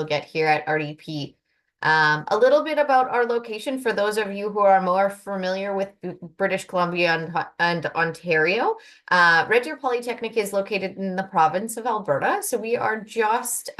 you'll get here at RDP. A little bit about our location for those of you who are more familiar with British Columbia and Ontario. Red Deer Polytechnic is located in the province of Alberta, so we are just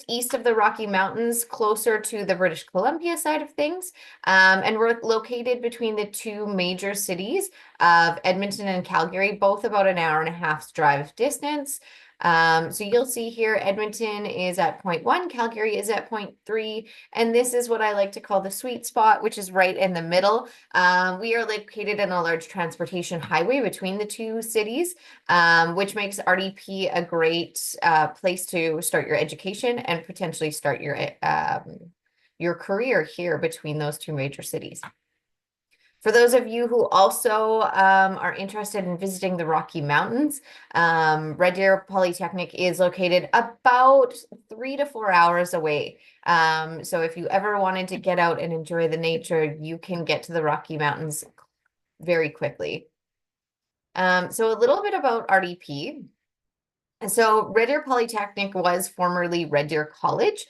east of the Rocky Mountains, closer to the British Columbia side of things. And we're located between the two major cities of Edmonton and Calgary, both about an hour and a half's drive distance. So you'll see here, Edmonton is at 0.1, Calgary is at 0.3, and this is what I like to call the sweet spot, which is right in the middle. We are located in a large transportation highway between the two cities, which makes RDP a great place to start your education and potentially start your career here between those two major cities. For those of you who also are interested in visiting the Rocky Mountains, Red Deer Polytechnic is located about 3 to 4 hours away. So if you ever wanted to get out and enjoy the nature, you can get to the Rocky Mountains very quickly. So a little bit about RDP. So Red Deer Polytechnic was formerly Red Deer College.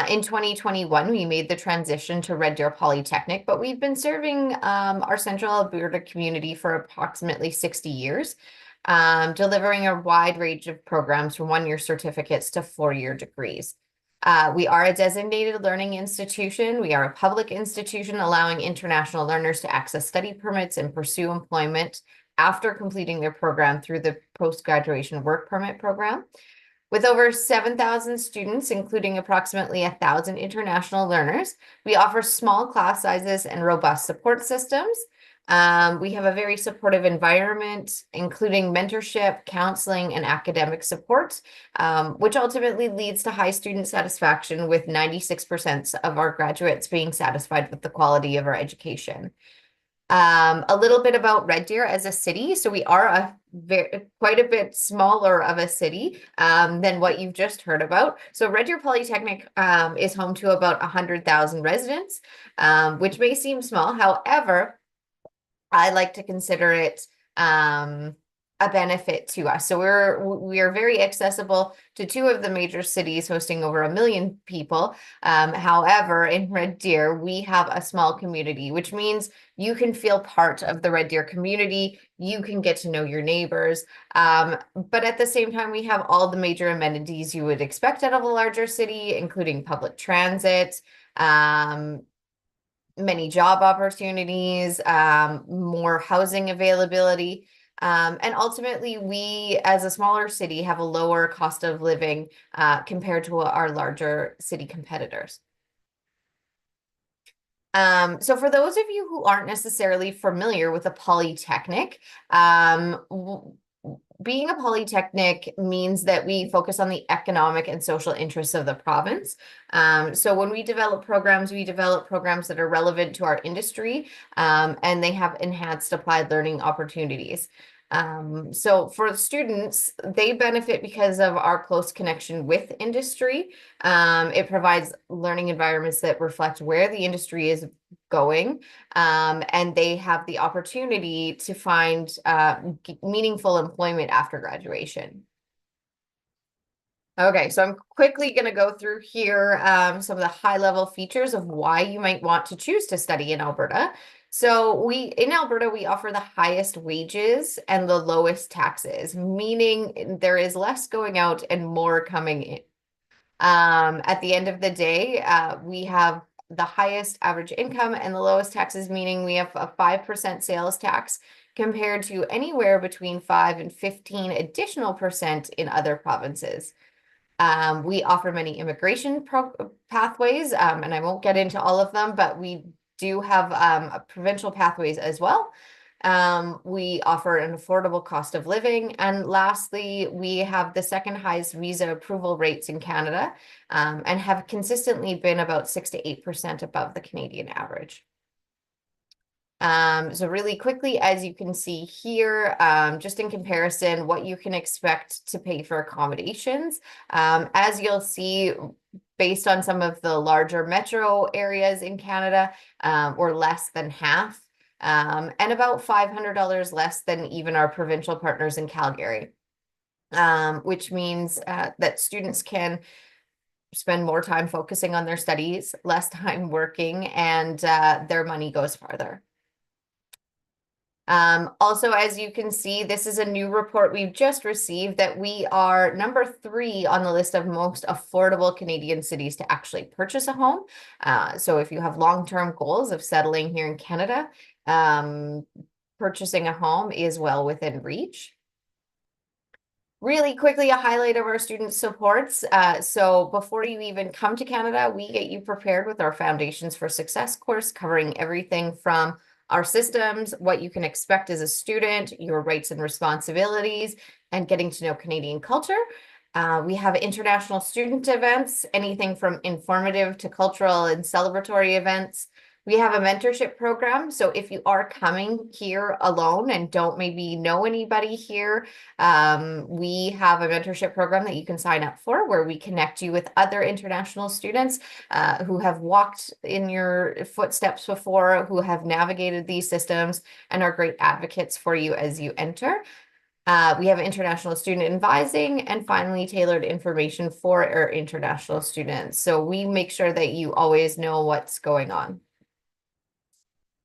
In 2021, we made the transition to Red Deer Polytechnic, but we've been serving our Central Alberta community for approximately 60 years, delivering a wide range of programs from one-year certificates to four-year degrees. We are a designated learning institution. We are a public institution allowing international learners to access study permits and pursue employment after completing their program through the post-graduation work permit program. With over 7,000 students, including approximately 1,000 international learners, we offer small class sizes and robust support systems. We have a very supportive environment, including mentorship, counseling, and academic support, which ultimately leads to high student satisfaction, with 96% of our graduates being satisfied with the quality of our education. A little bit about Red Deer as a city. So we are quite a bit smaller of a city than what you've just heard about. So Red Deer Polytechnic is home to about 100,000 residents, which may seem small. However, I like to consider it a benefit to us. So we are very accessible to two of the major cities, hosting over 1 million people. However, in Red Deer, we have a small community, which means you can feel part of the Red Deer community. You can get to know your neighbors. But at the same time, we have all the major amenities you would expect out of a larger city, including public transit, many job opportunities, more housing availability. And ultimately, we, as a smaller city, have a lower cost of living compared to our larger city competitors. So for those of you who aren't necessarily familiar with a polytechnic, being a polytechnic means that we focus on the economic and social interests of the province. So when we develop programs that are relevant to our industry, and they have enhanced applied learning opportunities. So for students, they benefit because of our close connection with industry. It provides learning environments that reflect where the industry is going, and they have the opportunity to find meaningful employment after graduation. Okay, so I'm quickly going to go through here some of the high-level features of why you might want to choose to study in Alberta. So in Alberta, we offer the highest wages and the lowest taxes, meaning there is less going out and more coming in. At the end of the day, we have the highest average income and the lowest taxes, meaning we have a 5% sales tax compared to anywhere between 5 and 15 additional percent in other provinces. We offer many immigration pathways, and I won't get into all of them, but we do have provincial pathways as well. We offer an affordable cost of living. And lastly, we have the second highest visa approval rates in Canada, and have consistently been about 6 to 8% above the Canadian average. So really quickly, as you can see here, just in comparison, what you can expect to pay for accommodations. As you'll see, based on some of the larger metro areas in Canada, we're less than half, and about $500 less than even our provincial partners in Calgary, which means that students can spend more time focusing on their studies, less time working, and their money goes farther. Also, as you can see, this is a new report we've just received that we are number 3 on the list of most affordable Canadian cities to actually purchase a home. So if you have long-term goals of settling here in Canada, purchasing a home is well within reach. Really quickly, a highlight of our student supports. So before you even come to Canada, we get you prepared with our Foundations for Success course, covering everything from our systems, what you can expect as a student, your rights and responsibilities, and getting to know Canadian culture. We have international student events, anything from informative to cultural and celebratory events. We have a mentorship program. So if you are coming here alone and don't maybe know anybody here, we have a mentorship program that you can sign up for, where we connect you with other international students who have walked in your footsteps before, who have navigated these systems and are great advocates for you as you enter. We have international student advising, and finally tailored information for our international students. So we make sure that you always know what's going on.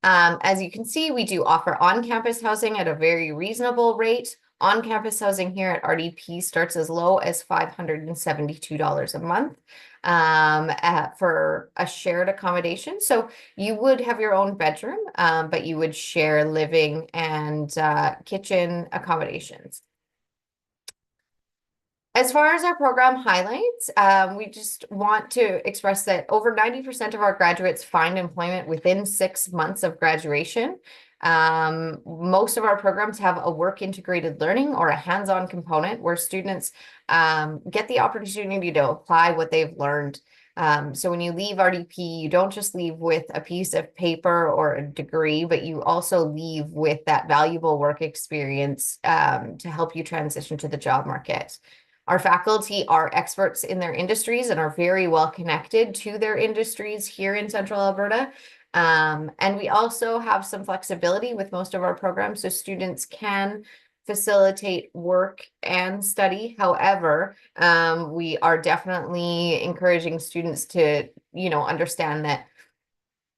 As you can see, we do offer on-campus housing at a very reasonable rate. On-campus housing here at RDP starts as low as $572 a month for a shared accommodation. So you would have your own bedroom, but you would share living and kitchen accommodations. As far as our program highlights, we just want to express that over 90% of our graduates find employment within 6 months of graduation. Most of our programs have a work integrated learning or a hands-on component where students get the opportunity to apply what they've learned. So when you leave RDP, you don't just leave with a piece of paper or a degree, but you also leave with that valuable work experience to help you transition to the job market. Our faculty are experts in their industries and are very well connected to their industries here in Central Alberta. And we also have some flexibility with most of our programs, so students can facilitate work and study. However, we are definitely encouraging students to, understand that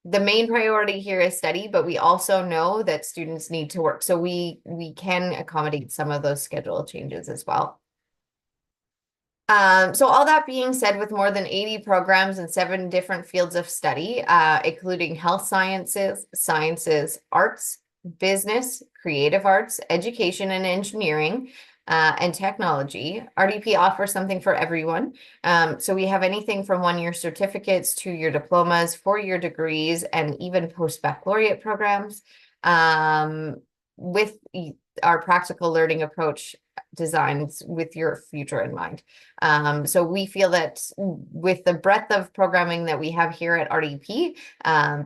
the main priority here is study, but we also know that students need to work. So we can accommodate some of those schedule changes as well. So all that being said, with more than 80 programs in 7 different fields of study, including health sciences, arts, business, creative arts, education and engineering, and technology, RDP offers something for everyone. So we have anything from 1-year certificates, 2-year diplomas, 4-year degrees, and even post-baccalaureate programs. With our practical learning approach designs with your future in mind. So we feel that with the breadth of programming that we have here at RDP,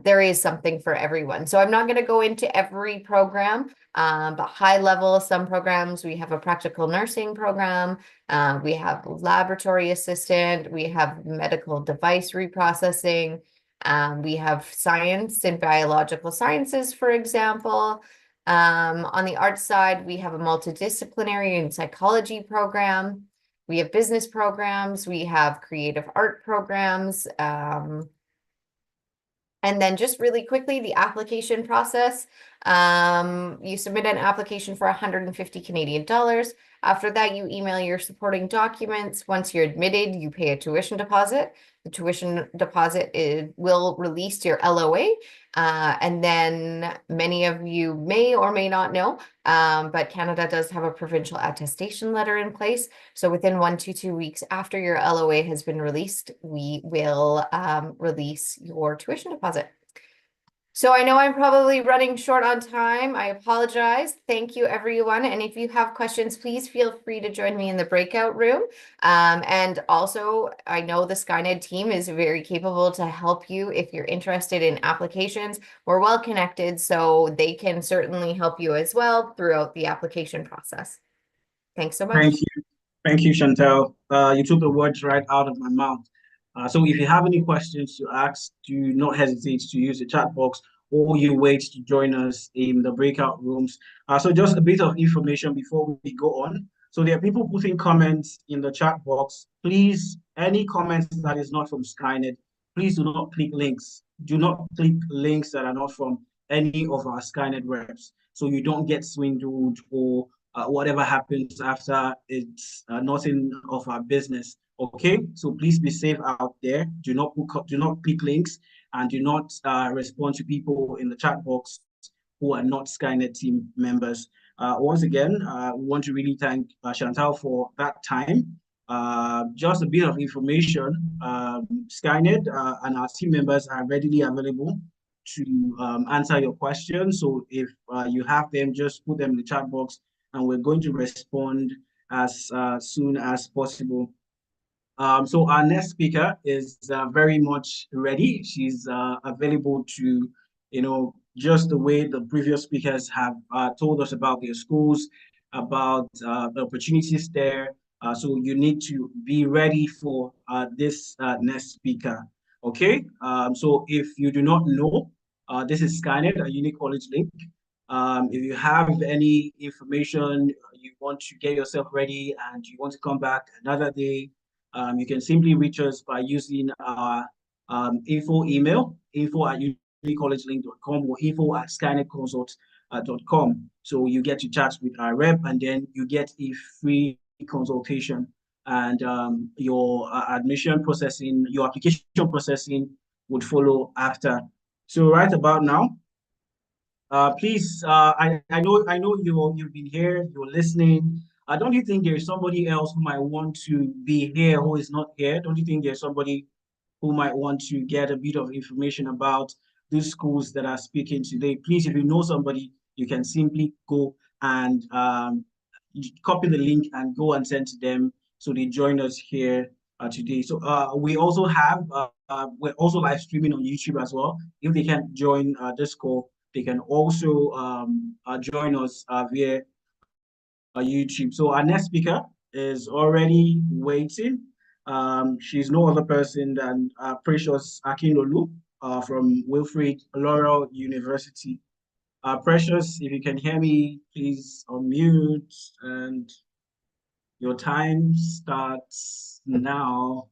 there is something for everyone. So I'm not going to go into every program, but high level, some programs, we have a practical nursing program, we have laboratory assistant, we have medical device reprocessing, we have science and biological sciences, for example. On the arts side, we have a multidisciplinary and psychology program. We have business programs. We have creative art programs. And then just really quickly, the application process. You submit an application for 150 Canadian dollars. After that, you email your supporting documents. Once you're admitted, you pay a tuition deposit. The tuition deposit will release your LOA. And then many of you may or may not know, but Canada does have a provincial attestation letter in place. So within 1 to 2 weeks after your LOA has been released, we will release your tuition deposit. So I know I'm probably running short on time. I apologize. Thank you, everyone. And if you have questions, please feel free to join me in the breakout room. And also, I know the Skyned team is very capable to help you if you're interested in applications. We're well connected, so they can certainly help you as well throughout the application process. Thanks so much. Thank you. Thank you, Chantel. You took the words right out of my mouth. So if you have any questions to ask, do not hesitate to use the chat box, or you wait to join us in the breakout rooms. So just a bit of information before we go on. So there are people putting comments in the chat box. Please, any comments that is not from Skyned, please do not click links. Do not click links that are not from any of our Skyned reps, so you don't get swindled or whatever happens after it's nothing of our business. Okay, so please be safe out there. Do not click links, and do not respond to people in the chat box who are not Skynet team members. Once again, we want to really thank Chantal for that time. Just a bit of information, Skynet and our team members are readily available to answer your questions. So if you have them, just put them in the chat box and we're going to respond as soon as possible. So our next speaker is very much ready. She's available to, just the way the previous speakers have told us about their schools, about the opportunities there. So you need to be ready for this next speaker. Okay. So if you do not know, this is Skyned, a unique college link. If you have any information, you want to get yourself ready and you want to come back another day, you can simply reach us by using our info email, info@unicollegelink.com or info@skynetconsult.com. So you get to chat with our rep and then you get a free consultation and your admission processing, your application processing would follow after. So right about now, please, I know you've been here, you're listening. Don't you think there's somebody else who might want to be here who is not here? Don't you think there's somebody who might want to get a bit of information about these schools that are speaking today? Please, if you know somebody, you can simply go and copy the link and go and send to them so they join us here today. So we also have, we're also live streaming on YouTube as well. If they can't join this call, they can also join us via YouTube. So our next speaker is already waiting. She's no other person than Precious Akinolu from Wilfrid Laurel University. Precious, if you can hear me, please unmute and your time starts now.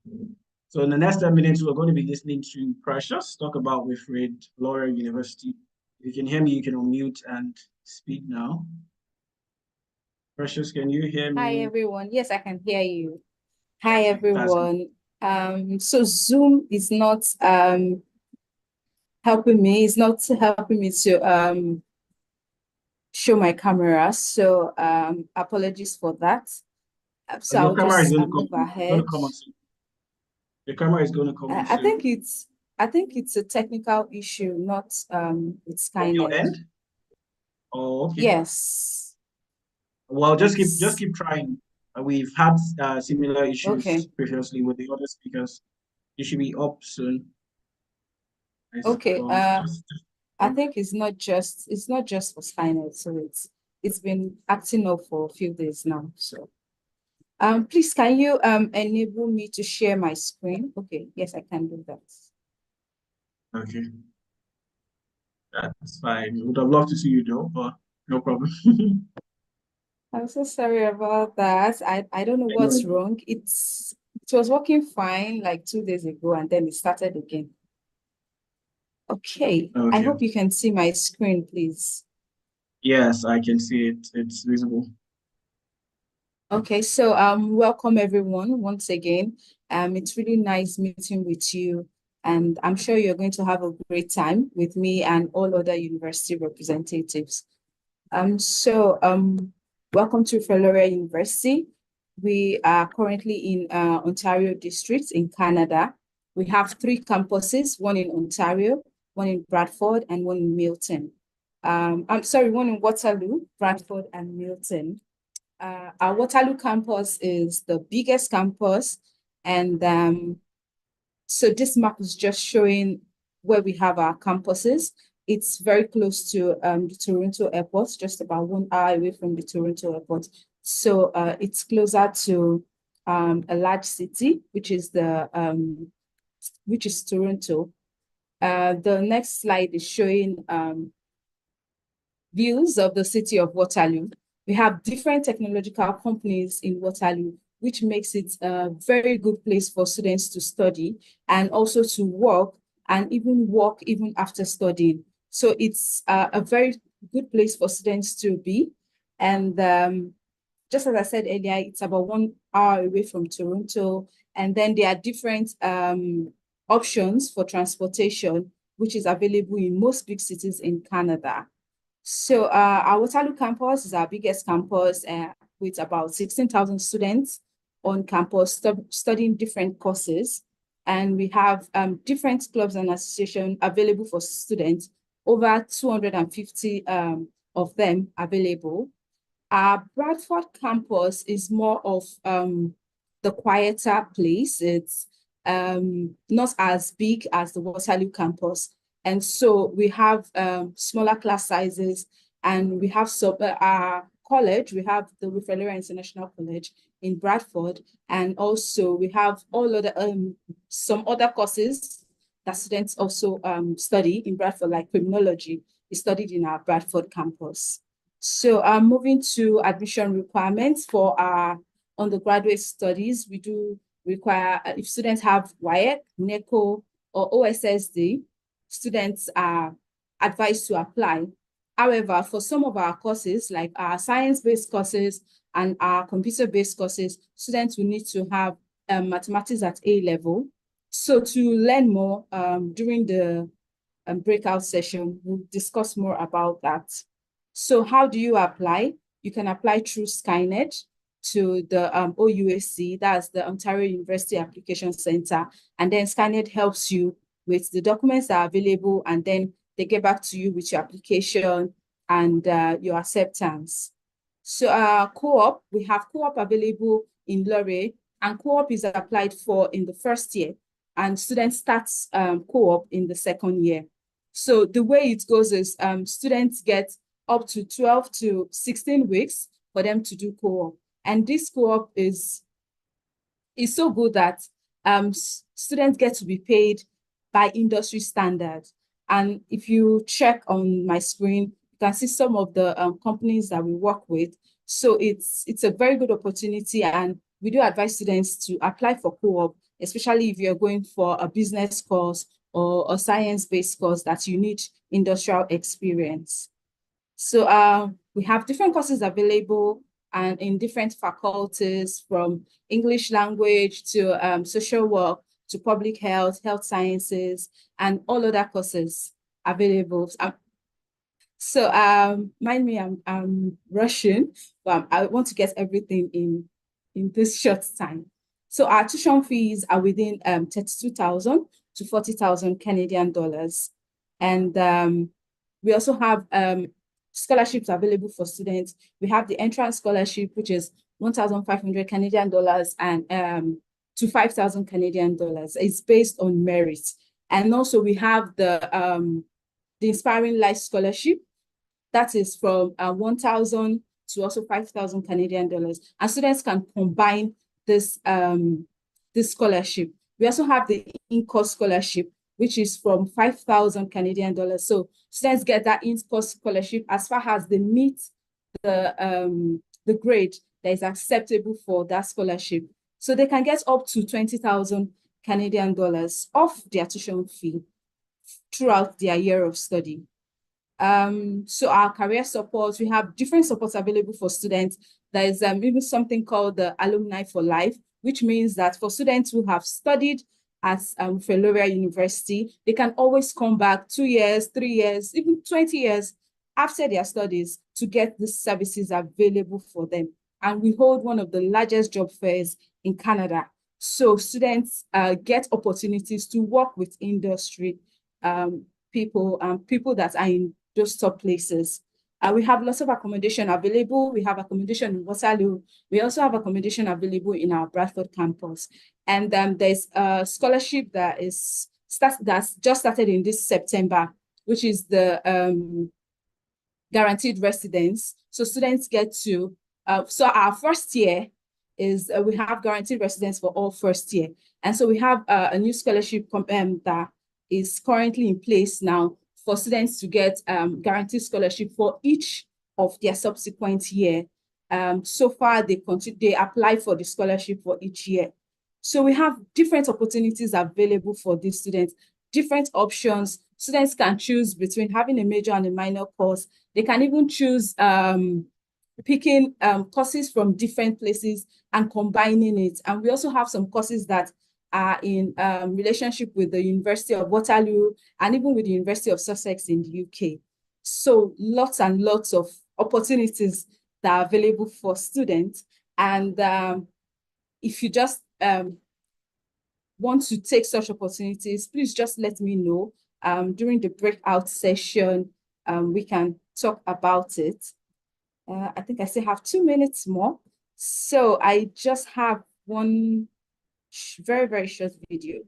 So in the next 10 minutes, we're going to be listening to Precious talk about Wilfrid Laurel University. If you can hear me, you can unmute and speak now. Precious, can you hear me? Hi, everyone. Yes, I can hear you. Hi, everyone. So Zoom is not helping me. It's not helping me to show my camera. So apologies for that. So Your I'll camera is just going to move come. ahead. Going to come on soon. The camera is going to come on I soon. I think it's a technical issue, not it's From kind your of end? Oh, okay. yes. Well, just keep trying. We've had similar issues Okay. previously with the other speakers. You should be up soon. Okay. Just I think it's not just for Skyned, so it's been acting up for a few days now. So please can you enable me to share my screen? Okay, yes, I can do that. okay. That's fine. Would have loved to see you though, but no problem. I'm so sorry about that. I don't know what's wrong. It was working fine like 2 days ago and then it started again. Okay. I hope you can see my screen, please. Yes, I can see it. It's visible. Okay, so welcome everyone once again. It's really nice meeting with you, and I'm sure you're going to have a great time with me and all other university representatives. Welcome to Florida University. We are currently in Ontario District in Canada. We have 3 campuses, one in Ontario, one in Bradford, and one in Milton. I'm sorry, one in Waterloo, Bradford, and Milton. Our Waterloo campus is the biggest campus, and so this map is just showing where we have our campuses. It's very close to the Toronto airport, just about 1 hour away from the Toronto airport. So it's closer to a large city, which is Toronto. The next slide is showing views of the city of Waterloo. We have different technological companies in Waterloo, which makes it a very good place for students to study and also to work and even work even after studying. So it's a very good place for students to be. And just as I said earlier, it's about 1 hour away from Toronto. And then there are different options for transportation, which is available in most big cities in Canada. So our Waterloo campus is our biggest campus with about 16,000 students on campus studying different courses. And we have different clubs and associations available for students, over 250 of them available. Our Bradford campus is more of the quieter place. It's not as big as the Waterloo campus. And so we have smaller class sizes, and we have our college, we have the Wilfrid International College in Bradford, and also we have all other some other courses that students also study in Bradford, like criminology is studied in our Bradford campus. So moving to admission requirements for our undergraduate studies, we do require, if students have WIAC, NECO, or OSSD, students are advised to apply. However, for some of our courses, like our science-based courses and our computer-based courses, students will need to have mathematics at A level. So to learn more during the breakout session, we'll discuss more about that. So how do you apply? You can apply through Skyned to the OUAC, that's the Ontario University Application Center. And then Skyned helps you with the documents that are available, and then they get back to you with your application and your acceptance. So co-op, we have co-op available in Laurier, and co-op is applied for in the first year, and students start co-op in the second year. So the way it goes is students get up to 12 to 16 weeks for them to do co-op. And this co-op is so good that students get to be paid by industry standards. And if you check on my screen, you can see some of the companies that we work with. So it's a very good opportunity, and we do advise students to apply for co-op, especially if you're going for a business course or a science-based course that you need industrial experience. So we have different courses available and in different faculties, from English language to social work to public health, health sciences, and all other courses available. Mind me, I'm rushing, but I want to get everything in this short time. So our tuition fees are within 32,000 to 40,000 Canadian dollars. And we also have scholarships available for students. We have the entrance scholarship, which is 1,500 Canadian dollars and to 5,000 Canadian dollars. It's based on merit. And also we have the Inspiring Life Scholarship. That is from 1,000 to also 5,000 Canadian dollars. And students can combine this scholarship. We also have the in-course scholarship, which is from 5,000 Canadian dollars. So students get that in-course scholarship as far as they meet the grade that is acceptable for that scholarship. So they can get up to 20,000 Canadian dollars off their tuition fee throughout their year of study. So our career support, we have different supports available for students. There is even something called the Alumni for Life, which means that for students who have studied at Wilfrid University, they can always come back 2 years, 3 years, even 20 years after their studies to get the services available for them. And we hold one of the largest job fairs in Canada. So students get opportunities to work with industry people that are in those top places. We have lots of accommodation available. We have accommodation in Waterloo. We also have accommodation available in our Bradford campus. And there's a scholarship that's just started in this September, which is the guaranteed residence. So students get to, so our first year is, we have guaranteed residence for all first year. And so we have a new scholarship that is currently in place now for students to get guaranteed scholarship for each of their subsequent year. So far, they apply for the scholarship for each year. So we have different opportunities available for these students, different options. Students can choose between having a major and a minor course. They can even choose picking courses from different places and combining it. And we also have some courses that are in relationship with the University of Waterloo and even with the University of Sussex in the UK. So lots and lots of opportunities that are available for students. And if you just want to take such opportunities, please just let me know. During the breakout session, we can talk about it. I think I still have 2 minutes more. So I just have one very, very short video.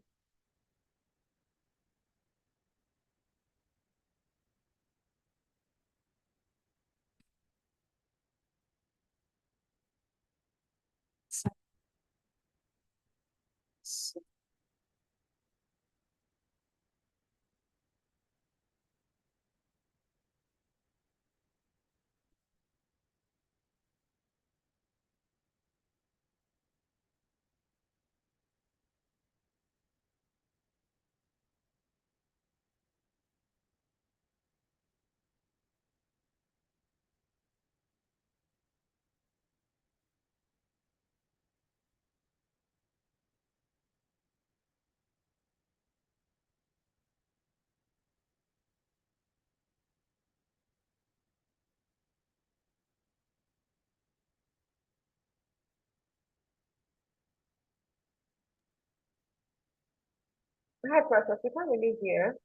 Hi, Precious. You can't really hear.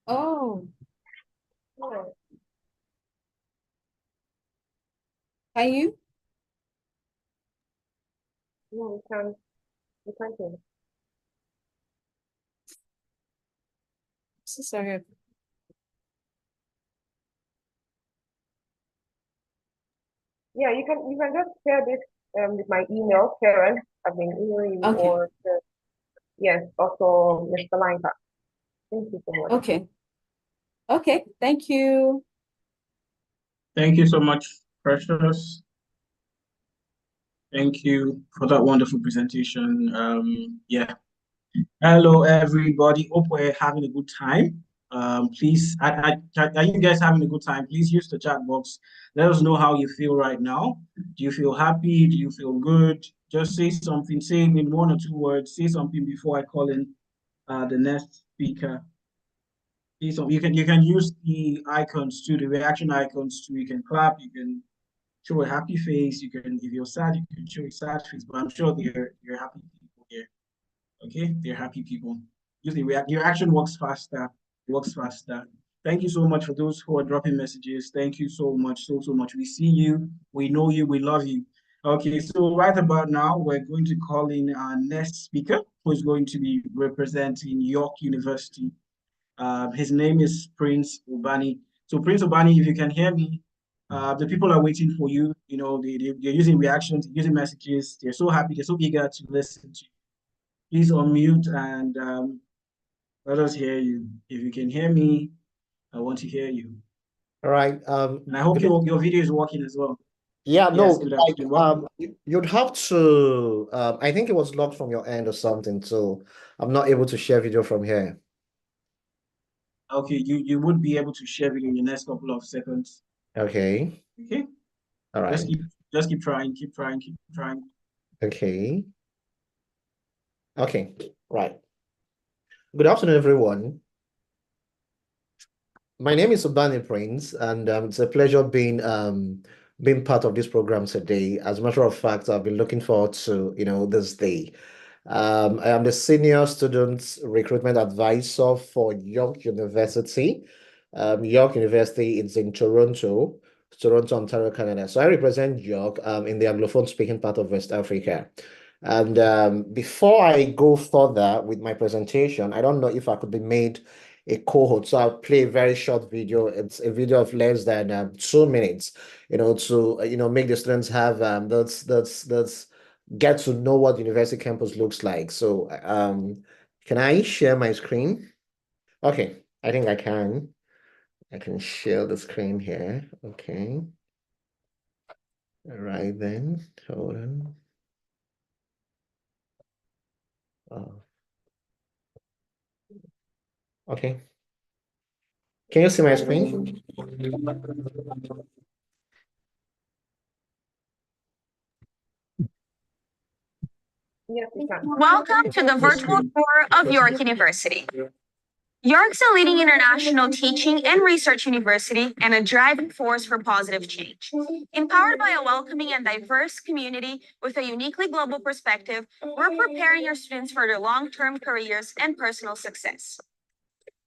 Oh, No, can you? no, you can't. You can't hear. So sorry. Yeah, you can. You can just share this with my email, Karen. I've been emailing you, Okay. or yes, also Mr. Linka. Thank you so much. Okay. Okay. Thank you. Thank you so much, Precious. Thank you for that wonderful presentation. Yeah. Hello, everybody. Hope we're having a good time. Please, are you guys having a good time? Please use the chat box. Let us know how you feel right now. Do you feel happy? Do you feel good? Just say something. Say in 1 or 2 words. Say something before I call in the next speaker. Say something. You can use the icons too, the reaction icons too. You can clap. You can show a happy face. You can, if you're sad, you can show a sad face. But I'm sure you're happy people here. Okay, they're happy people. Usually your action works faster. It works faster. Thank you so much for those who are dropping messages. Thank you so much, so much. We see you, we know you, we love you. Okay, so right about now, we're going to call in our next speaker, who is going to be representing York University. His name is Prince Ubani. So Prince Ubani, if you can hear me, the people are waiting for you. You know, they're using reactions, using messages. They're so happy, they're so eager to listen to you. Please unmute and let us hear you. If you can hear me, I want to hear you. All right. And I hope your video is working as well. Yeah, Yes, no, good like afternoon. Welcome. you'd have to I think it was locked from your end or something, so I'm not able to share video from here. Okay, you would be able to share video in the next couple of seconds. Okay. Okay, All just right. keep trying, keep trying, keep trying. Okay. Okay. Right. Good afternoon, everyone. My name is Ubani Prince, and it's a pleasure being part of this program today. As a matter of fact, I've been looking forward to, this day. I am the senior student recruitment advisor for York University. York University is in Toronto, Ontario, Canada. So I represent York in the Anglophone speaking part of West Africa. And before I go further with my presentation, I don't know if I could be made a cohort. So I'll play a very short video. It's a video of less than 2 minutes, to make the students have that's get to know what university campus looks like. So can I share my screen? Okay, I think I can. I can share the screen here. Okay. All right then, hold on. Okay. Can you see my screen? Yes, we can. Welcome to the virtual tour of York University. York's a leading international teaching and research university and a driving force for positive change. Empowered by a welcoming and diverse community with a uniquely global perspective, we're preparing your students for their long-term careers and personal success.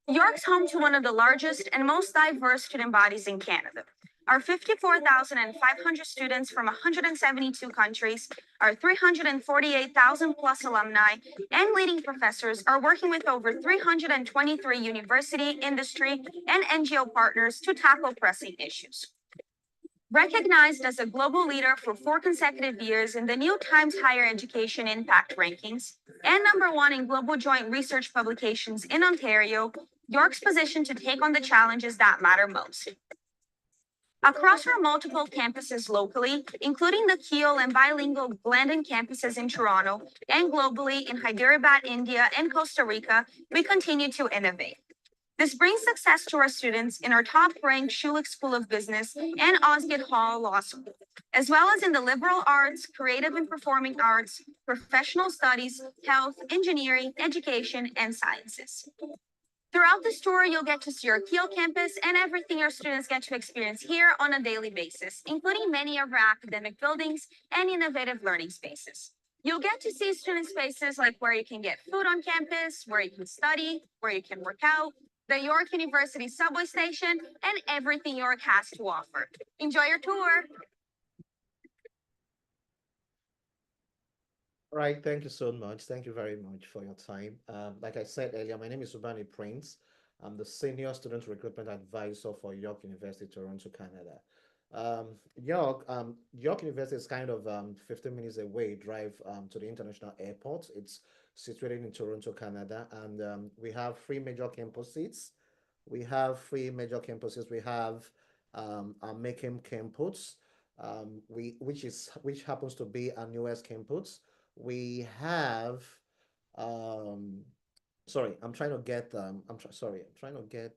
York's home to one of the largest and most diverse student bodies in Canada. Our 54,500 students from 172 countries, our 348,000 plus alumni, and leading professors are working with over 323 university, industry, and NGO partners to tackle pressing issues. Recognized as a global leader for 4 consecutive years in the New Times Higher Education Impact Rankings, and #1 in global joint research publications in Ontario, York's positioned to take on the challenges that matter most. Across our multiple campuses locally, including the Kiel and bilingual Glendon campuses in Toronto, and globally in Hyderabad, India, and Costa Rica, we continue to innovate. This brings success to our students in our top-ranked Schulich School of Business and Osgoode Hall Law School, as well as in the liberal arts, creative and performing arts, professional studies, health, engineering, education, and sciences. Throughout this tour, you'll get to see our Kiel campus and everything our students get to experience here on a daily basis, including many of our academic buildings and innovative learning spaces. You'll get to see student spaces like where you can get food on campus, where you can study, where you can work out, the York University subway station, and everything York has to offer. Enjoy your tour. All right, thank you so much. Thank you very much for your time. Like I said earlier, my name is Ubani Prince. I'm the Senior Student Recruitment Advisor for York University, Toronto, Canada. York University is kind of 15 minutes away drive to the international airport. It's situated in Toronto, Canada, and we have 3 major campuses. We have 3 major campuses. We have our Macomb campus, which happens to be our newest campus. We have sorry, I'm trying to get sorry, trying to get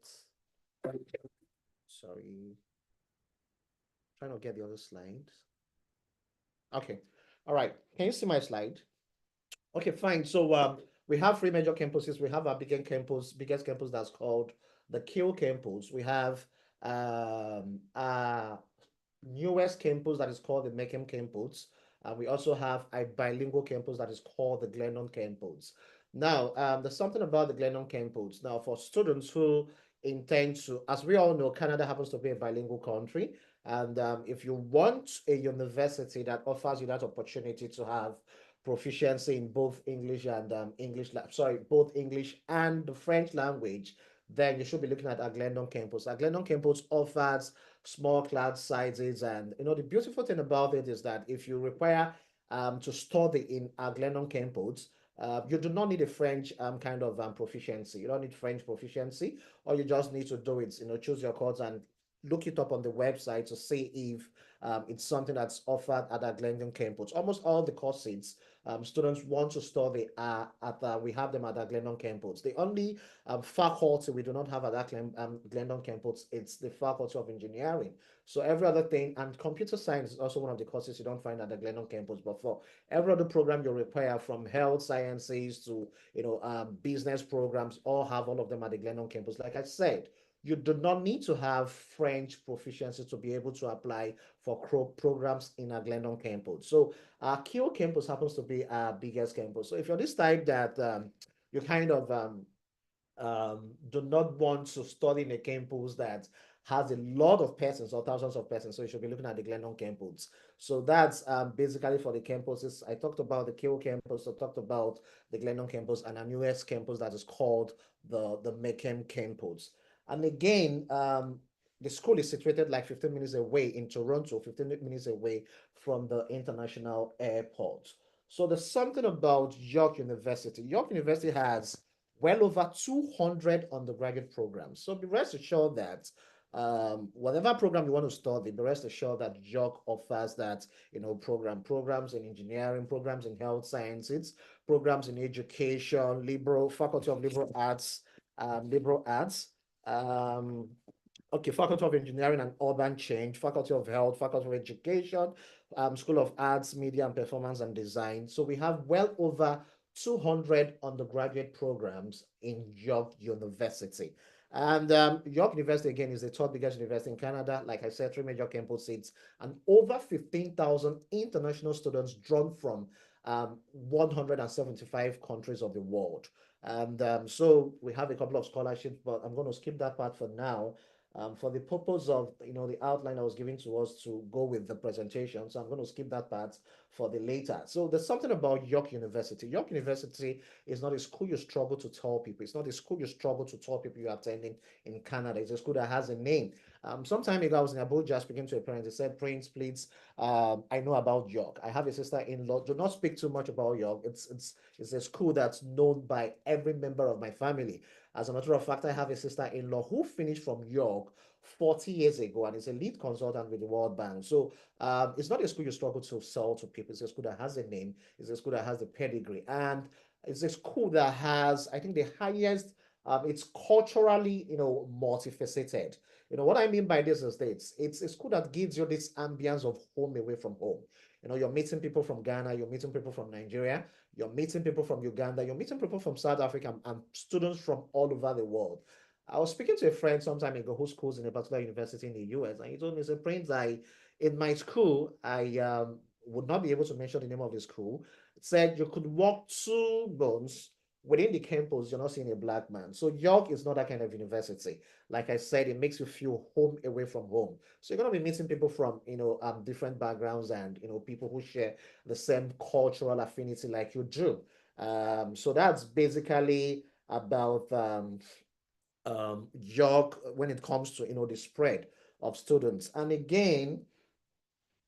the other slide. Okay, all right. Can you see my slide? Okay, fine. So we have 3 major campuses. We have our biggest campus that's called the Kiel campus. We have our newest campus that is called the Macomb campus. We also have a bilingual campus that is called the Glendon campus. Now, there's something about the Glendon campus. Now, for students who intend to, as we all know, Canada happens to be a bilingual country. And if you want a university that offers you that opportunity to have proficiency in both English and both English and the French language, then you should be looking at our Glendon campus. Our Glendon campus offers small class sizes, and the beautiful thing about it is that if you require to study in our Glendon campus, you do not need a French kind of proficiency. You don't need French proficiency. All you just need to do is choose your course and look it up on the website to see if it's something that's offered at our Glendon campus. Almost all the courses students want to study we have them at our Glendon campus. The only faculty we do not have at that Glendon campus, it's the Faculty of Engineering. So every other thing, and computer science is also one of the courses you don't find at the Glendon campus, but for every other program you require, from health sciences to business programs, all of them at the Glendon campus. Like I said, you do not need to have French proficiency to be able to apply for programs in our Glendon campus. So our Kiel campus happens to be our biggest campus. So if you're this type that you kind of do not want to study in a campus that has a lot of persons or thousands of persons, so you should be looking at the Glendon campus. So that's basically for the campuses. I talked about the Kiel campus, I talked about the Glendon campus, and our newest campus that is called the Macomb campus. And again, the school is situated like 15 minutes away in Toronto, 15 minutes away from the international airport. So there's something about York University. York University has well over 200 undergraduate programs. So be rest assured that whatever program you want to study, be rest assured that York offers that, programs in engineering, programs in health sciences, programs in education, faculty of liberal arts, Faculty of Engineering and Urban Change, Faculty of Health, Faculty of Education, School of Arts, Media and Performance and Design. So we have well over 200 undergraduate programs in York University. And York University, again, is the third biggest university in Canada. Like I said, 3 major campus seats and over 15,000 international students drawn from 175 countries of the world. And so we have a couple of scholarships, but I'm going to skip that part for now. For the purpose of the outline I was giving to us to go with the presentation, so I'm going to skip that part for the later. So there's something about York University. York University is not a school you struggle to tell people. It's not a school you struggle to tell people you're attending in Canada. It's a school that has a name. Some time ago, I was in Abuja speaking to a parent. He said, "Prince, please, I know about York. I have a sister-in-law. Do not speak too much about York. It's a school that's known by every member of my family. As a matter of fact, I have a sister-in-law who finished from York 40 years ago and is a lead consultant with the World Bank. So it's not a school you struggle to sell to people. It's a school that has a name. It's a school that has the pedigree. And it's a school that has, I think, the highest, it's culturally, multifaceted. What I mean by this is that it's a school that gives you this ambience of home away from home. You're meeting people from Ghana, you're meeting people from Nigeria, you're meeting people from Uganda, you're meeting people from South Africa, and students from all over the world. I was speaking to a friend some time ago who schools in a particular university in the US, and he told me, he said, "Prince, in my school, I would not be able to mention the name of the school. It said you could walk 2 bones within the campus, you're not seeing a black man." So York is not that kind of university. Like I said, it makes you feel home away from home. So you're going to be meeting people from, different backgrounds and, people who share the same cultural affinity like you do. So that's basically about York when it comes to, the spread of students. And again,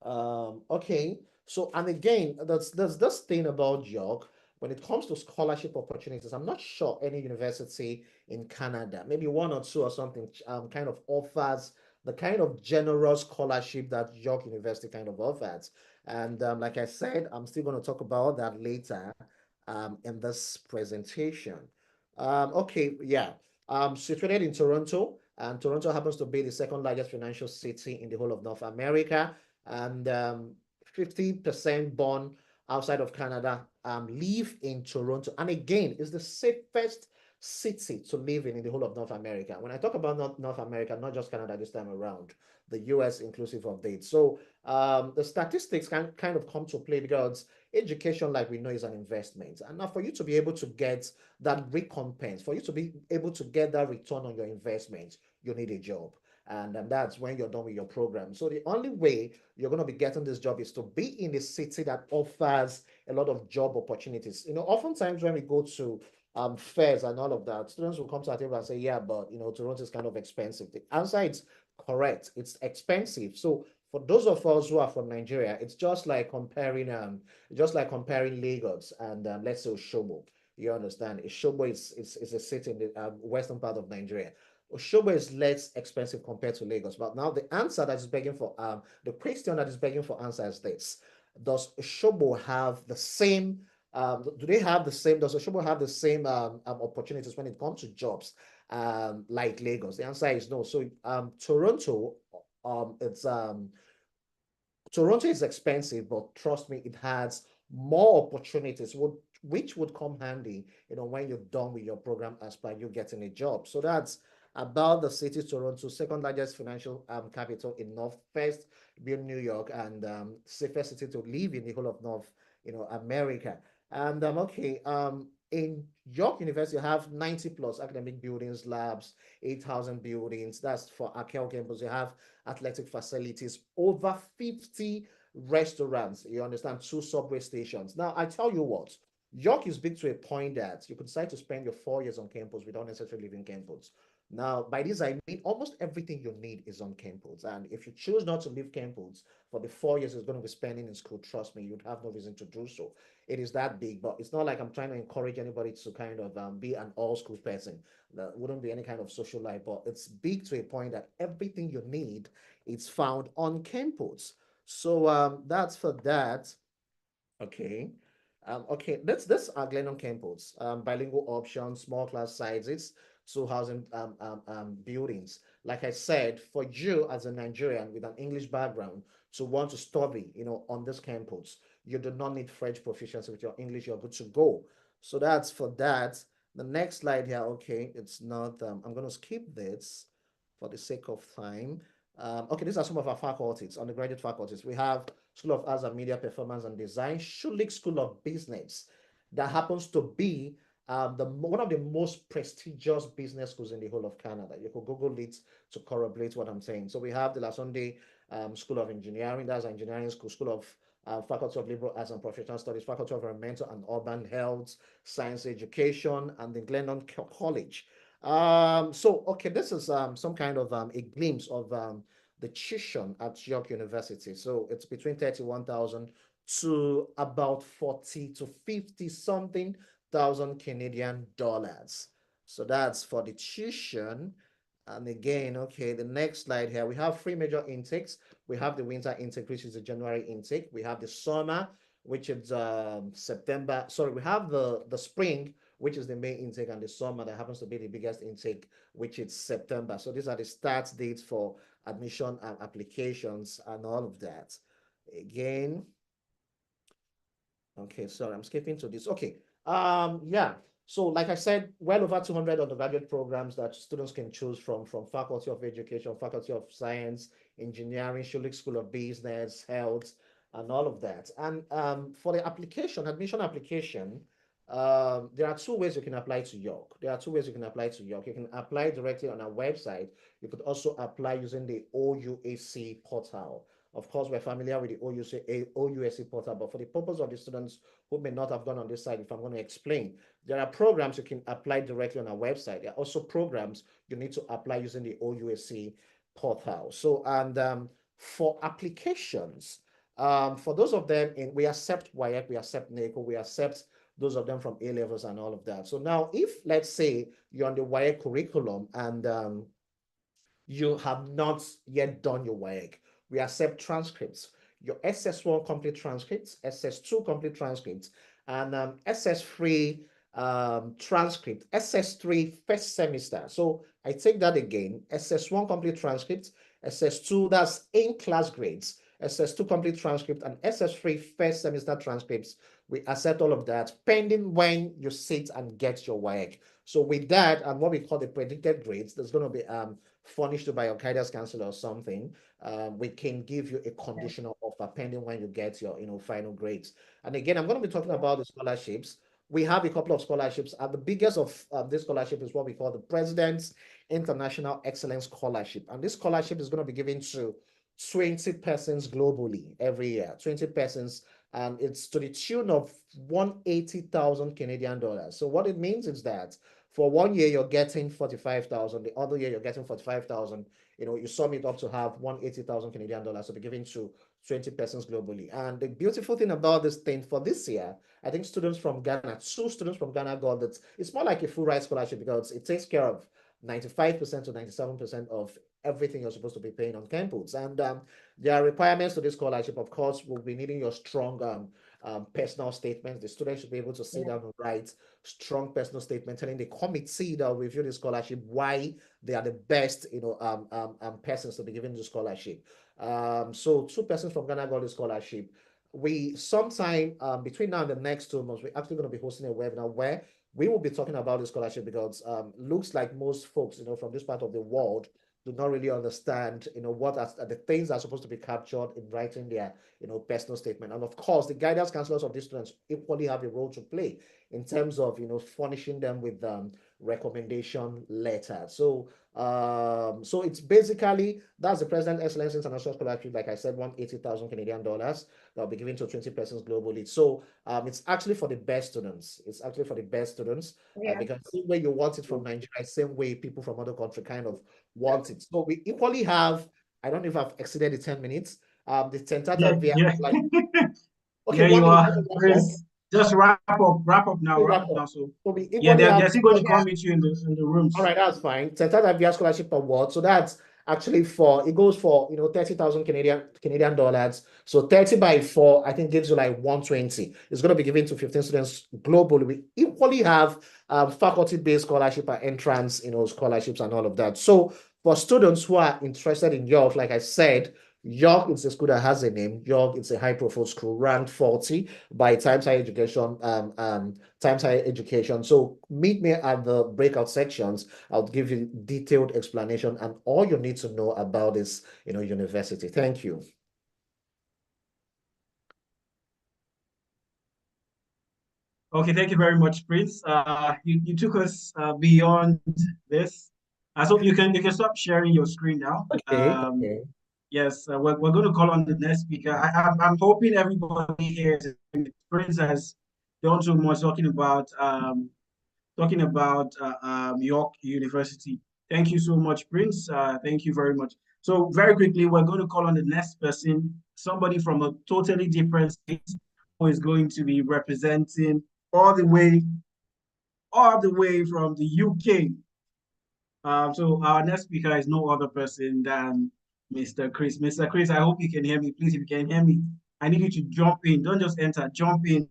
okay, so and again, there's this thing about York when it comes to scholarship opportunities. I'm not sure any university in Canada, maybe one or two or something, kind of offers the kind of generous scholarship that York University kind of offers. And like I said, I'm still going to talk about that later in this presentation. Okay, yeah. Situated in Toronto, and Toronto happens to be the second largest financial city in the whole of North America, and 50% born outside of Canada live in Toronto. And again, it's the safest city to live in the whole of North America. When I talk about North America, not just Canada this time around, the US inclusive of dates. So the statistics can kind of come to play because education, like we know, is an investment. And now for you to be able to get that recompense, for you to be able to get that return on your investment, you need a job. And that's when you're done with your program. So the only way you're going to be getting this job is to be in a city that offers a lot of job opportunities. Oftentimes when we go to fairs and all of that, students will come to our table and say, "Yeah, but Toronto is kind of expensive." The answer is correct. It's expensive. So for those of us who are from Nigeria, it's just like comparing Lagos and let's say Oshobo. You understand? Oshobo is a city in the western part of Nigeria. Oshobo is less expensive compared to Lagos. But now the answer that is begging for the question that is begging for answer is this: does Oshobo have the same? Does Oshobo have the same opportunities when it comes to jobs like Lagos? The answer is no. So Toronto is expensive, but trust me, it has more opportunities, which would come handy, when you're done with your program as per you getting a job. So that's about the city Toronto, second largest financial capital in North, first being New York, and safest city to live in the whole of North, America. And in York University, you have 90 plus academic buildings, labs, 8,000 buildings. That's for Akel campus. You have athletic facilities, over 50 restaurants. You understand, 2 subway stations. Now, I tell you what, York is big to a point that you could decide to spend your 4 years on campus without necessarily leaving campus. Now, by this, I mean almost everything you need is on campus. And if you choose not to leave campus for the 4 years it's going to be spending in school, trust me, you'd have no reason to do so. It is that big, but it's not like I'm trying to encourage anybody to kind of be an all school person. There wouldn't be any kind of social life, but it's big to a point that everything you need is found on campus. So that's for that. Okay. Okay, this are Glennon campus, bilingual options, small class sizes, 2,000 buildings. Like I said, for you as a Nigerian with an English background to want to study, on this campus, you do not need French proficiency with your English, you're good to go. So that's for that. The next slide here, okay, it's not, I'm going to skip this for the sake of time. Okay, these are some of our faculties, undergraduate faculties. We have School of Arts and Media Performance and Design, Schulich School of Business, that happens to be one of the most prestigious business schools in the whole of Canada. You could Google it to corroborate what I'm saying. So we have the Lassonde School of Engineering, that's engineering school, School of Faculty of Liberal Arts and Professional Studies, Faculty of Environmental and Urban Health, Science Education, and the Glennon College. Okay, this is some kind of a glimpse of the tuition at York University. So it's between 31,000 to about 40 to 50 something thousand Canadian dollars. So that's for the tuition. And again, okay, the next slide here, we have three major intakes. We have the winter intake, which is the January intake. We have the summer, which is September. Sorry, we have the spring, which is the May intake, and the summer that happens to be the biggest intake, which is September. So these are the start dates for admission and applications and all of that. Again, okay, sorry, I'm skipping to this. Okay, yeah. So like I said, well over 200 undergraduate programs that students can choose from Faculty of Education, Faculty of Science, Engineering, Schulich School of Business, Health, and all of that. And for the admission application, there are two ways you can apply to York. There are two ways you can apply to York. You can apply directly on our website. You could also apply using the OUAC portal. Of course, we're familiar with the OUAC portal, but for the purpose of the students who may not have gone on this site, if I'm going to explain, there are programs you can apply directly on our website. There are also programs you need to apply using the OUAC portal. So, and for applications, for those of them we accept WIAC, we accept NACO, we accept those of them from A levels and all of that. So now, if let's say you're on the WIAC curriculum and you have not yet done your WIAC, we accept transcripts, your SS1 complete transcripts, SS2 complete transcripts, and SS3 transcript, SS3 first semester. So I take that again, SS1 complete transcript, SS2, that's in-class grades, SS2 complete transcript, and SS3 first semester transcripts. We accept all of that pending when you sit and get your WIAC. So with that and what we call the predicted grades, there's going to be furnished by your guidance counselor or something. We can give you a conditional offer pending when you get your final grades. And again, I'm going to be talking about the scholarships. We have a couple of scholarships, and the biggest of this scholarship is what we call the President's International Excellence Scholarship. And this scholarship is going to be given to 20 persons globally every year, 20 persons, and it's to the tune of 180,000 Canadian dollars. So what it means is that for 1 year, you're getting 45,000. The other year, you're getting 45,000. You sum it up to have 180,000 Canadian dollars to be given to 20 persons globally. And the beautiful thing about this thing for this year, I think students from Ghana, 2 students from Ghana got that. It's more like a full ride scholarship because it takes care of 95% to 97% of everything you're supposed to be paying on campus. And there are requirements to this scholarship. Of course, we'll be needing your strong personal statements. The students should be able to sit down and write strong personal statement telling the committee that will review the scholarship why they are the best persons to be given the scholarship. So 2 persons from Ghana got the scholarship. We sometime between now and the next 2 months, we're actually going to be hosting a webinar where we will be talking about the scholarship because looks like most folks from this part of the world do not really understand what are the things that are supposed to be captured in writing their personal statement. And of course, the guidance counselors of these students equally have a role to play in terms of, furnishing them with recommendation letters. So it's basically, that's the President Excellence International Scholarship, like I said, 180,000 Canadian dollars that will be given to 20 persons globally. So it's actually for the best students. It's actually for the best students because the same way you want it from Nigeria, same way people from other countries kind of want it. So we equally have, I don't know if I've exceeded the 10 minutes. The tentative Yeah. like, okay, There you are. 1 minute. Chris, just wrap up now. So we yeah, equally have they're still going to come meet you in the rooms. all right, that's fine. Tentative Scholarship Award. So that's actually it goes for 30,000 Canadian dollars. So 30 by 4, I think gives you like 120. It's going to be given to 15 students globally. We equally have faculty-based scholarship and entrance, scholarships and all of that. So for students who are interested in York, like I said, York is a school that has a name. York, it's a high-profile school, ranked 40 by Times Higher Education. Times Higher Education. So meet me at the breakout sections. I'll give you detailed explanation and all you need to know about this, university. Thank you. Okay, thank you very much, Prince. You took us beyond this. I hope you can stop sharing your screen now. Okay. Yes, we're going to call on the next speaker. I'm hoping everybody here is Prince has done so much talking about York University. Thank you so much, Prince. Thank you very much. So very quickly, we're going to call on the next person, somebody from a totally different state who is going to be representing all the way from the UK. So our next speaker is no other person than Mr. Chris. Mr. Chris, I hope you can hear me. Please, if you can hear me, I need you to jump in. Don't just enter, jump in.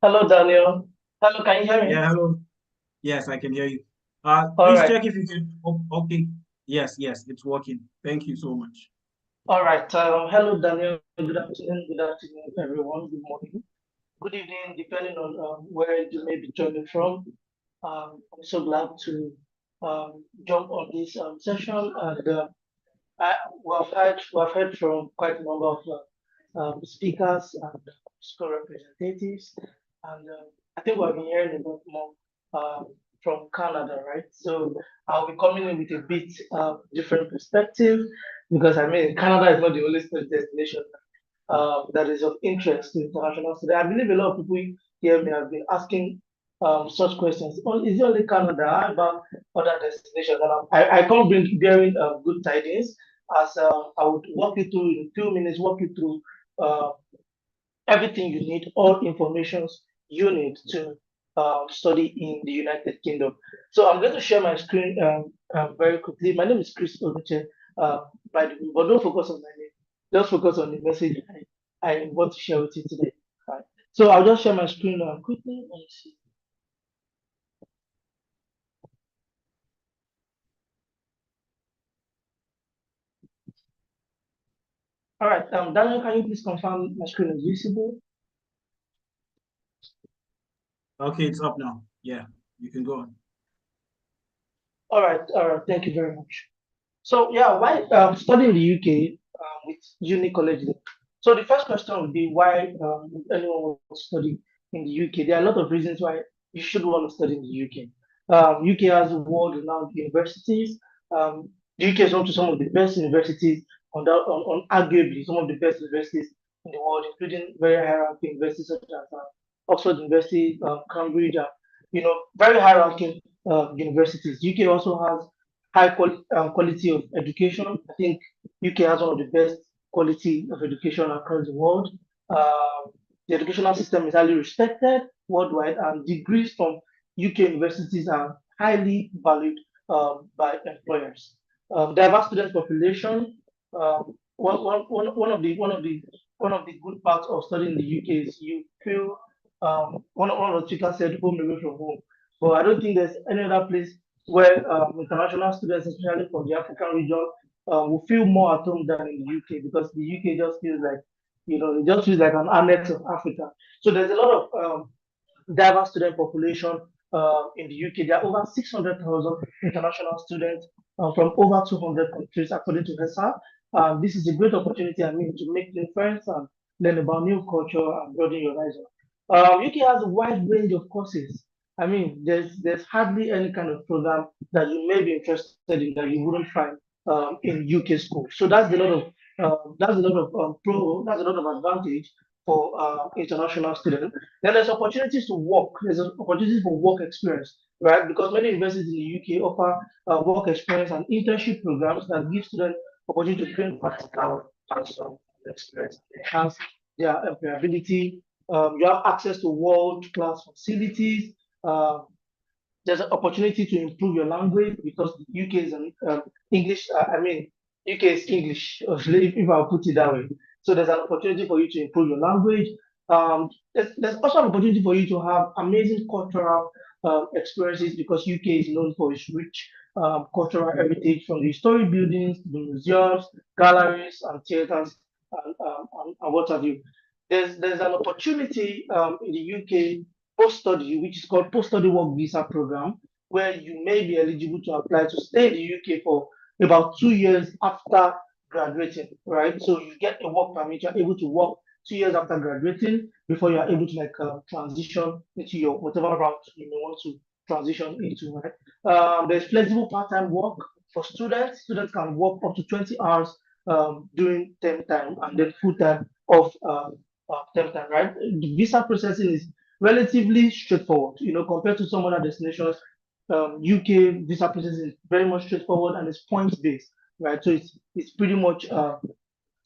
Hello, Daniel. Hello, can you hear me? Yeah, hello. Yes, I can hear you. All Please right. check if you can. Okay. Yes, it's working. Thank you so much. All right. Hello, Daniel. Good afternoon, everyone. Good morning. Good evening, depending on where you may be joining from. I'm so glad to jump on this session, and we've heard from quite a number of speakers and school representatives, and I think we've been hearing a lot more from Canada, right? So I'll be coming in with a bit different perspective because I mean Canada is not the only study destination that is of interest to international students. I believe a lot of people here may have been asking such questions. Oh, is it only Canada? How about other destinations? And I come bearing good tidings as I would walk you through in 2 minutes, walk you through everything you need, all informations you need to study in the United Kingdom. So I'm going to share my screen very quickly. My name is Chris Onuche, by the way, but don't focus on my name. Just focus on the message I want to share with you today. Right. So I'll just share my screen quickly. Let me see. All right, Daniel, can you please confirm my screen is visible? Okay, it's up now. Yeah, you can go on. All right, thank you very much. So yeah, why study in the UK with uni college? So the first question would be why would anyone want to study in the UK? There are a lot of reasons why you should want to study in the UK. UK has world-renowned universities. The UK is home to some of the best universities on arguably some of the best universities in the world, including very high-ranking universities such as Oxford University, Cambridge, very high-ranking universities. UK also has quality of education. I think UK has one of the best quality of education across the world. The educational system is highly respected worldwide, and degrees from UK universities are highly valued by employers. Diverse student population. One of the good parts of studying in the UK is you feel one of the speakers said home away from home. But I don't think there's any other place where international students, especially from the African region, will feel more at home than in the UK because the UK just feels like, it just feels like an annex of Africa. So there's a lot of diverse student population in the UK. There are over 600,000 international students from over 200 countries, according to HESA. This is a great opportunity, to make new friends and learn about new culture and broaden your horizon. UK has a wide range of courses. I mean, there's hardly any kind of program that you may be interested in that you wouldn't find in UK school. So that's a lot of that's a lot of advantage for international students. Then there's opportunities to work. There's opportunities for work experience, right? Because many universities in the UK offer work experience and internship programs that give students opportunity to gain practical hands-on experience, enhance their employability. You have access to world-class facilities. Uh, there's an opportunity to improve your language because the UK is an English. I mean, UK is English, if I'll put it that way. So there's an opportunity for you to improve your language. There's also an opportunity for you to have amazing cultural experiences because UK is known for its rich cultural heritage, from the historic buildings, the museums, galleries, and theaters, and what have you. There's an opportunity in the UK post-study, which is called post-study work visa program, where you may be eligible to apply to stay in the UK for about 2 years after graduating, right? So you get a work permit, you're able to work 2 years after graduating before you are able to transition into your whatever route you may want to transition into, right? There's flexible part-time work for students. Students can work up to 20 hours during term time and then full-time off term time, right? The visa processing is relatively straightforward, compared to some other destinations. UK visa process is very much straightforward and it's points based, right? So it's pretty much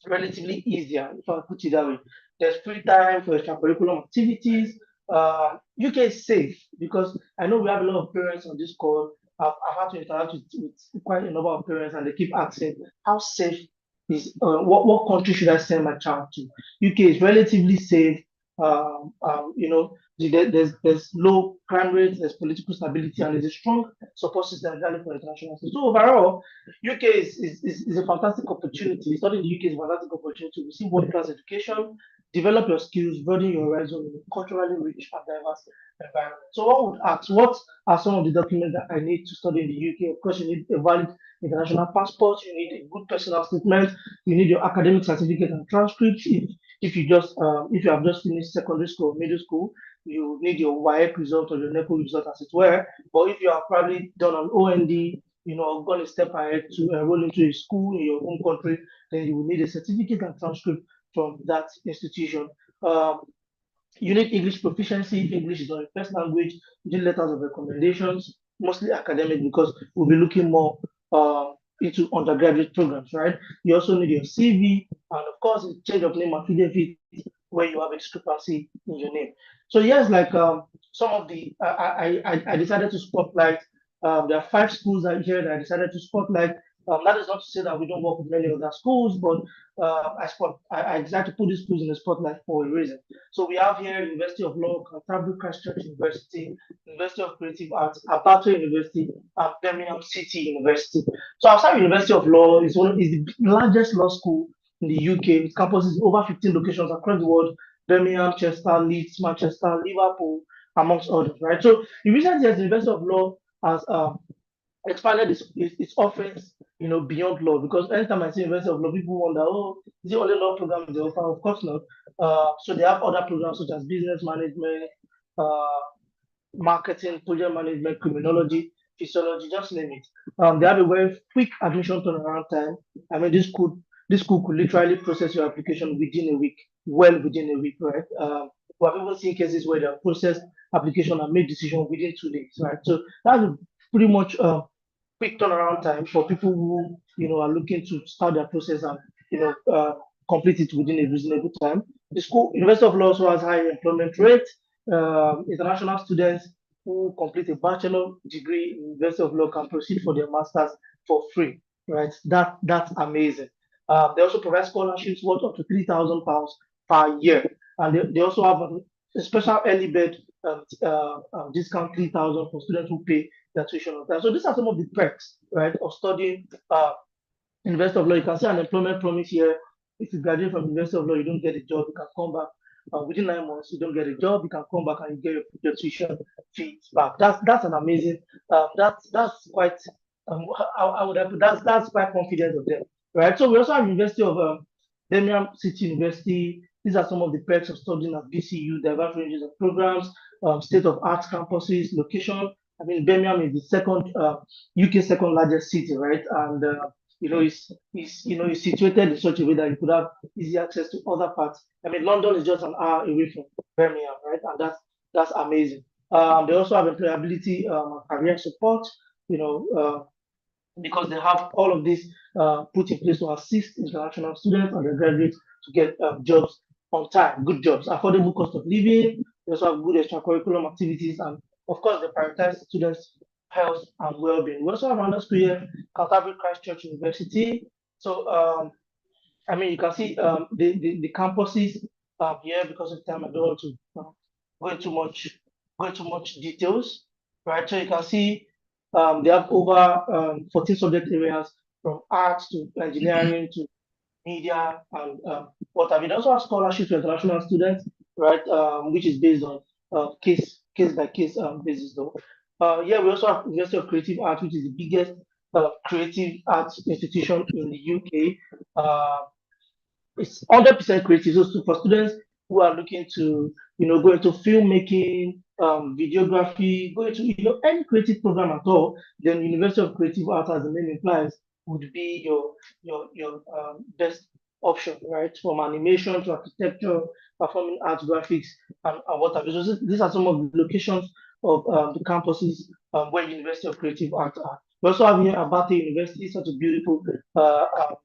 relatively easier, if I put it that way. There's free time for extracurricular activities. UK is safe because I know we have a lot of parents on this call. I've had to interact with quite a number of parents and they keep asking how safe is what country should I send my child to? UK is relatively safe. There's low crime rates, there's political stability, and there's a strong support system value for international students. So overall, UK is a fantastic opportunity. Studying in the UK is a fantastic opportunity to receive world-class education, develop your skills, broaden your horizon in a culturally rich and diverse environment. So one would ask, what are some of the documents that I need to study in the UK? Of course, you need a valid international passport, you need a good personal statement, you need your academic certificate and transcript. If you have just finished secondary school or middle school, you need your WAEC result or your NECO result, as it were. But if you have probably done an OND, gone a step ahead to enroll into a school in your home country, then you will need a certificate and transcript from that institution. You need English proficiency. If English is not your first language, you need letters of recommendations, mostly academic, because we'll be looking more into undergraduate programs, right? You also need your CV, and of course, a change of name affidavit where you have a discrepancy in your name. So yes, like some of the, I decided to spotlight. There are 5 schools out here that I decided to spotlight. That is not to say that we don't work with many other schools, but I decided to put these schools in the spotlight for a reason. So we have here University of Law, Canterbury Christchurch University, University of Creative Arts, Abato University, and Birmingham City University. So outside University of Law is the largest law school in the UK. Its campus is over 15 locations across the world: Birmingham, Chester, Leeds, Manchester, Liverpool, amongst others. Right. So in recent years, the University of Law has expanded its offerings, beyond law. Because anytime I say University of Law, people wonder, oh, is it only law programs they offer? Of course not. So they have other programs such as business management, uh, marketing, project management, criminology, physiology, just name it. They have a very quick admission turnaround time. I mean, this school could literally process your application within a week, well within a week, right? We have even seen cases where they have processed application and made decision within 2 days, right? So that's pretty much quick turnaround time for people who are looking to start their process and complete it within a reasonable time. The school University of Law also has high employment rate. International students who complete a bachelor degree in University of Law can proceed for their masters for free. Right, that's amazing. They also provide scholarships worth up to £3,000 per year, and they also have a special early bird discount 3,000 for students who pay their tuition on time. So these are some of the perks, right, of studying University of Law. You can see an employment promise here. If you graduate from University of Law, you don't get a job, you can come back. Within 9 months, you don't get a job, you can come back and you get your tuition fees back. That's an amazing. That's quite. How would I put that's quite confident of them, right? So we also have University of Birmingham City University, These are some of the perks of studying at BCU: diverse ranges of programs, state-of-art campuses, location. I mean, Birmingham is the second UK second largest city, right? And it's situated in such a way that you could have easy access to other parts. I mean, London is just an hour away from Birmingham, right? And that's amazing. They also have employability, career support, because they have all of this put in place to assist international students and their graduates to get jobs on time, good jobs, affordable cost of living. They also have good extracurriculum activities, and of course, they prioritize students' health and well-being. We also have another school here, Canterbury Christchurch University. So, I mean, you can see the campuses here. Because of time, I don't want to go into much details, right? So you can see they have over 14 subject areas, from arts to engineering to media and what have you. They also have scholarships to international students, right? Which is based on case by case basis, though. Yeah, we also have University of Creative Arts, which is the biggest creative arts institution in the UK. It's 100% creative. So for students who are looking to, go into filmmaking, videography, go into, any creative program at all, then University of Creative Arts, as the name implies, would be your best option, right? From animation to architecture, performing arts, graphics, and what have you. So these are some of the locations of the campuses where University of Creative Arts are. We also have here Abate University, such a beautiful,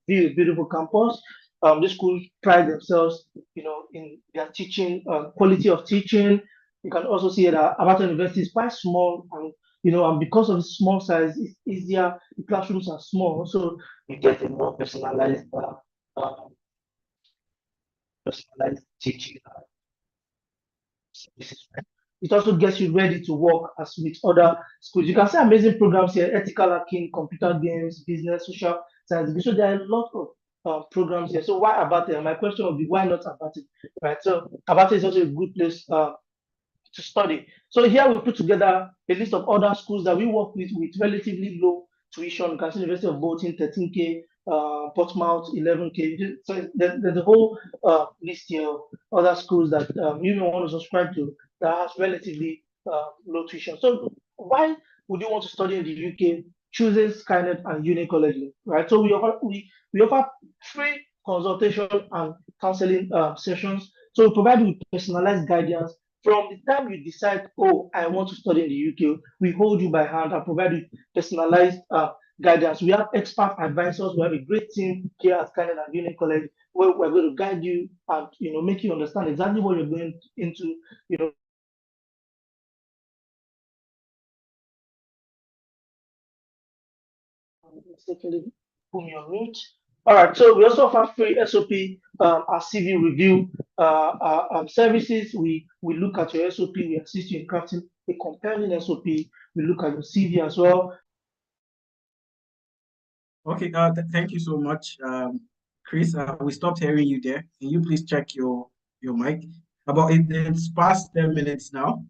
beautiful campus. The schools pride themselves, in their teaching, quality of teaching. You can also see that Abata University is quite small, and and because of the small size, it's easier. The classrooms are small, so you get a more personalized teaching services. Right? It also gets you ready to work as with other schools. You can see amazing programs here: ethical hacking, computer games, business, social science. So there are a lot of programs here. So why Abate? My question would be, why not Abate? Right. So Abate is also a good place to study. So here we put together a list of other schools that we work with relatively low tuition. You can see University of Bolton 13K, Portsmouth 11K. So there's a whole list here of other schools that you may want to subscribe to that has relatively low tuition. So why would you want to study in the UK? Choosing Skyned and Uni College, right? So we offer free consultation and counseling sessions. So we provide you with personalized guidance. From the time you decide, oh, I want to study in the UK, we hold you by hand and provide you personalized guidance. We have expert advisors. We have a great team here at Skyned and Uni College, where we're going to guide you and make you understand exactly what you're going into. Mistakenly whom you meet. All right, so we also offer free SOP, our CV review services. We look at your SOP, we assist you in crafting a compelling SOP. We look at your CV as well. Okay, thank you so much, Chris. We stopped hearing you there. Can you please check your mic? It's past 10 minutes now.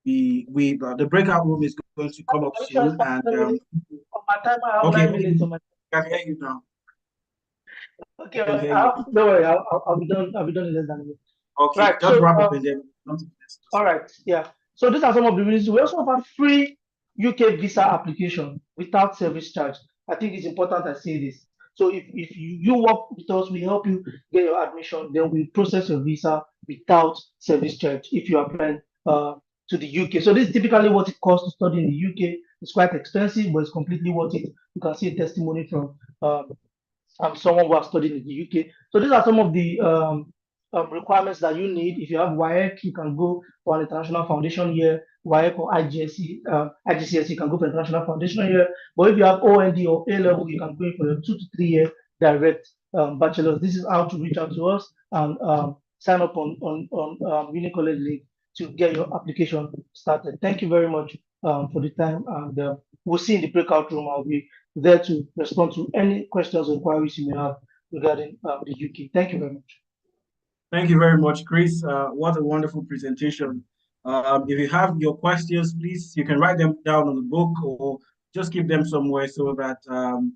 The breakout room is going to come up soon, and on my time, I have okay, 9 minutes on my. I can hear you now. Okay, don't worry, I'll be done. I'll be done in less than a minute. Okay, right, just so, wrap up and then. All right, yeah. So these are some of the reasons. We also have free UK visa application without service charge. I think it's important I say this. So if you work with us, we help you get your admission, then we process your visa without service charge if you apply to the UK. So this is typically what it costs to study in the UK. It's quite expensive, but it's completely worth it. You can see a testimony from someone who has studied in the UK. So these are some of the requirements that you need. If you have WAEC, you can go for an international foundation year. WAEC or IGCSE, you can go for international foundation year. But if you have OND or A level, you can go for your 2 to 3 year direct bachelor's. This is how to reach out to us and sign up on Uni College League to get your application started. Thank you very much for the time, and we'll see in the breakout room. I'll be there to respond to any questions or inquiries you may have regarding the UK. Thank you very much. Thank you very much, Chris. What a wonderful presentation. If you have your questions, please, you can write them down on the book or just keep them somewhere so that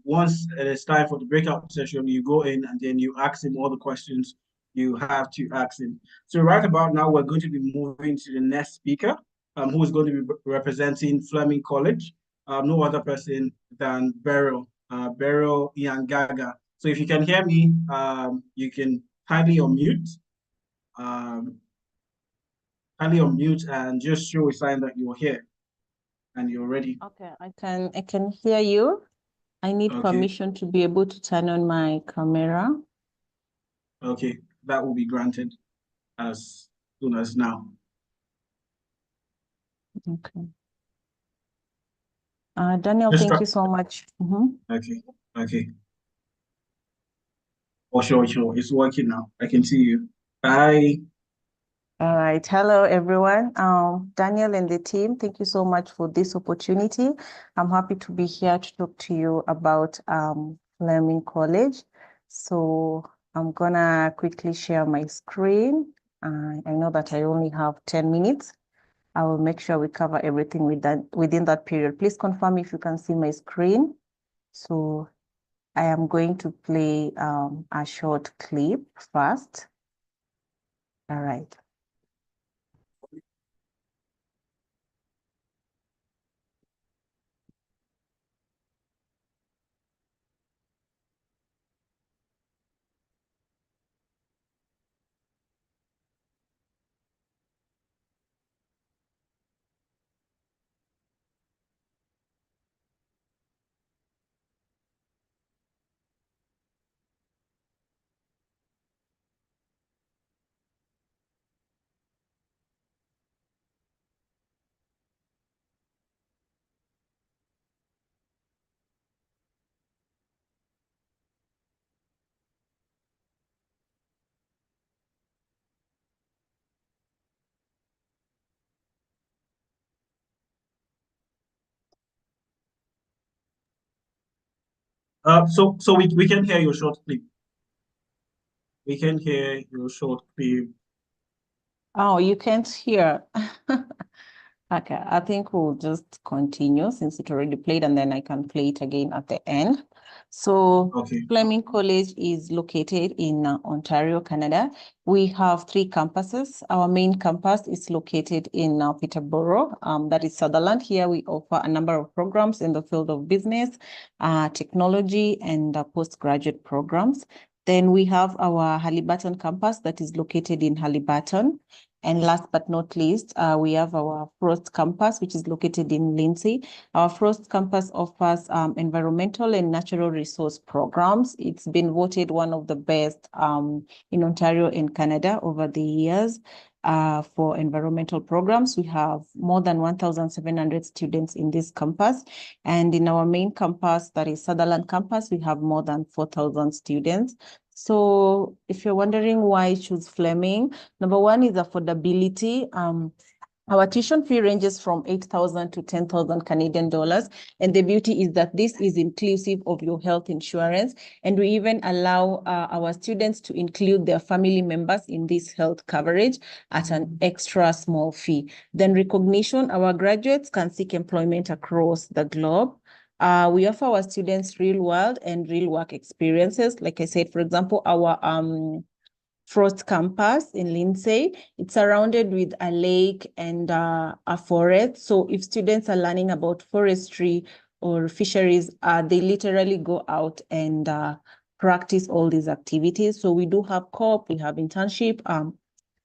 once it is time for the breakout session, you go in and then you ask him all the questions you have to ask him. So right about now, we're going to be moving to the next speaker, who is going to be representing Fleming College. No other person than Beryl Iangaga. So if you can hear me, you can kindly unmute. Kindly unmute and just show a sign that you're here and you're ready. Okay, I can hear you. I need permission to be able to turn on my camera. Okay, that will be granted as soon as now. Okay. Daniel, Just thank you so much. Okay. Oh, sure. It's working now. I can see you. Bye. All right. Hello, everyone. Daniel and the team, thank you so much for this opportunity. I'm happy to be here to talk to you about Fleming College. So I'm gonna quickly share my screen. I know that I only have 10 minutes. I will make sure we cover everything within that period. Please confirm if you can see my screen. So I am going to play a short clip first. All right. So we can hear your short clip. We can hear your short clip. Oh, you can't hear. Okay, I think we'll just continue since it already played, and then I can play it again at the end. So Fleming College is located in Ontario, Canada. We have 3 campuses. Our main campus is located in Peterborough, that is Sutherland. Here we offer a number of programs in the field of business, technology, and postgraduate programs. Then we have our Haliburton campus that is located in Haliburton. And last but not least, we have our Frost campus, which is located in Lindsay. Our Frost campus offers environmental and natural resource programs. It's been voted one of the best in Ontario and Canada over the years. For environmental programs, we have more than 1,700 students in this campus. And in our main campus, that is Sutherland campus, we have more than 4,000 students. So if you're wondering why choose Fleming, number one is affordability. Our tuition fee ranges from 8,000 to 10,000 Canadian dollars. And the beauty is that this is inclusive of your health insurance. And we even allow our students to include their family members in this health coverage at an extra small fee. Then recognition, our graduates can seek employment across the globe. We offer our students real world and real work experiences. Like I said, for example, our Frost campus in Lindsay, it's surrounded with a lake and a forest. So if students are learning about forestry or fisheries, they literally go out and practice all these activities. So we do have co-op, we have internship,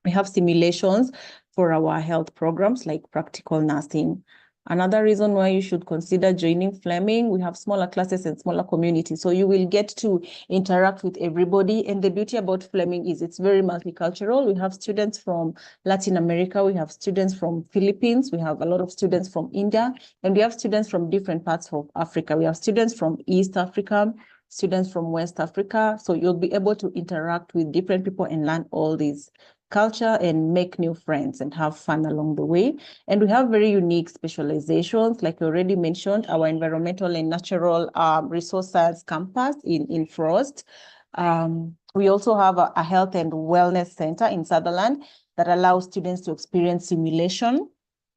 we have simulations for our health programs like practical nursing. Another reason why you should consider joining Fleming, we have smaller classes and smaller communities. So you will get to interact with everybody. And the beauty about Fleming is it's very multicultural. We have students from Latin America. We have students from Philippines. We have a lot of students from India. And we have students from different parts of Africa. We have students from East Africa, students from West Africa. So you'll be able to interact with different people and learn all these culture and make new friends and have fun along the way. And we have very unique specializations, like we already mentioned, our environmental and natural resource science campus in Frost. We also have a health and wellness center in Sutherland that allows students to experience simulation.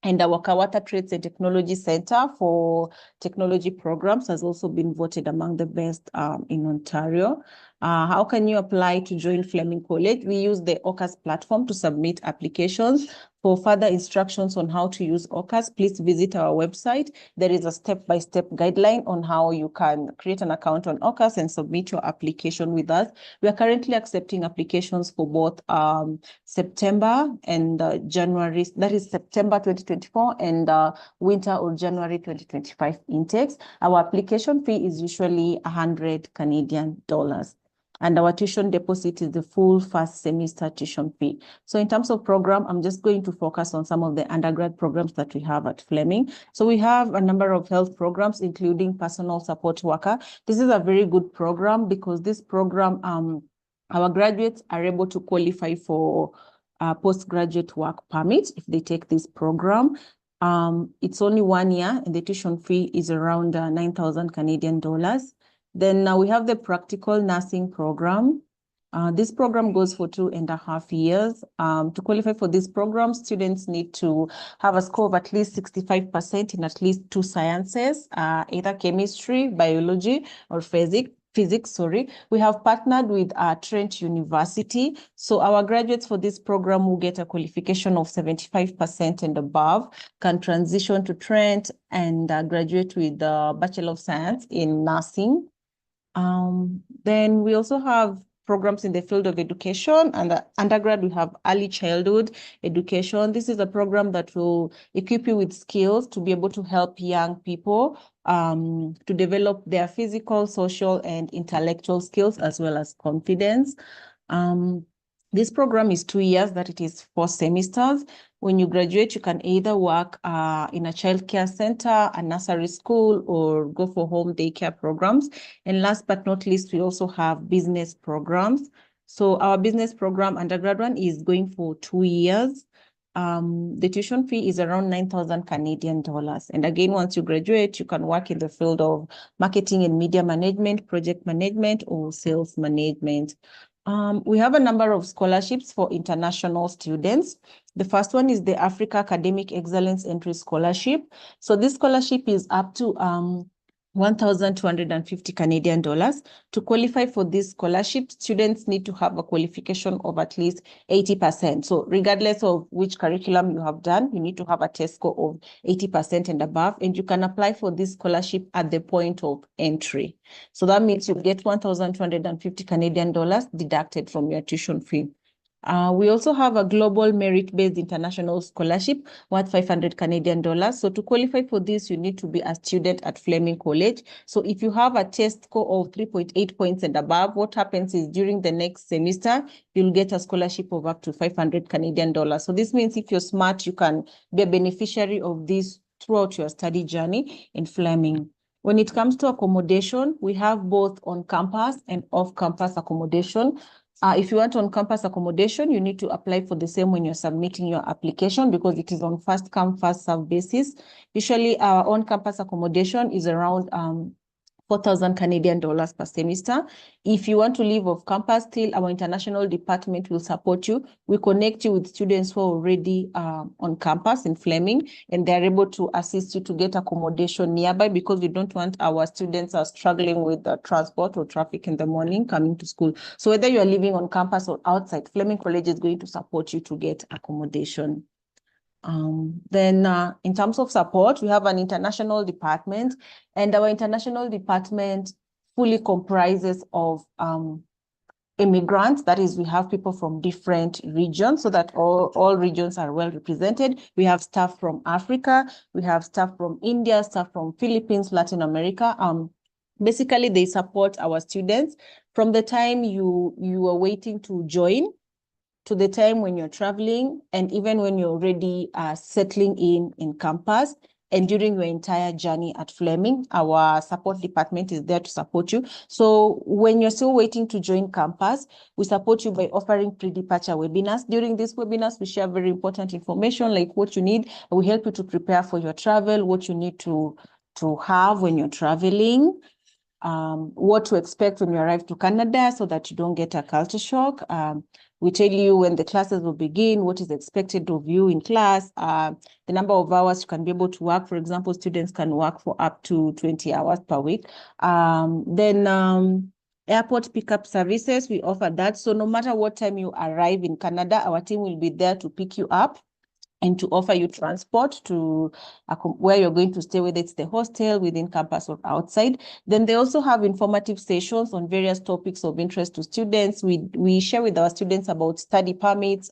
And our Kawata Trades and Technology Center for technology programs has also been voted among the best in Ontario. How can you apply to join Fleming College? We use the OCAS platform to submit applications. For further instructions on how to use OCAS, please visit our website. There is a step-by-step guideline on how you can create an account on OCAS and submit your application with us. We are currently accepting applications for both September and January, that is September 2024 and winter or January 2025 intakes. Our application fee is usually 100 Canadian dollars. And our tuition deposit is the full first semester tuition fee. So in terms of program, I'm just going to focus on some of the undergrad programs that we have at Fleming. So we have a number of health programs, including personal support worker. This is a very good program because this program, our graduates are able to qualify for postgraduate work permit if they take this program. It's only 1 year and the tuition fee is around 9,000 Canadian dollars. Then we have the practical nursing program. This program goes for 2.5 years. To qualify for this program, students need to have a score of at least 65% in at least 2 sciences, either chemistry, biology, or physics. We have partnered with Trent University. So our graduates for this program will get a qualification of 75% and above, can transition to Trent and graduate with the Bachelor of Science in Nursing. Then we also have programs in the field of education, and undergrad, we have early childhood education. This is a program that will equip you with skills to be able to help young people to develop their physical, social, and intellectual skills, as well as confidence. This program is 2 years, that it is 4 semesters. When you graduate, you can either work in a childcare center, a nursery school, or go for home daycare programs. And last but not least, we also have business programs. So our business program, undergrad one, is going for 2 years. The tuition fee is around 9,000 Canadian dollars. And again, once you graduate, you can work in the field of marketing and media management, project management, or sales management. We have a number of scholarships for international students. The first one is the Africa Academic Excellence Entry Scholarship. So this scholarship is up to 1,250 Canadian dollars. To qualify for this scholarship, students need to have a qualification of at least 80%. So regardless of which curriculum you have done, you need to have a test score of 80% and above, and you can apply for this scholarship at the point of entry. So that means you get 1,250 Canadian dollars deducted from your tuition fee. We also have a global merit-based international scholarship worth 500 Canadian dollars. So to qualify for this, you need to be a student at Fleming College. So if you have a test score of 3.8 points and above, what happens is during the next semester, you'll get a scholarship of up to 500 Canadian dollars. So this means if you're smart, you can be a beneficiary of this throughout your study journey in Fleming. When it comes to accommodation, we have both on-campus and off-campus accommodation. If you want on-campus accommodation, you need to apply for the same when you're submitting your application because it is on first come, first serve basis. Usually our on-campus accommodation is around 4,000 Canadian dollars per semester. If you want to live off campus, still our international department will support you. We connect you with students who are already on campus in Fleming, and they're able to assist you to get accommodation nearby because we don't want our students are struggling with the transport or traffic in the morning coming to school. So whether you are living on campus or outside, Fleming College is going to support you to get accommodation. Then in terms of support, we have an international department, and our international department fully comprises of immigrants. That is, we have people from different regions so that all regions are well represented. We have staff from Africa, we have staff from India, staff from Philippines, Latin America. Basically, they support our students from the time you are waiting to join to the time when you're traveling, and even when you're already settling in campus, and during your entire journey at Fleming, our support department is there to support you. So when you're still waiting to join campus, we support you by offering pre-departure webinars. During these webinars, we share very important information like what you need. We help you to prepare for your travel, what you need to have when you're traveling, what to expect when you arrive to Canada so that you don't get a culture shock. We tell you when the classes will begin, what is expected of you in class, the number of hours you can be able to work. For example, students can work for up to 20 hours per week. Then Airport pickup services, we offer that. So no matter what time you arrive in Canada, our team will be there to pick you up and to offer you transport to where you're going to stay, whether it's the hostel, within campus or outside. Then they also have informative sessions on various topics of interest to students. We share with our students about study permits,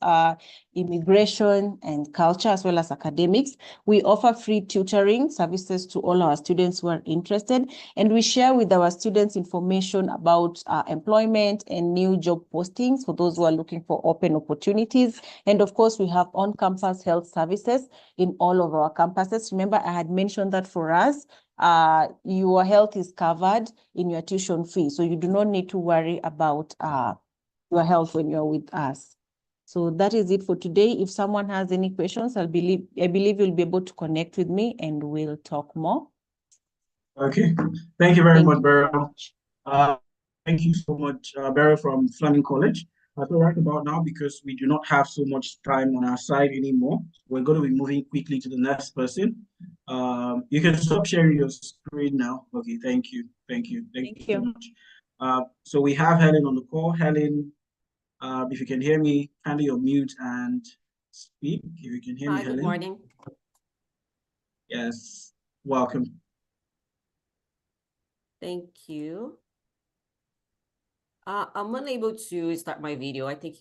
immigration and culture, as well as academics. We offer free tutoring services to all our students who are interested. And we share with our students information about employment and new job postings for those who are looking for open opportunities. And of course, we have on-campus health services in all of our campuses. Remember, I had mentioned that for us, your health is covered in your tuition fee. So you do not need to worry about your health when you're with us. So that is it for today. If someone has any questions, I believe you'll be able to connect with me and we'll talk more. Okay, thank you very much, Beryl. Thank you so much, Beryl from Fleming College. So right about now, because we do not have so much time on our side anymore, we're going to be moving quickly to the next person. You can stop sharing your screen now. Okay, thank you. Thank you so much. So we have Helen on the call. Helen, if you can hear me, kindly unmute and speak. If you can hear me, Helen. Good morning. Yes, welcome. Thank you. I'm unable to start my video. I think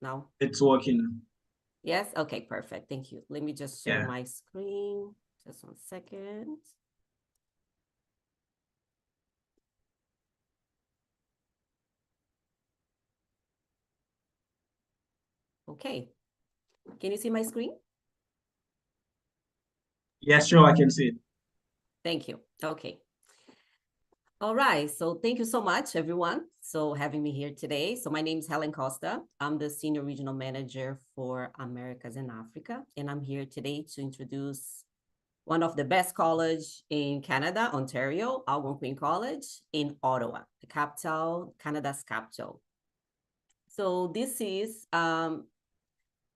now. It's working. Yes, okay, perfect. Thank you. Let me just share my screen. Just 1 second. Okay. Can you see my screen? Yes, sure, I can see it. Thank you. Okay. All right. So thank you so much, everyone, for having me here today. So my name is Helen Costa. I'm the Senior Regional Manager for Americas and Africa. And I'm here today to introduce one of the best college in Canada, Ontario, Algonquin College in Ottawa, the capital, Canada's capital. So this is,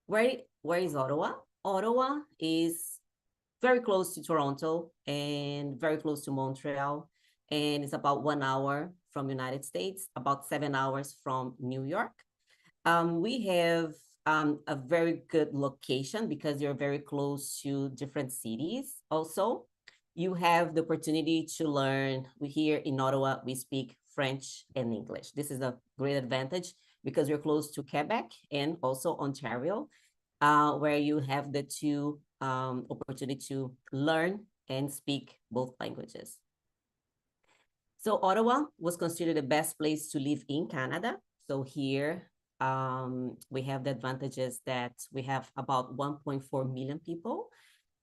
where is Ottawa? Ottawa is very close to Toronto and very close to Montreal. And it's about 1 hour from United States, about 7 hours from New York. We have a very good location because you're very close to different cities. Also, you have the opportunity to learn. Here in Ottawa, we speak French and English. This is a great advantage because you're close to Quebec and also Ontario, where you have the two opportunity to learn and speak both languages. So Ottawa was considered the best place to live in Canada. So here we have the advantages that we have about 1.4 million people.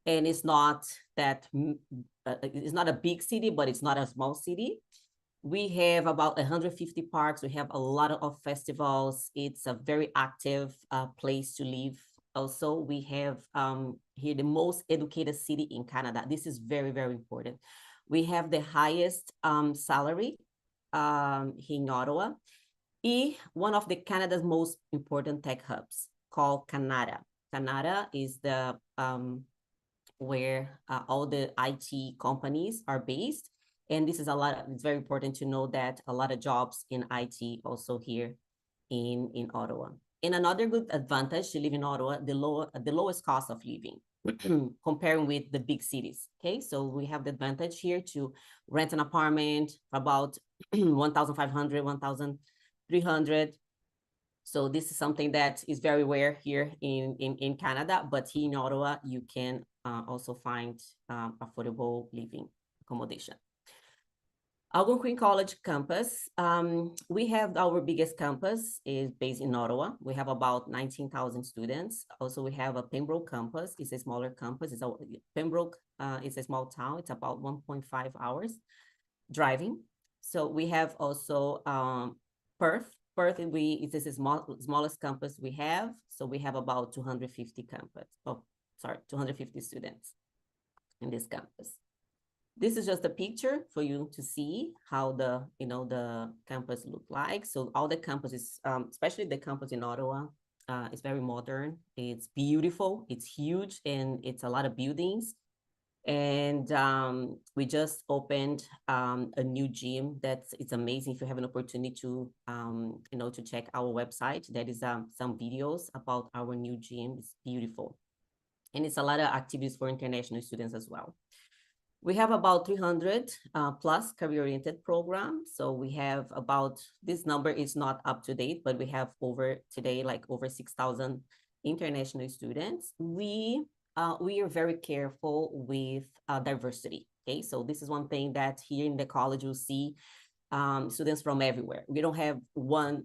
And it's not that, it's not a big city, but it's not a small city. We have about 150 parks. We have a lot of festivals. It's a very active place to live. Also, we have here the most educated city in Canada. This is very, very important. We have the highest salary here in Ottawa. One of the Canada's most important tech hubs called Canada. Canada is the where all the IT companies are based. And this is it's very important to know that a lot of jobs in IT also here in Ottawa. And another good advantage to live in Ottawa, the lowest cost of living, comparing with the big cities. Okay, so we have the advantage here to rent an apartment for about 1,500, 1,300. So this is something that is very rare here in Canada, but here in Ottawa, you can also find affordable living accommodation. Algonquin College campus, we have our biggest campus is based in Ottawa. We have about 19,000 students. Also, we have a Pembroke campus. It's a smaller campus. Pembroke is a small town. It's about 1.5 hours driving. So we have also Perth. Perth is the smallest campus we have. So we have about 250 students in this campus. This is just a picture for you to see how the campus look like. So all the campuses, especially the campus in Ottawa, is very modern. It's beautiful. It's huge, and it's a lot of buildings. And we just opened a new gym it's amazing. If you have an opportunity to to check our website, there is some videos about our new gym. It's beautiful, and it's a lot of activities for international students as well. We have about 300 plus career-oriented programs. So we have about, this number is not up to date, but we have over 6,000 international students. We are very careful with diversity. Okay, so this is one thing that here in the college you'll see students from everywhere. We don't have one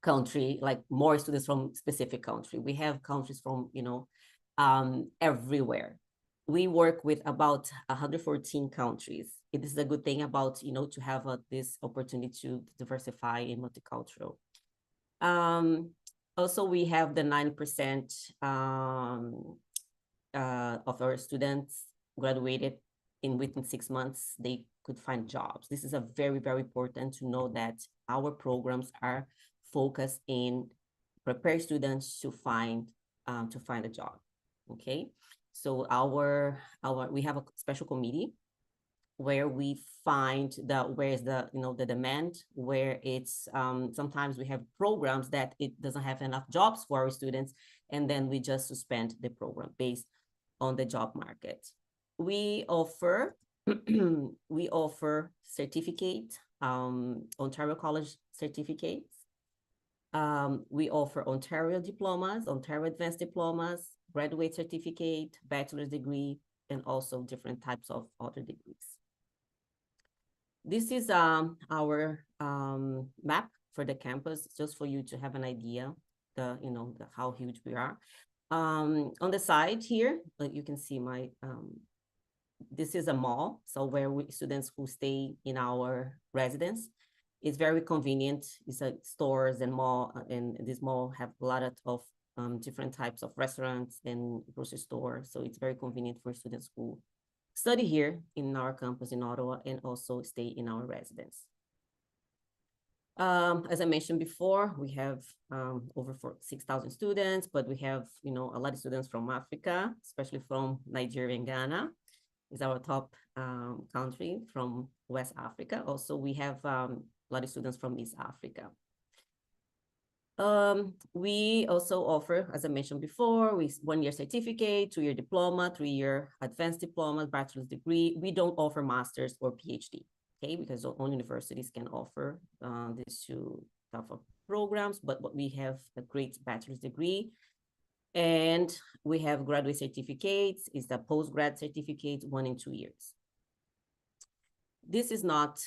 country, like more students from specific country. We have countries from everywhere. We work with about 114 countries. It is a good thing about to have this opportunity to diversify and multicultural. Also, we have the 9% of our students graduated within 6 months, they could find jobs. This is a very, very important to know that our programs are focused in prepare students to find a job. Okay, so we have a special committee where we find where is the the demand, where it's sometimes we have programs that it doesn't have enough jobs for our students, and then we just suspend the program based on the job market. We offer certificate, Ontario College certificates. We offer Ontario diplomas, Ontario advanced diplomas, graduate certificate, bachelor's degree, and also different types of other degrees. This is our map for the campus, just for you to have an idea, how huge we are. On the side here, you can see this is a mall, so where students who stay in our residence. It's very convenient. It's stores and mall, and this mall have a lot of different types of restaurants and grocery stores. So it's very convenient for students who study here in our campus in Ottawa and also stay in our residence. As I mentioned before, we have over 6,000 students, but we have a lot of students from Africa, especially from Nigeria and Ghana. Is our top country from West Africa. Also, we have a lot of students from East Africa. We also offer, as I mentioned before, 1-year certificate, 2-year diploma, 3-year advanced diploma, bachelor's degree. We don't offer master's or PhD, okay, because all universities can offer these two type of programs, but we have a great bachelor's degree. And we have graduate certificates, is the postgrad certificate, 1 and 2 years. This is not,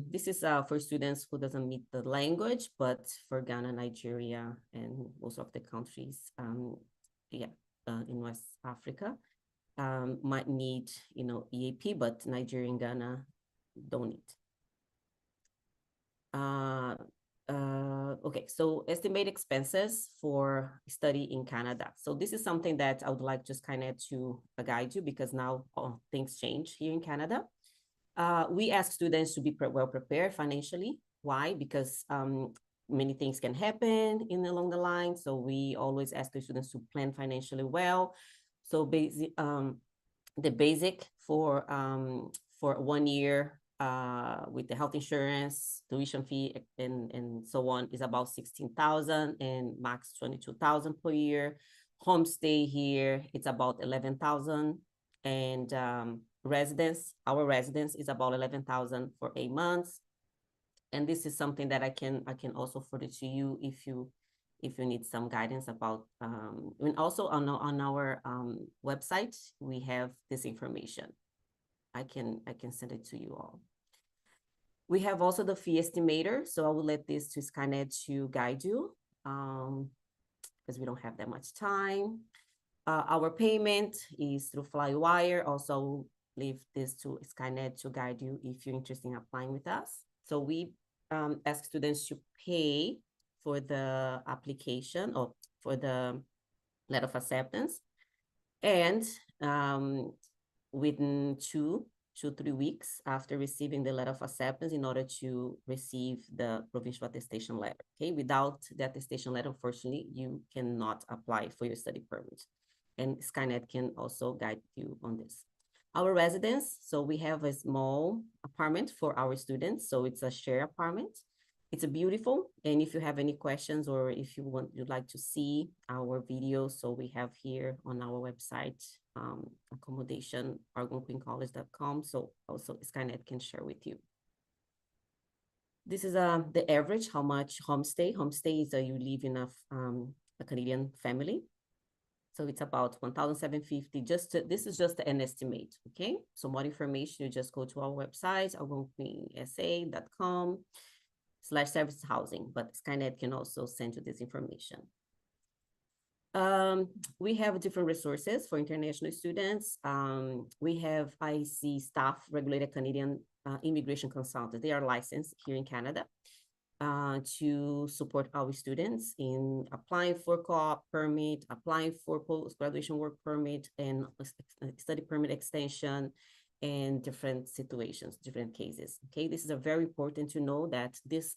this is for students who doesn't meet the language, but for Ghana, Nigeria, and most of the countries, in West Africa, might need, EAP, but Nigeria and Ghana don't need. Okay, so estimated expenses for study in Canada. So this is something that I would like just kind of to guide you, because now things change here in Canada. We ask students to be well prepared financially. Why? Because many things can happen along the line. So we always ask the students to plan financially well. So the basic for 1 year with the health insurance, tuition fee, and so on is about 16,000 and max 22,000 per year. Homestay here, it's about 11,000, and our residence is about 11,000 for 8 months. And this is something that I can also forward to you if you need some guidance about. And also on our website, we have this information. I can send it to you all. We have also the fee estimator. So I will let this to Skyned to guide you because we don't have that much time. Our payment is through Flywire. Also leave this to Skyned to guide you if you're interested in applying with us. So we ask students to pay for the application or for the letter of acceptance. And within 2 to 3 weeks after receiving the letter of acceptance, in order to receive the provincial attestation letter. Okay, without the attestation letter, unfortunately, you cannot apply for your study permit. and Skyned can also guide you on this. Our residence, so we have a small apartment for our students. So it's a shared apartment. It's a beautiful, and if you have any questions or if you'd like to see our videos, so we have here on our website, accommodation, algonquincollege.com. So also Skyned can share with you. This is the average, how much homestay. Homestay is you live in a Canadian family. So it's about 1,750. This is just an estimate, okay? So more information, you just go to our website, algonquinsa.com/service housing, but Skyned can also send you this information. We have different resources for international students. We have IC staff, regulated Canadian immigration consultants. They are licensed here in Canada to support our students in applying for co-op permit, applying for post-graduation work permit, and study permit extension, and different situations, different cases. Okay, this is very important to know that this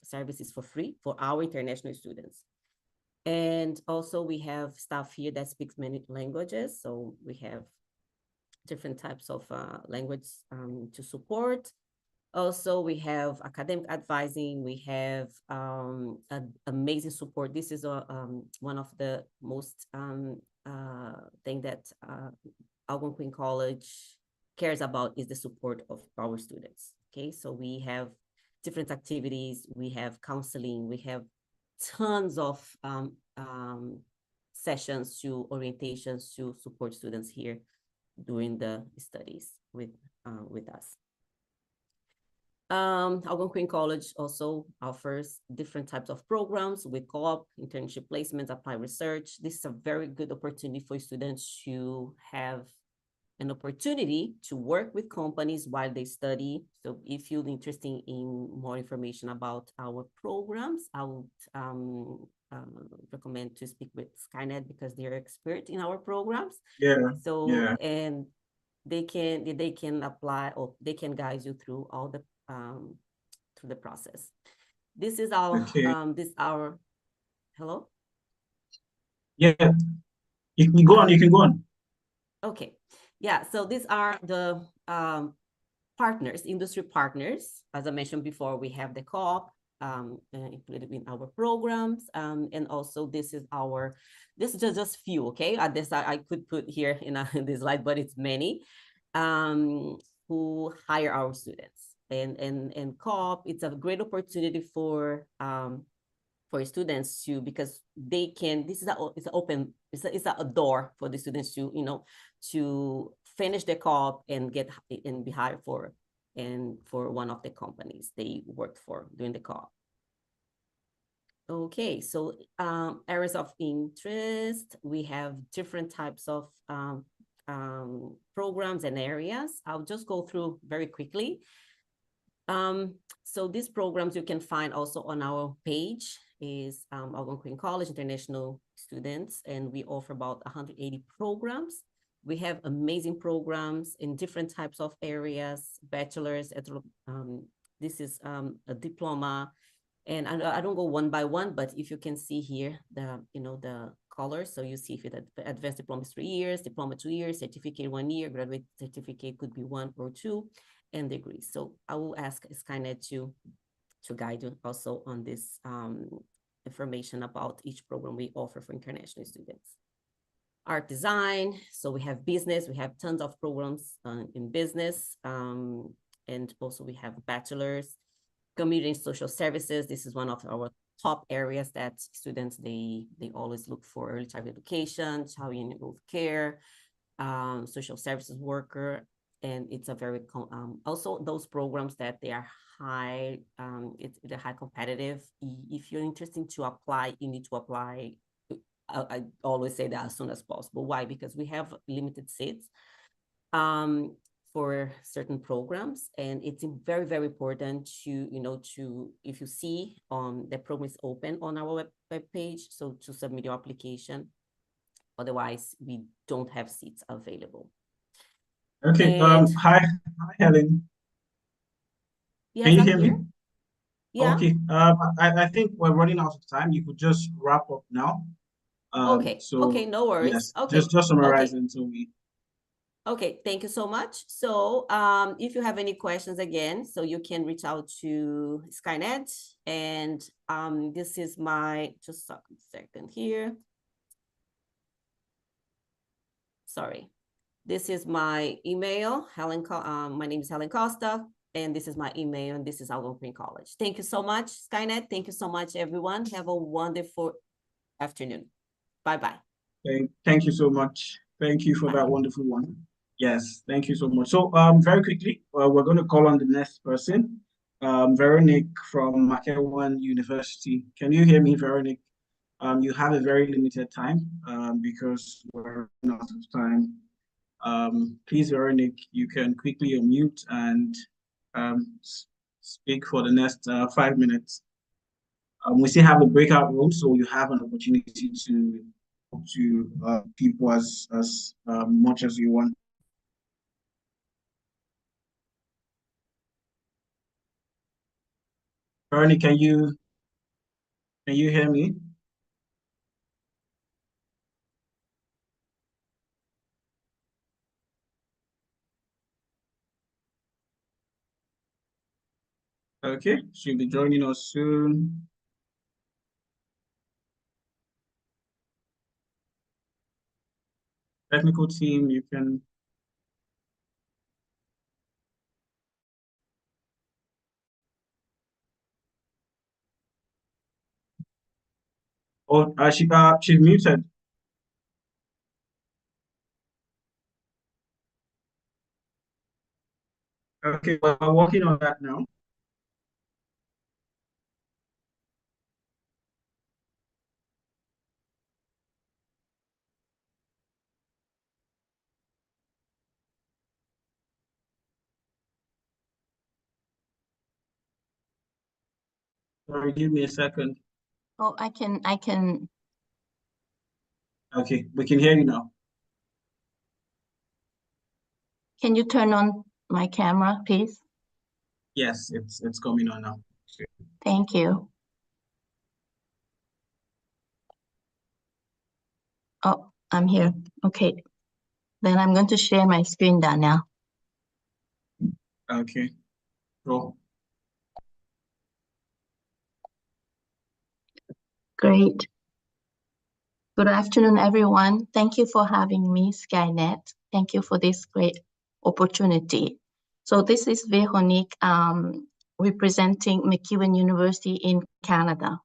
service is for free for our international students. And also we have staff here that speaks many languages. So we have different types of language to support. Also, we have academic advising. We have amazing support. This is one of the most thing that Algonquin College cares about is the support of our students. Okay, so we have different activities. We have counseling. We have tons of sessions to orientations to support students here during the studies with us. Algonquin College also offers different types of programs with co-op, internship placements, applied research. This is a very good opportunity for students to have an opportunity to work with companies while they study. So if you're interested in more information about our programs, I would recommend to speak with Skyned because they're expert in our programs. Yeah. So, yeah. And they can apply, or they can guide you through all the through the process. This is our hello. Yeah, you can go on. You can go on. Okay, yeah. So these are the partners, industry partners. As I mentioned before, we have the co-op included in our programs, and also this is just few. Okay, this I could put here in this slide, but it's many who hire our students. And co-op, it's a great opportunity for students to, because they can, this is it's a door for the students to, to finish the co-op and be hired for one of the companies they worked for during the co-op. Okay, so areas of interest, we have different types of programs and areas. I'll just go through very quickly. So these programs you can find also on our page is Algonquin College International Students, and we offer about 180 programs. We have amazing programs in different types of areas, bachelor's, this is a diploma, and I don't go one by one, but if you can see here, the colors, so you see if it advanced diploma is 3 years, diploma 2 years, certificate 1 year, graduate certificate could be 1 or 2, and degrees. So I will ask Skyned to guide you also on this information about each program we offer for international students. Art design, so we have business, we have tons of programs in business, and also we have bachelor's, community and social services. This is one of our top areas that students, they always look for: early childhood education, child and youth care, social services worker. And it's a very, also those programs that they are high, they're high competitive. If you're interested to apply, you need to apply. I always say that as soon as possible. Why? Because we have limited seats for certain programs, and it's very, very important to, if you see the program is open on our web page, so to submit your application. Otherwise, we don't have seats available. Okay. Hi, Helen. Yes, Can you I'm hear here. me? Yeah. Okay. I think we're running out of time. You could just wrap up now. Okay, So okay, no worries. yes, Okay, just summarize okay. until we. Okay, thank you so much. So if you have any questions again, so you can reach out to Skyned, and this is my, just a second here. Sorry. This is my email, my name is Helen Costa, and this is my email, and this is Algonquin College. Thank you so much, Skyned. Thank you so much, everyone. Have a wonderful afternoon. Bye-bye. Thank you so much. Thank you for that wonderful one. Yes, thank you so much. So very quickly, we're going to call on the next person, Veronique from Makerwan University. Can you hear me, Veronique? You have a very limited time because we're running out of time. Please, Veronique, you can quickly unmute and speak for the next 5 minutes. We still have a breakout room, so you have an opportunity to talk to people as much as you want. Veronique, can you hear me? Okay, she'll be joining us soon. Technical team, you can. Oh, she's muted. Okay, we're working on that now. Sorry, give me a second. Oh, I can. Okay, we can hear you now. Can you turn on my camera, please? Yes, it's coming on now. Thank you. Oh, I'm here. Okay. Then I'm going to share my screen down now. Okay, cool. Great. Good afternoon, everyone. Thank you for having me, Skynet. Thank you for this great opportunity. So this is Veronique representing McEwen University in Canada.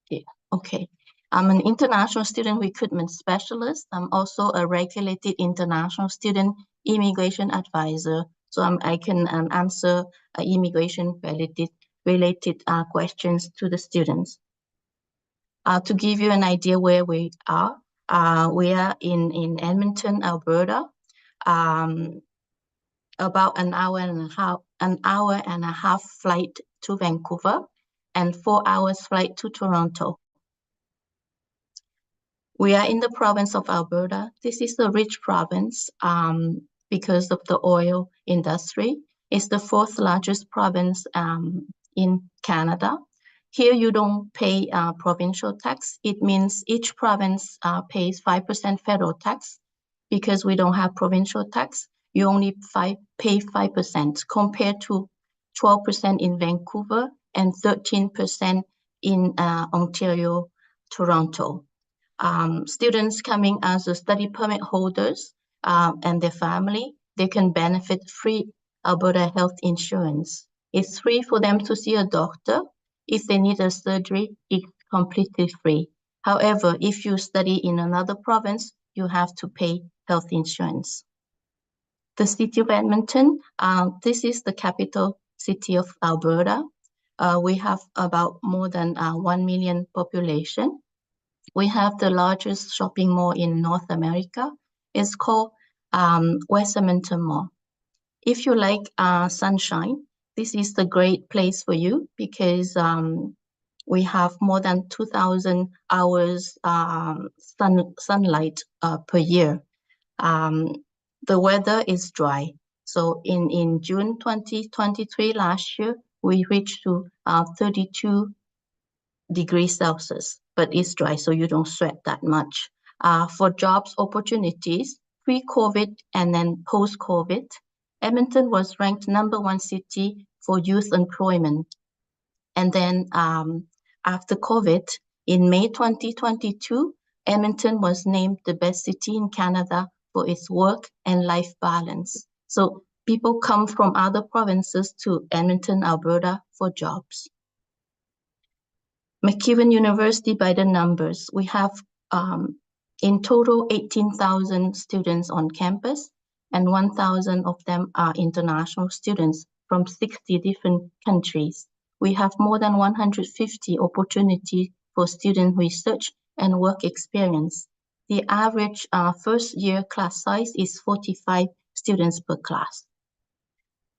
Yeah, okay. I'm an international student recruitment specialist. I'm also a regulated international student immigration advisor. So I can answer immigration related questions to the students. To give you an idea where we are in Edmonton, Alberta. About an hour and a half flight to Vancouver and 4 hours flight to Toronto. We are in the province of Alberta. This is a rich province because of the oil industry. It's the fourth largest province in Canada. Here you don't pay provincial tax. It means each province pays 5% federal tax. Because we don't have provincial tax, you only pay 5% compared to 12% in Vancouver and 13% in Ontario, Toronto. Students coming as a study permit holders and their family, they can benefit free Alberta health insurance. It's free for them to see a doctor. If they need a surgery, it's completely free. However, if you study in another province, you have to pay health insurance. The city of Edmonton, this is the capital city of Alberta. We have about more than 1 million population. We have the largest shopping mall in North America. It's called West Edmonton Mall. If you like sunshine, this is the great place for you because we have more than 2,000 hours sunlight per year. The weather is dry. So in June 2023 last year, we reached to 32 degrees Celsius, but it's dry, so you don't sweat that much. For jobs opportunities, pre-COVID and then post-COVID, Edmonton was ranked #1 city for youth employment. And then after COVID, in May 2022, Edmonton was named the best city in Canada for its work and life balance. So people come from other provinces to Edmonton, Alberta for jobs. McEwen University, by the numbers, we have in total 18,000 students on campus, and 1,000 of them are international students from 60 different countries. We have more than 150 opportunities for student research and work experience. The average first year class size is 45 students per class.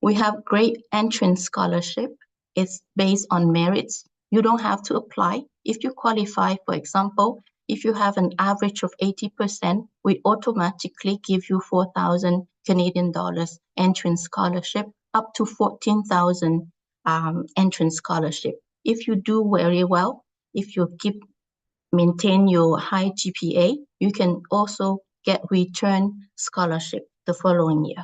We have great entrance scholarship. It's based on merits. You don't have to apply. If you qualify, for example, if you have an average of 80%, we automatically give you 4,000 Canadian dollars entrance scholarship, up to 14,000 entrance scholarship. If you do very well, if you maintain your high GPA, you can also get return scholarship the following year.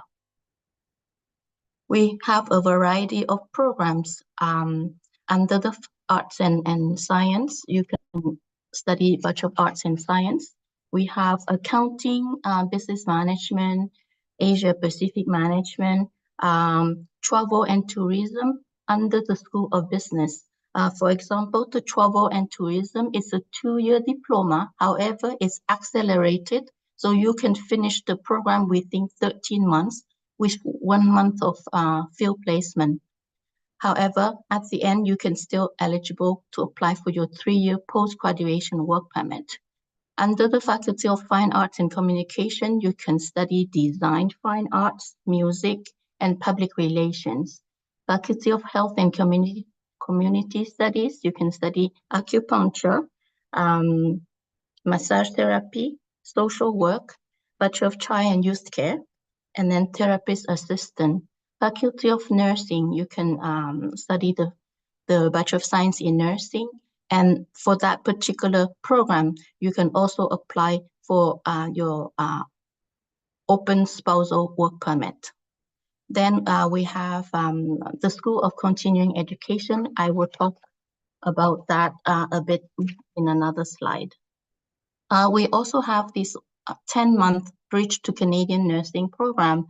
We have a variety of programs under the arts and science. You can study Bachelor of Arts and Science. We have accounting, business management, Asia Pacific management, travel and tourism under the School of Business. For example, the travel and tourism is a 2-year diploma. However, it's accelerated, so you can finish the program within 13 months with 1 month of field placement. However, at the end, you can still eligible to apply for your 3-year post-graduation work permit. Under the Faculty of Fine Arts and Communication, you can study design, fine arts, music, and public relations. Faculty of Health and Community Studies, you can study acupuncture, massage therapy, social work, Bachelor of Child and Youth Care, and then therapist assistant. Faculty of Nursing, you can study the Bachelor of Science in Nursing. And for that particular program, you can also apply for your open spousal work permit. Then we have the School of Continuing Education. I will talk about that a bit in another slide. We also have this 10-month Bridge to Canadian Nursing program.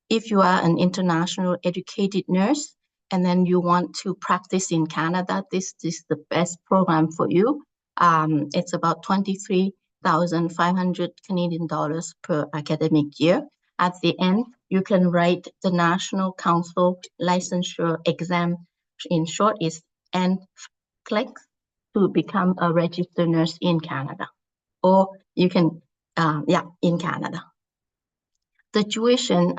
If you are an international educated nurse and then you want to practice in Canada, this is the best program for you. It's about 23,500 Canadian dollars per academic year. At the end, you can write the National Council Licensure Exam. In short, is NCLEX, to become a registered nurse in Canada. Or you can, in Canada. The tuition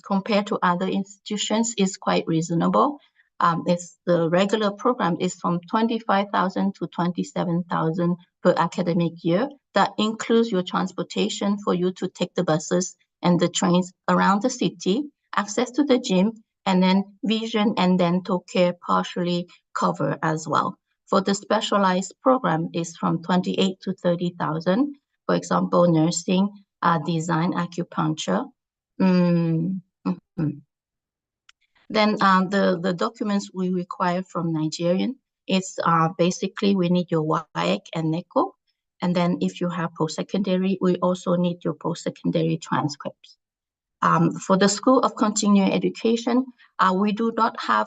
compared to other institutions is quite reasonable. The regular program is from 25,000 to 27,000 per academic year. That includes your transportation for you to take the buses and the trains around the city, access to the gym, and then vision and dental care partially cover as well. For the specialized program is from 28 to 30,000. For example, nursing, design, acupuncture. Then the documents we require from Nigerian is basically we need your WAEC and NECO. And then if you have post-secondary, we also need your post-secondary transcripts. For the School of Continuing Education, we do not have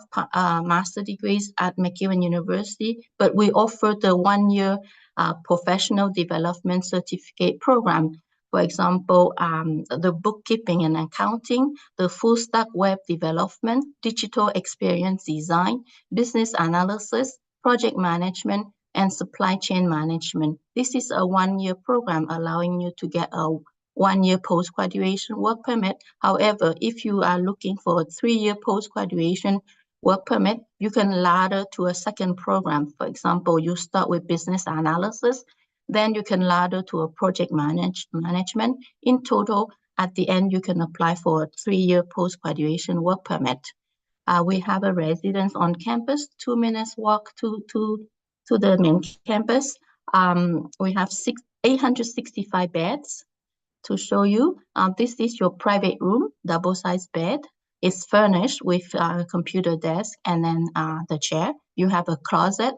master degrees at McEwen University, but we offer the 1-year professional development certificate program. For example, the bookkeeping and accounting, the full stack web development, digital experience design, business analysis, project management, and supply chain management. This is a 1-year program allowing you to get a 1-year post-graduation work permit. However, if you are looking for a 3-year post-graduation work permit, you can ladder to a second program. For example, you start with business analysis, then you can ladder to a project management. In total, at the end, you can apply for a 3-year post-graduation work permit. We have a residence on campus, 2 minutes walk to the main campus. We have 865 beds to show you. This is your private room, double-sized bed. It's furnished with a computer desk and then the chair. You have a closet.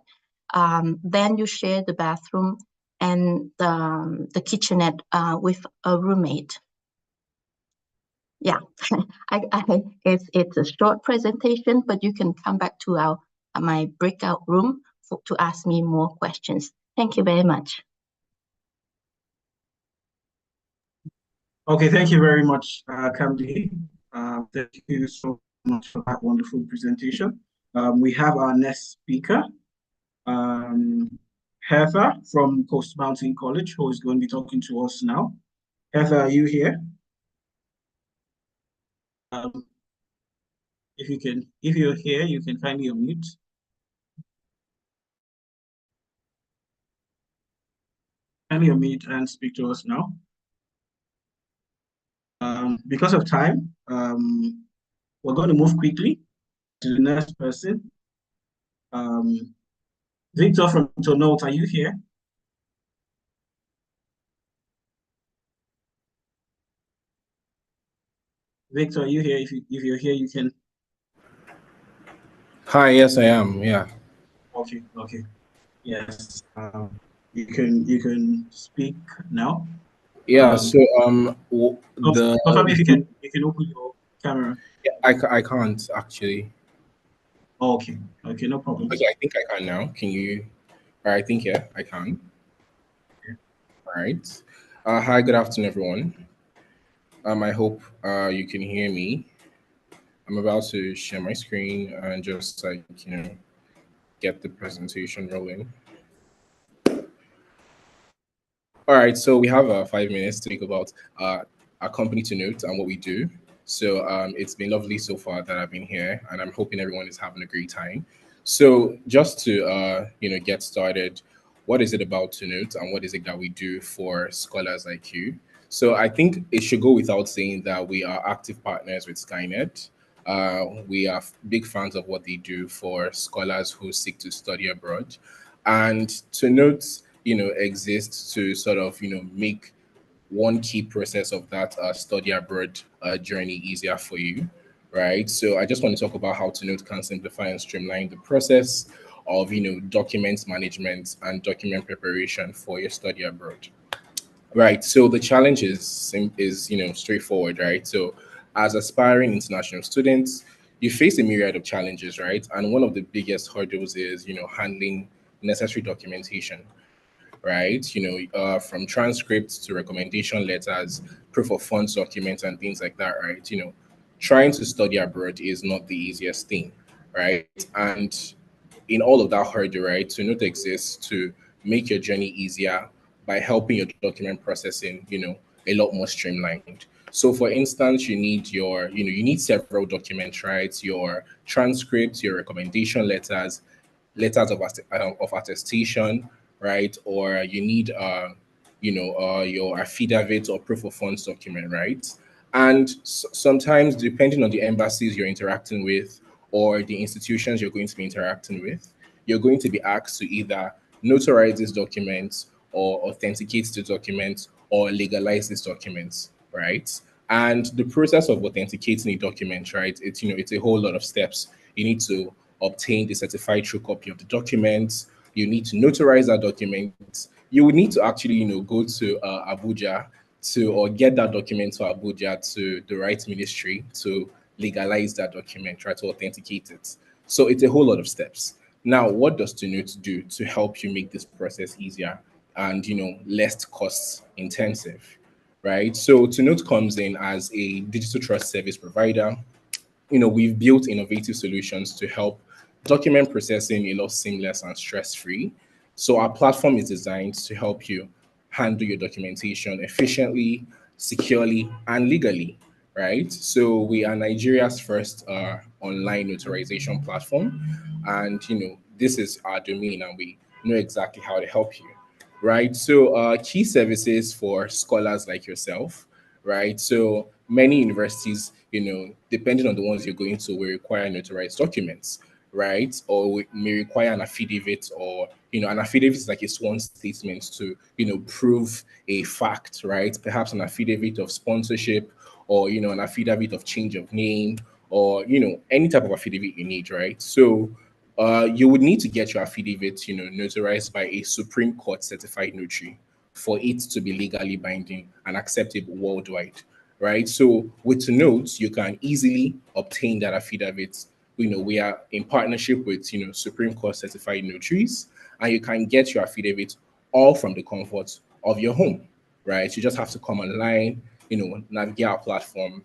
Then you share the bathroom and the kitchenette with a roommate. Yeah, it's a short presentation, but you can come back to my breakout room to ask me more questions. Thank you very much. Okay, thank you very much, Kamdi. Thank you so much for that wonderful presentation. We have our next speaker, Heather from Coast Mountain College, who is going to be talking to us now. Heather, are you here? If you're here, you can kindly unmute. Kindly unmute and speak to us now. Because of time, we're going to move quickly to the next person. Victor from Tonote, are you here? Victor, are you here? If you're here, you can. Hi, yes, I am. Yeah. Okay. Yes. You can speak now. Yeah. So confirm if you can open your camera. Yeah, I can't actually. Okay. No problem. Okay, I think I can now. Can you? I think yeah, I can. Okay. All right. Hi, good afternoon, everyone. I hope you can hear me. I'm about to share my screen and just get the presentation rolling. All right, so we have 5 minutes to talk about our company to note and what we do. So it's been lovely so far that I've been here, and I'm hoping everyone is having a great time. So just to get started, what is it about to note, and what is it that we do for scholars like you? So I think it should go without saying that we are active partners with Skyned. We are big fans of what they do for scholars who seek to study abroad, and to note exists to sort of make one key process of that study abroad journey easier for you, right? So I just want to talk about how to note can simplify and streamline the process of document management and document preparation for your study abroad. Right. So the challenge is straightforward, right? So as aspiring international students, you face a myriad of challenges, right? And one of the biggest hurdles is handling necessary documentation, right? From transcripts to recommendation letters, proof of funds documents, and things like that, right? Trying to study abroad is not the easiest thing, right? And in all of that hurdle, right, to note exists to make your journey easier by helping your document processing, a lot more streamlined. So for instance, you need several documents, right? Your transcripts, your recommendation letters, letters of attestation, right? Or you need your affidavit or proof of funds document, right? And sometimes, depending on the embassies you're interacting with or the institutions you're going to be interacting with, you're going to be asked to either notarize these documents or authenticate the documents or legalize these documents, right? And the process of authenticating a document, right? It's a whole lot of steps. You need to obtain the certified true copy of the documents. You need to notarize that document. You would need to actually, go to Abuja or get that document to Abuja to the right ministry to legalize that document, try to authenticate it. So it's a whole lot of steps. Now, what does Tenote do to help you make this process easier and less cost intensive, right? So Tenote comes in as a digital trust service provider. We've built innovative solutions to help document processing a lot seamless and stress-free. So our platform is designed to help you handle your documentation efficiently, securely, and legally, right? So we are Nigeria's first online notarization platform, and this is our domain, and we know exactly how to help you, right? So key services for scholars like yourself, right? So many universities depending on the ones you're going to, will require notarized documents, right? Or we may require an affidavit, or an affidavit is like a sworn statement to prove a fact, right? Perhaps an affidavit of sponsorship, or an affidavit of change of name, or any type of affidavit you need, right? So you would need to get your affidavit notarized by a Supreme Court certified notary for it to be legally binding and acceptable worldwide, right? So with Notes, you can easily obtain that affidavit. We are in partnership with Supreme Court certified notaries, and you can get your affidavit all from the comfort of your home, right? You just have to come online, navigate our platform,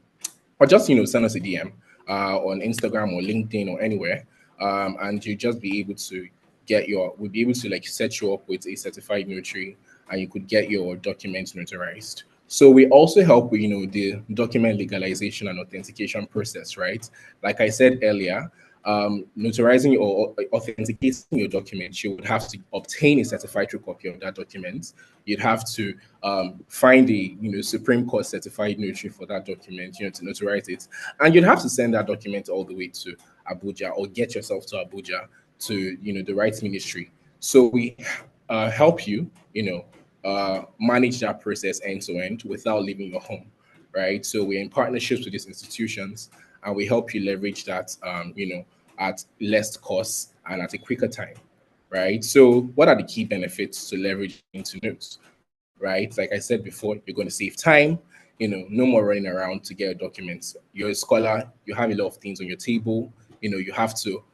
or just send us a DM on Instagram or LinkedIn or anywhere, and you just be able to we'll be able to like set you up with a certified notary, and you could get your documents notarized. So we also help with the document legalization and authentication process, right? Like I said earlier, notarizing or authenticating your documents, you would have to obtain a certified true copy of that document. You'd have to find a Supreme Court certified notary for that document, to notarize it, and you'd have to send that document all the way to Abuja, or get yourself to Abuja to the rights ministry. So we help you, manage that process end to end without leaving your home, right? So we're in partnerships with these institutions, and we help you leverage that, at less cost and at a quicker time, right? So what are the key benefits to leverage into Notes, right? Like I said before, you're going to save time, no more running around to get documents. You're a scholar, you have a lot of things on your table, you have to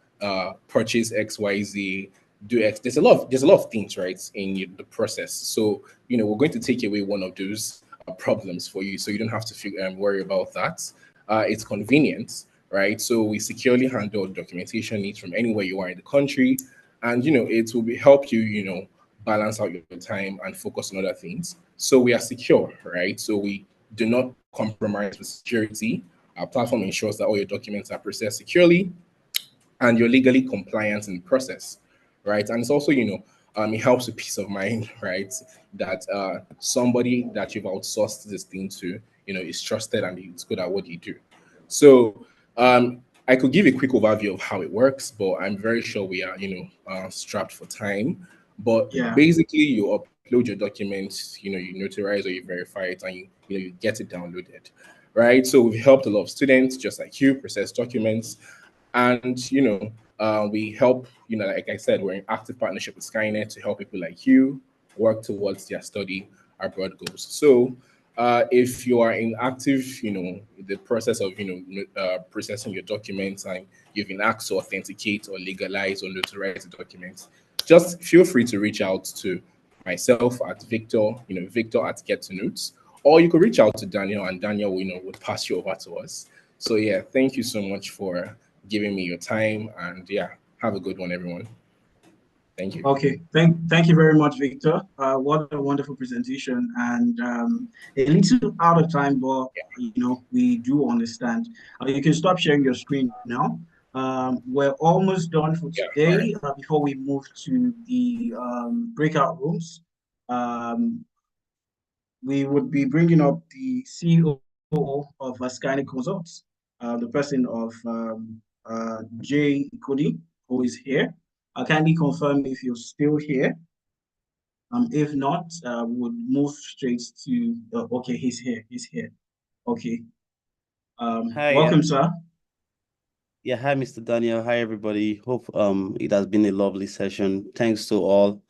purchase XYZ, do X. There's a lot of things, right, in the process. So, we're going to take away one of those problems for you, so you don't have to worry about that. It's convenient, right? So we securely handle documentation needs from anywhere you are in the country, and it will help you, balance out your time and focus on other things. So we are secure, right? So we do not compromise with security. Our platform ensures that all your documents are processed securely, and you're legally compliant in the process, right? And it's also, it helps with peace of mind, right? That somebody that you've outsourced this thing to, is trusted and is good at what you do. So I could give a quick overview of how it works, but I'm very sure we are, strapped for time. But basically, you upload your documents, you notarize or you verify it, and you get it downloaded, right? So we've helped a lot of students just like you process documents, and we help, like I said, we're in active partnership with Skyned to help people like you work towards their study abroad goals. So if you are in active, the process of processing your documents, and you've been asked to authenticate or legalize or notarize the documents, just feel free to reach out to myself at Victor, Victor at Get to Notes, or you could reach out to Daniel, and Daniel would pass you over to us. So yeah, thank you so much for giving me your time, and have a good one, everyone. Thank you. Okay, thank you very much, Victor. What a wonderful presentation, and a little out of time, but we do understand. You can stop sharing your screen now. We're almost done for today. Right. Before we move to the breakout rooms, we would be bringing up the CEO of Skyned Consults, the person of Jay Ikudi, who is here. Kindly confirm if you're still here. If not, would move straight to. Okay, he's here. He's here. Okay. Hi, welcome, sir. Yeah, hi, Mr. Daniel. Hi, everybody. Hope it has been a lovely session. Thanks to all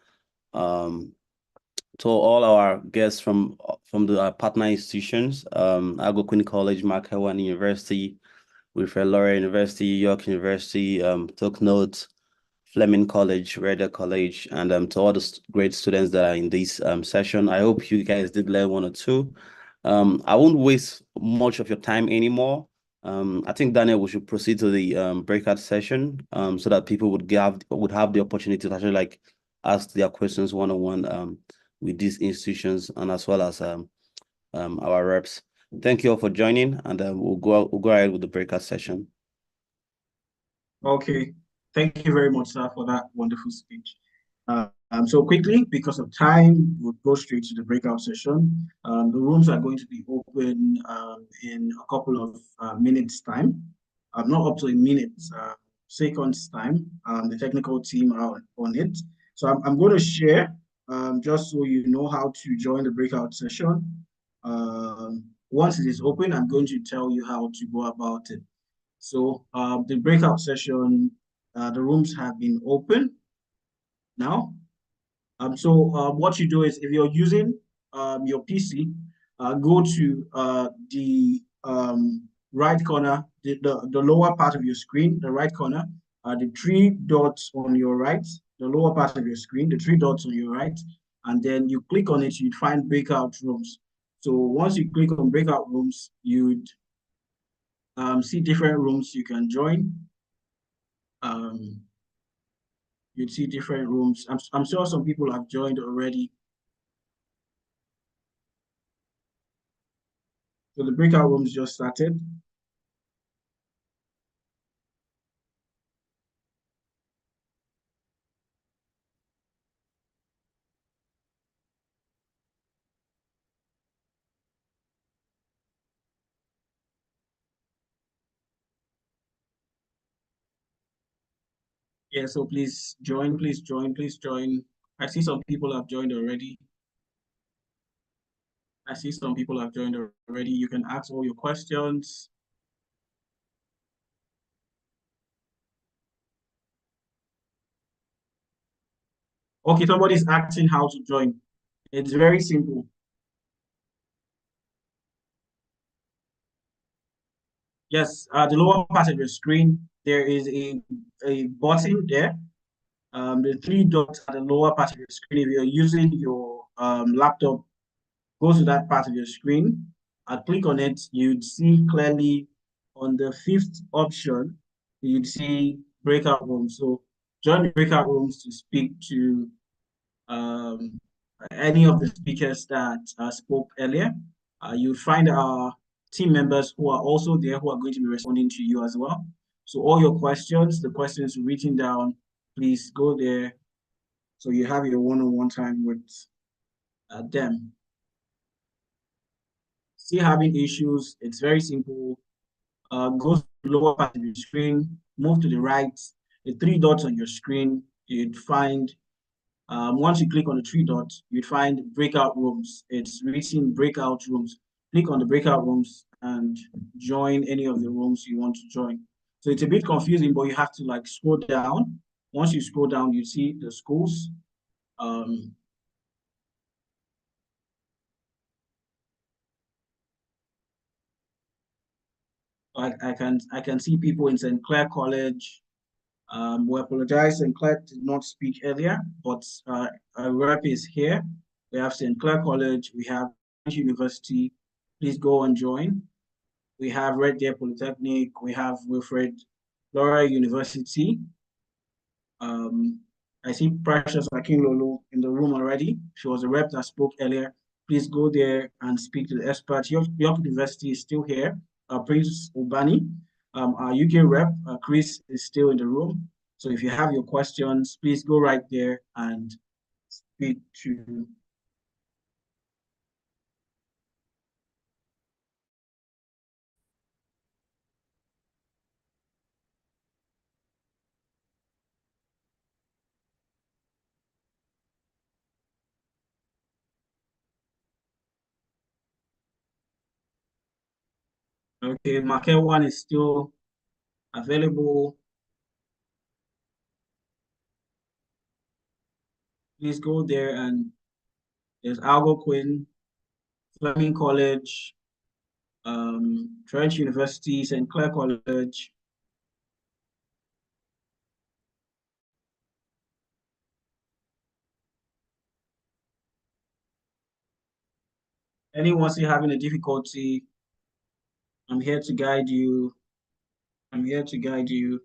our guests from the partner institutions, Algo Queen College, Mark Hewan University, Wilfred Laurier University, York University, Took Notes, Fleming College, Reader College, and to all the great students that are in this session. I hope you guys did learn one or two. I won't waste much of your time anymore. I think, Daniel, we should proceed to the breakout session so that people would have the opportunity to actually ask their questions one-on-one with these institutions, and as well as our reps. Thank you all for joining, and we'll go ahead with the breakout session. Okay. Thank you very much, sir, for that wonderful speech. So quickly, because of time, we'll go straight to the breakout session. The rooms are going to be open in a couple of minutes time. Not up to a minute, seconds time. The technical team are on it. So I'm going to share just so you know how to join the breakout session. Once it is open, I'm going to tell you how to go about it. So the breakout session, the rooms have been open now. What you do is if you're using your PC, go to the right corner, the lower part of your screen, the right corner, the three dots on your right, the lower part of your screen, the three dots on your right, and then you click on it, you'd find breakout rooms. So once you click on breakout rooms, you'd see different rooms you can join. You'd see different rooms. I'm sure some people have joined already. So the breakout rooms just started. Yeah, so please join, please join, please join. I see some people have joined already. I see some people have joined already. You can ask all your questions. Okay, somebody's asking how to join. It's very simple. Yes, the lower part of your screen, there is a button there. The three dots at the lower part of your screen. If you're using your laptop, go to that part of your screen. Click on it. You'd see clearly on the fifth option, you'd see breakout rooms. So join the breakout rooms to speak to um, any of the speakers that spoke earlier. You'll find our team members who are also there who are going to be responding to you as well. So all your questions, the questions written down, please go there so you have your one-on-one time with them. Still having issues, it's very simple. Go to the lower part of your screen, move to the right, the three dots on your screen, you'd find, once you click on the three dots, you'd find breakout rooms. It's written breakout rooms. Click on the breakout rooms and join any of the rooms you want to join. So it's a bit confusing, but you have to like scroll down. Once you scroll down, you see the schools. I can see people in St. Clair College. We apologize, St. Clair did not speak earlier, but a rep is here. We have St. Clair College, we have University. Please go and join. We have Red Deer Polytechnic, we have Wilfred Laura University. I see Precious Akinlolo in the room already. She was a rep that spoke earlier. Please go there and speak to the expert. York University is still here. Prince Ubani, our UK rep, Chris is still in the room. So if you have your questions, please go right there and speak to Okay, Market One is still available. Please go there and there's Algonquin, Fleming College, Trent University, St. Clair College. Anyone still having a difficulty, I'm here to guide you. I'm here to guide you.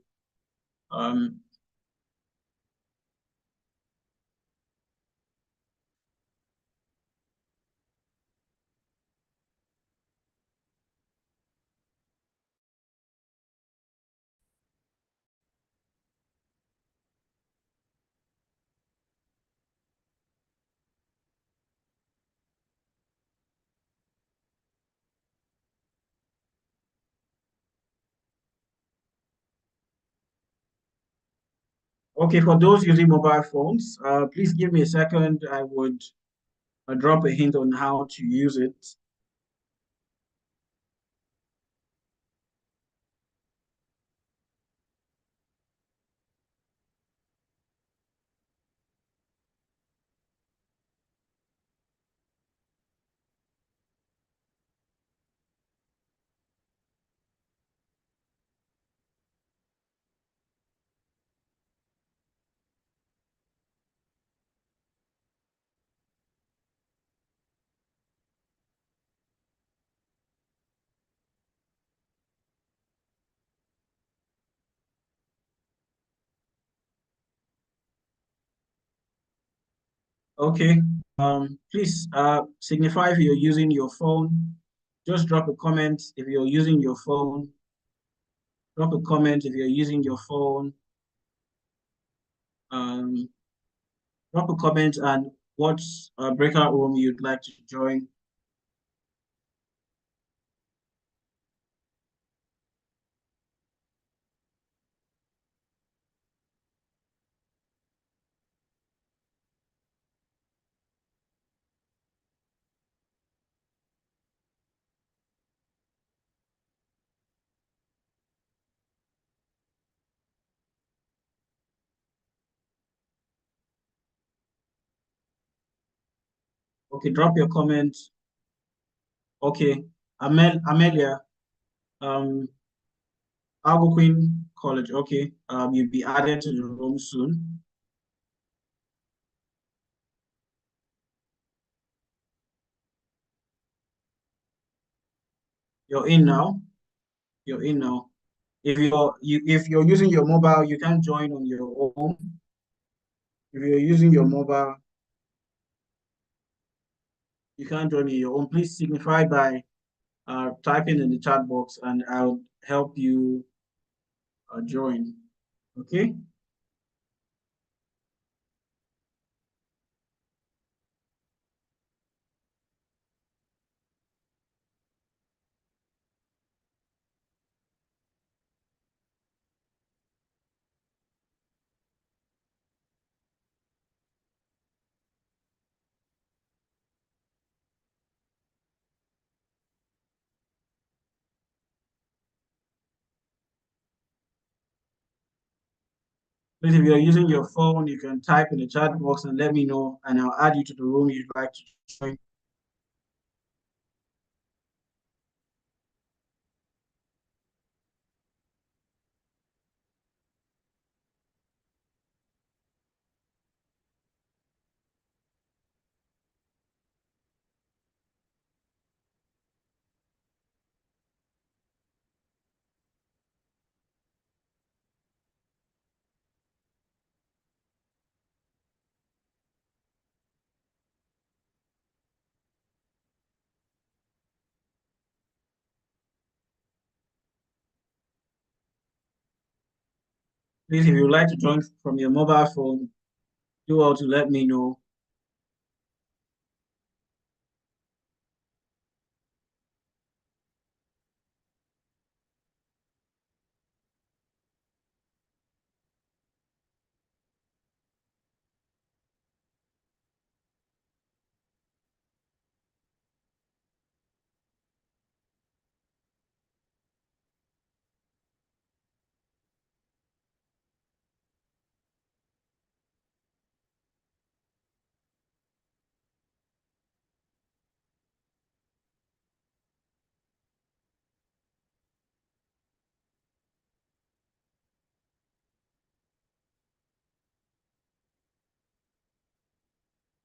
Okay, for those using mobile phones, please give me a second. I would drop a hint on how to use it. Okay, please signify if you're using your phone. Just drop a comment if you're using your phone. Drop a comment if you're using your phone. Um, Drop a comment and what breakout room you'd like to join. Okay, drop your comment. Okay, Amelia, um, Algonquin College. Okay, you'll be added to the room soon. You're in now. You're in now. If you're using your mobile, you can join on your own. If you're using your mobile, you can join on your own. Please signify by typing in the chat box, and I'll help you join. Okay. Please, if you're using your phone, you can type in the chat box and let me know, and I'll add you to the room you'd like to join. Please, if you'd like to join from your mobile phone, do well to let me know.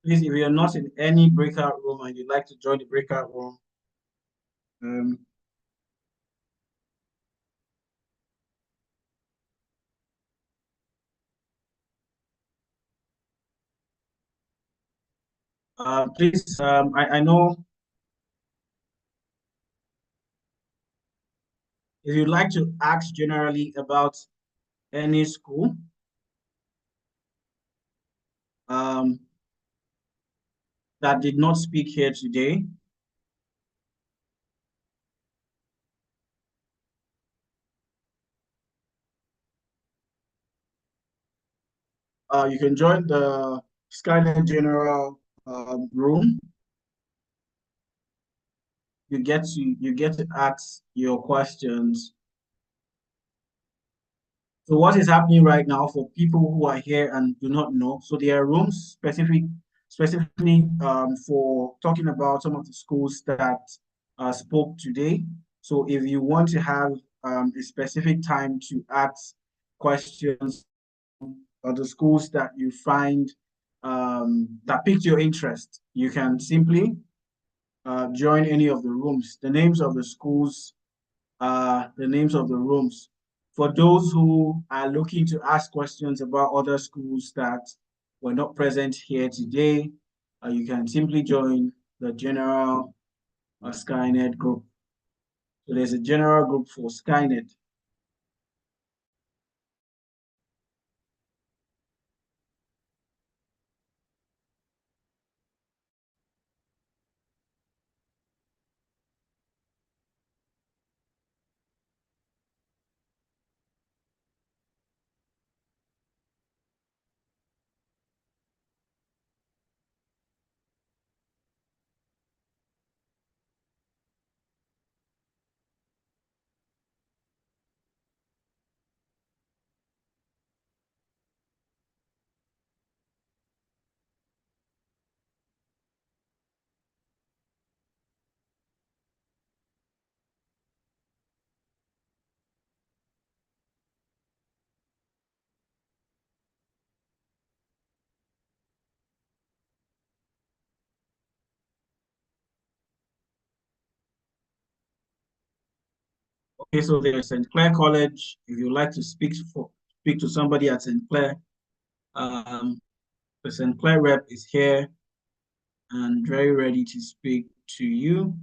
Please, if you're not in any breakout room and you'd like to join the breakout room, um, please, I know if you'd like to ask generally about any school, um, that did not speak here today, you can join the Skyned General room. You get to ask your questions. So what is happening right now for people who are here and do not know? So there are rooms specifically for talking about some of the schools that spoke today. So if you want to have a specific time to ask questions of the schools that you find that piqued your interest, you can simply join any of the rooms. The names of the schools are the names of the rooms. For those who are looking to ask questions about other schools that were not present here today, you can simply join the general Skyned group. So there's a general group for Skyned. Okay, so there's St. Clair College. If you like to speak to somebody at St. Clair, the St. Clair rep is here and very ready to speak to you.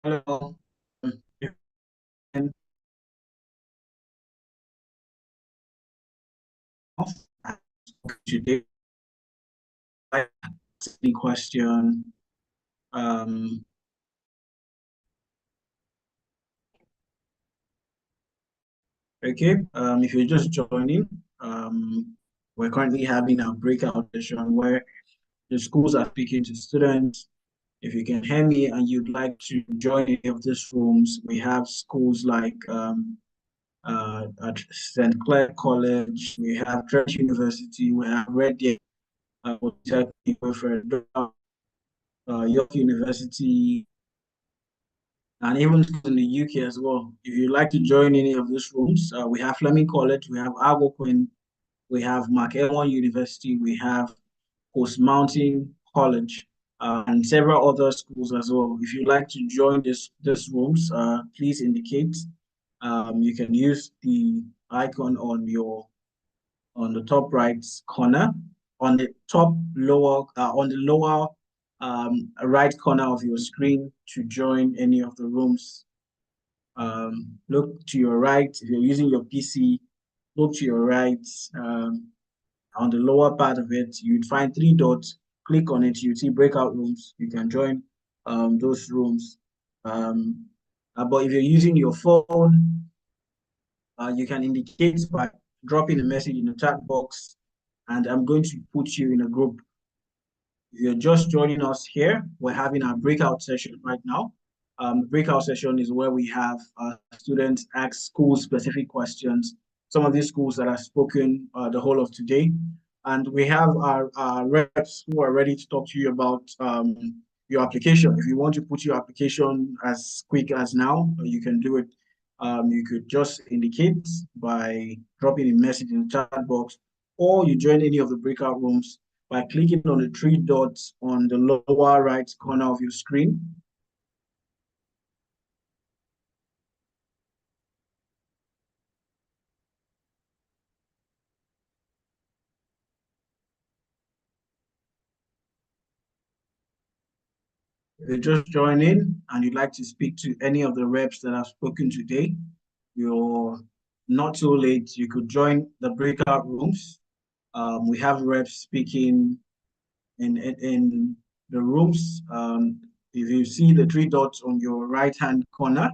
Hello. And today, the question. Okay. If you're just joining, we're currently having a breakout session where the schools are speaking to students. If you can hear me and you'd like to join any of these rooms, we have schools like at St. Clair College, we have Trent University, we have Red Deer Polytechnic, York University, and even in the UK as well. If you'd like to join any of these rooms, we have Fleming College, we have Algonquin, we have Mark University, we have Coast Mountain College, and several other schools as well. If you'd like to join this rooms, please indicate. You can use the icon on the top right corner, on the lower right corner of your screen to join any of the rooms. Look to your right. If you're using your PC, look to your right. On the lower part of it, you'd find three dots. Click on it, you see breakout rooms. You can join those rooms. But if you're using your phone, you can indicate by dropping a message in the chat box, and I'm going to put you in a group. If you're just joining us here, we're having our breakout session right now. Breakout session is where we have students ask school-specific questions. Some of these schools that have spoken the whole of today. And we have our reps who are ready to talk to you about your application. If you want to put your application as quick as now, you can do it. You could just indicate by dropping a message in the chat box, or you join any of the breakout rooms by clicking on the three dots on the lower right corner of your screen. If you just join in and you'd like to speak to any of the reps that have spoken today, you're not too late. You could join the breakout rooms. We have reps speaking in the rooms. If you see the three dots on your right-hand corner,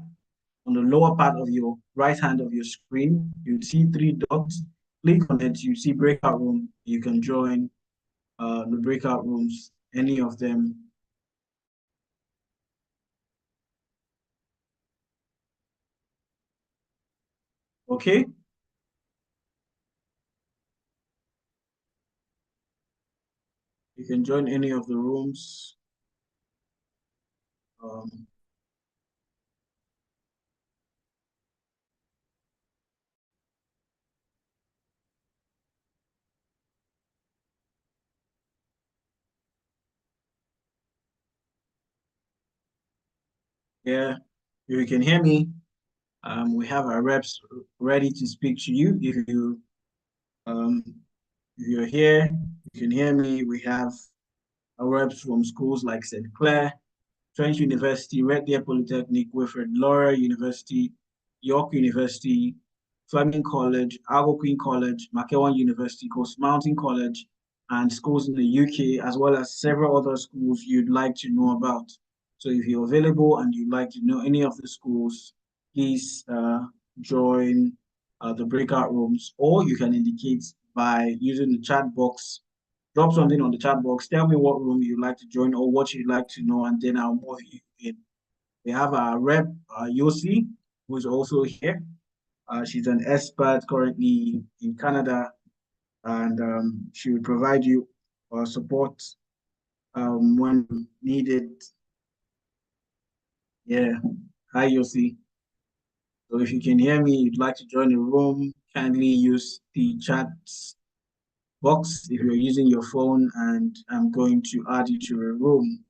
on the lower part of your right hand of your screen, you see three dots. Click on it, you see breakout room. You can join the breakout rooms, any of them. Okay. You can join any of the rooms. Yeah, if you can hear me, we have our reps ready to speak to you. If you're here, you can hear me. We have our reps from schools like St. Clair, Trent University, Red Deer Polytechnic, Wilfred Laurier University, York University, Fleming College, Algonquin College, Marquette University, Coast Mountain College, and schools in the UK, as well as several other schools you'd like to know about. So if you're available and you'd like to know any of the schools, please join the breakout rooms, or you can indicate by using the chat box. Drop something on the chat box. Tell me what room you'd like to join or what you'd like to know, and then I'll move you in. We have our rep, Yossi, who's also here. She's an expert currently in Canada, and she will provide you support when needed. Yeah. Hi, Yossi. So if you can hear me, you'd like to join the room, kindly use the chat box if you're using your phone, and I'm going to add you to a room.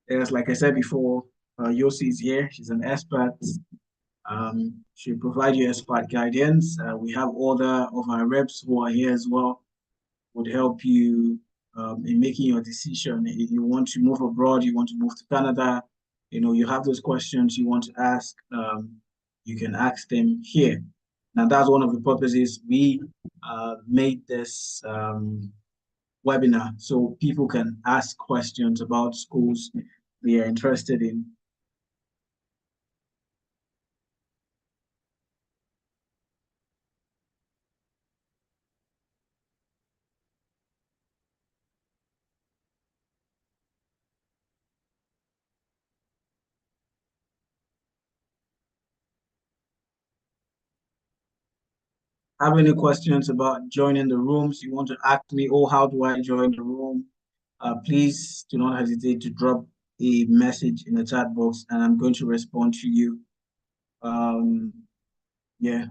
Yes, like I said before, Yossi is here. She's an expert. She'll provide you expert guidance. We have other of our reps who are here as well, would help you in making your decision. If you want to move abroad, you want to move to Canada, you have those questions you want to ask, you can ask them here. Now, that's one of the purposes we made this webinar, so people can ask questions about schools they are interested in. Have any questions about joining the rooms? You want to ask me, oh, how do I join the room? Please do not hesitate to drop a message in the chat box and I'm going to respond to you. Yeah.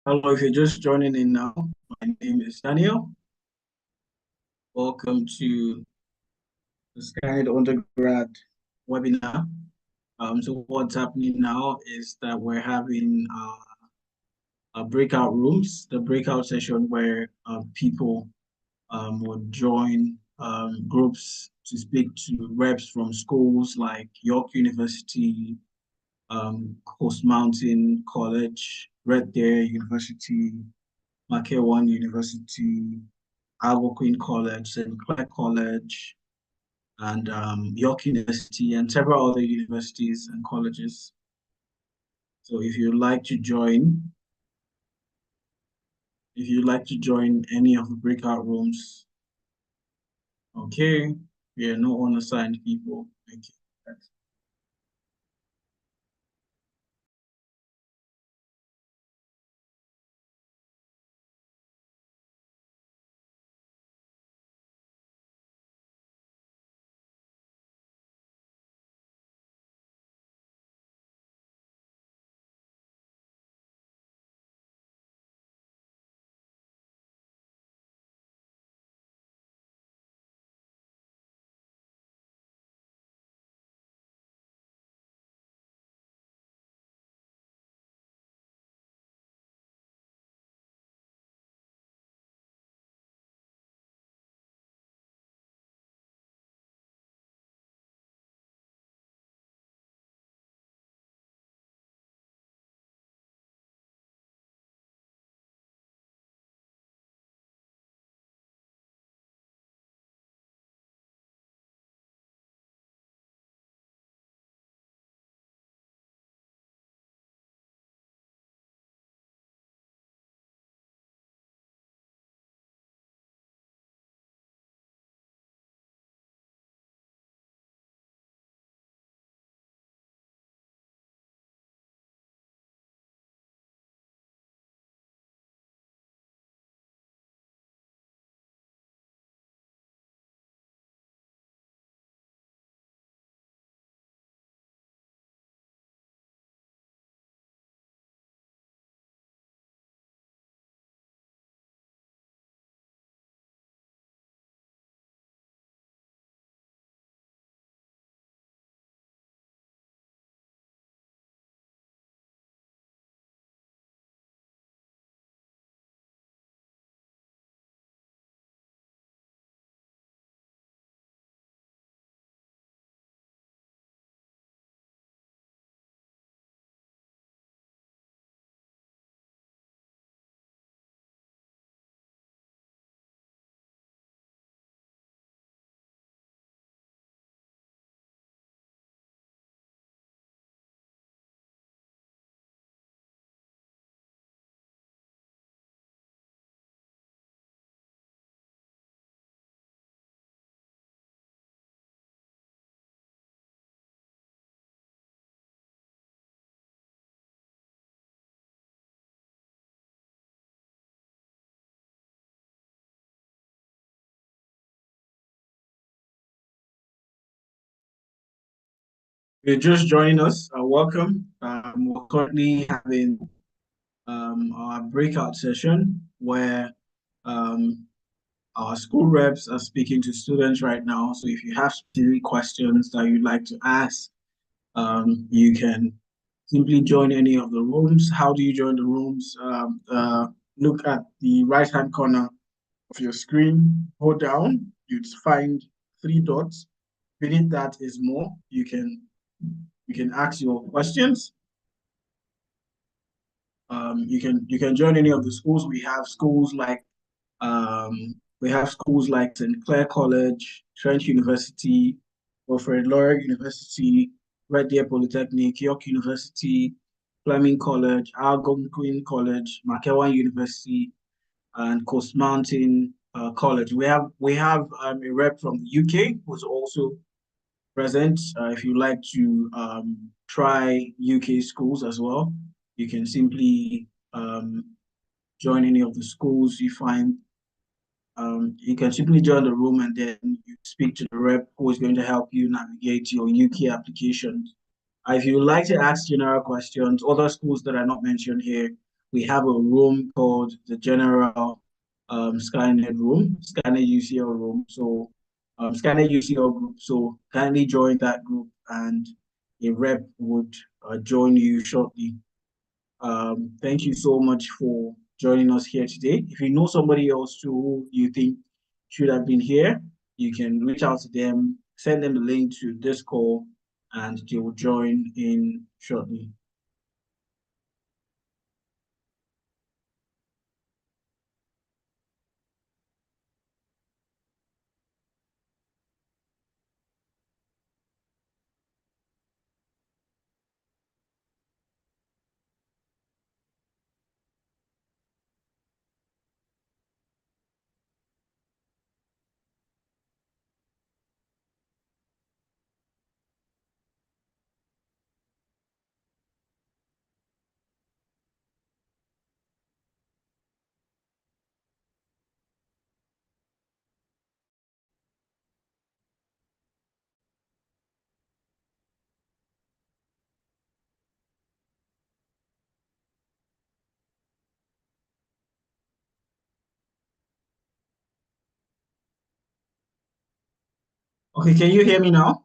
Hello, if you're just joining in now, my name is Daniel. Welcome to the Skyned Undergrad webinar. So what's happening now is that we're having breakout rooms, the breakout session where people would join groups to speak to reps from schools like York University, Coast Mountain College, Red Deer University, Makewan University, Algonquin College, St. Clair College, and York University, and several other universities and colleges. So if you'd like to join, any of the breakout rooms, okay, we are no unassigned people. Thank you. If you're just joining us, welcome. We're currently having our breakout session where our school reps are speaking to students right now. So if you have specific questions that you'd like to ask, you can simply join any of the rooms. How do you join the rooms? Look at the right-hand corner of your screen, hold down, you'd find 3 dots. Beneath that is more. You can ask your questions. You can join any of the schools. We have schools like St. Clair College, Trent University, Wilfred Laurier University, Red Deer Polytechnic, York University, Fleming College, Algonquin College, Makewan University, and Coast Mountain College. We have a rep from the UK who's also present. If you like to try UK schools as well, you can simply join any of the schools you find. You can simply join the room and then you speak to the rep who is going to help you navigate your UK applications. If you would like to ask general questions, other schools that are not mentioned here, we have a room called the General Skyned room, Skyned UCL room. So Skyned UCL group. So kindly join that group and a rep would join you shortly. Thank you so much for joining us here today. If you know somebody else too who you think should have been here, you can reach out to them, send them the link to this call, and they will join in shortly. Okay, can you hear me now?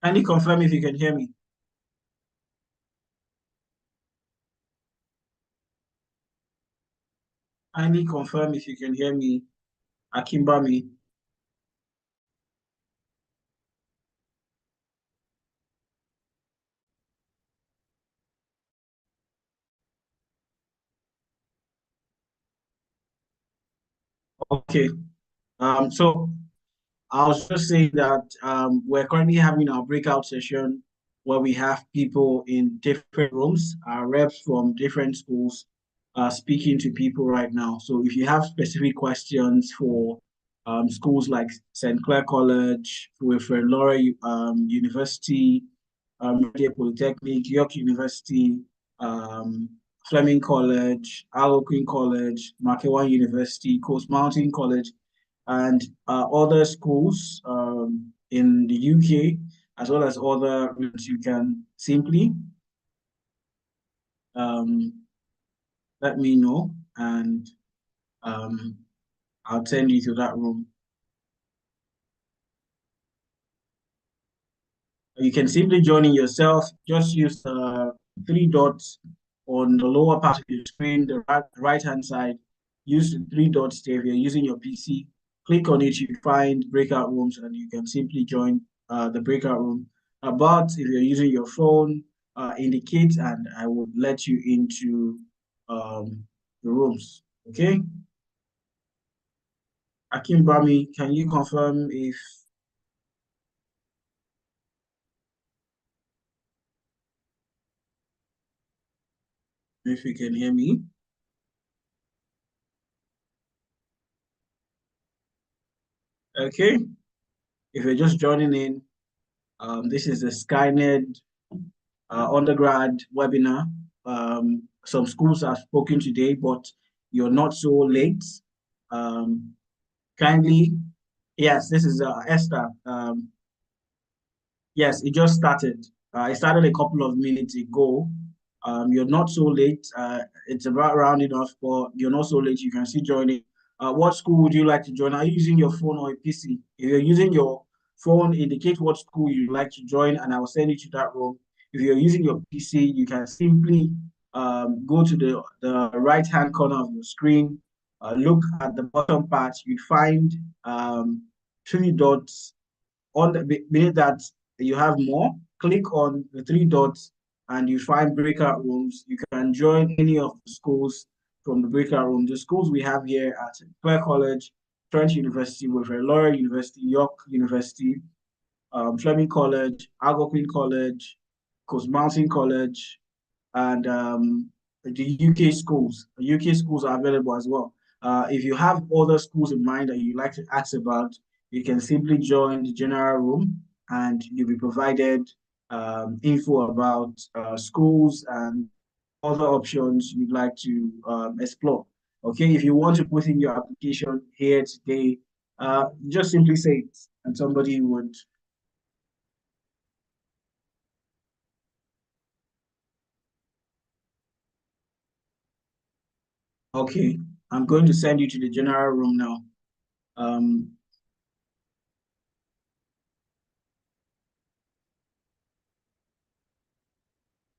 Kindly confirm if you can hear me. Kindly confirm if you can hear me, Akimbami. Okay. So I was just saying that we're currently having our breakout session where we have people in different rooms, reps from different schools, speaking to people right now. So if you have specific questions for schools like St. Clair College, Wilfred Laurier University, Media Polytechnic, York University, um, Fleming College, Algonquin College, Marquette University, Coast Mountain College, and other schools in the UK, as well as other rooms, you can simply let me know, and I'll send you to that room. You can simply join in yourself. Just use the three dots on the lower part of your screen, the right-hand side. Use the three dots there. If you're using your PC, click on it, you find breakout rooms, and you can simply join the breakout room. But if you're using your phone, indicate, and I will let you into the rooms. Okay? Akim Bami, can you confirm if you can hear me? Okay. If you're just joining in, this is the Skyned undergrad webinar. Some schools have spoken today, but you're not so late. Kindly, yes, this is Esther. Yes, it just started. It started a couple of minutes ago. You're not so late. It's about rounding off, but you're not so late. You can still join it. What school would you like to join? Are you using your phone or a PC? If you're using your phone, indicate what school you'd like to join, and I will send you to that room. If you're using your PC, you can simply go to the right-hand corner of your screen, look at the bottom part, you'd find three dots on the beneath that you have more. Click on the three dots and you find breakout rooms. You can join any of the schools from the breakout room. The schools we have here at Clare College, Trent University, Wilfred Laurier University, York University, Fleming College, Algonquin College, Coast Mountain College, and the UK schools. The UK schools are available as well. If you have other schools in mind that you'd like to ask about, you can simply join the general room and you'll be provided info about schools and other options you'd like to explore. Okay, if you want to put in your application here today, just simply say it and somebody would. Okay, I'm going to send you to the general room now.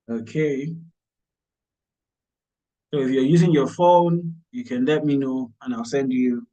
Okay. So if you're using your phone, you can let me know and I'll send you.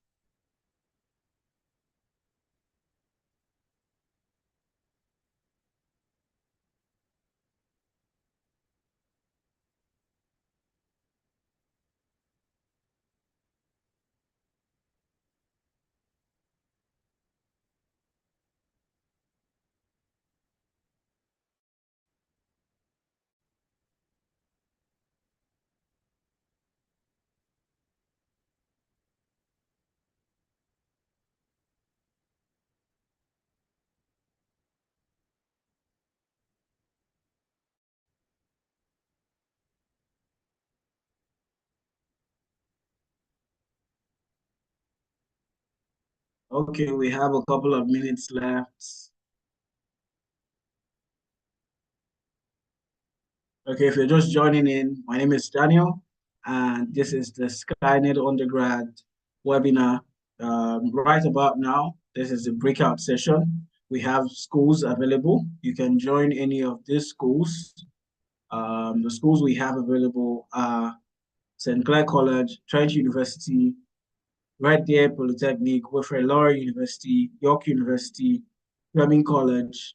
Okay, we have a couple of minutes left. Okay, if you're just joining in, my name is Daniel, and this is the Skyned Undergrad webinar. Right about now, this is a breakout session. We have schools available. You can join any of these schools. The schools we have available are St. Clair College, Trent University, Red Deer Polytechnic, Wilfrid Laurier University, York University, Fleming College,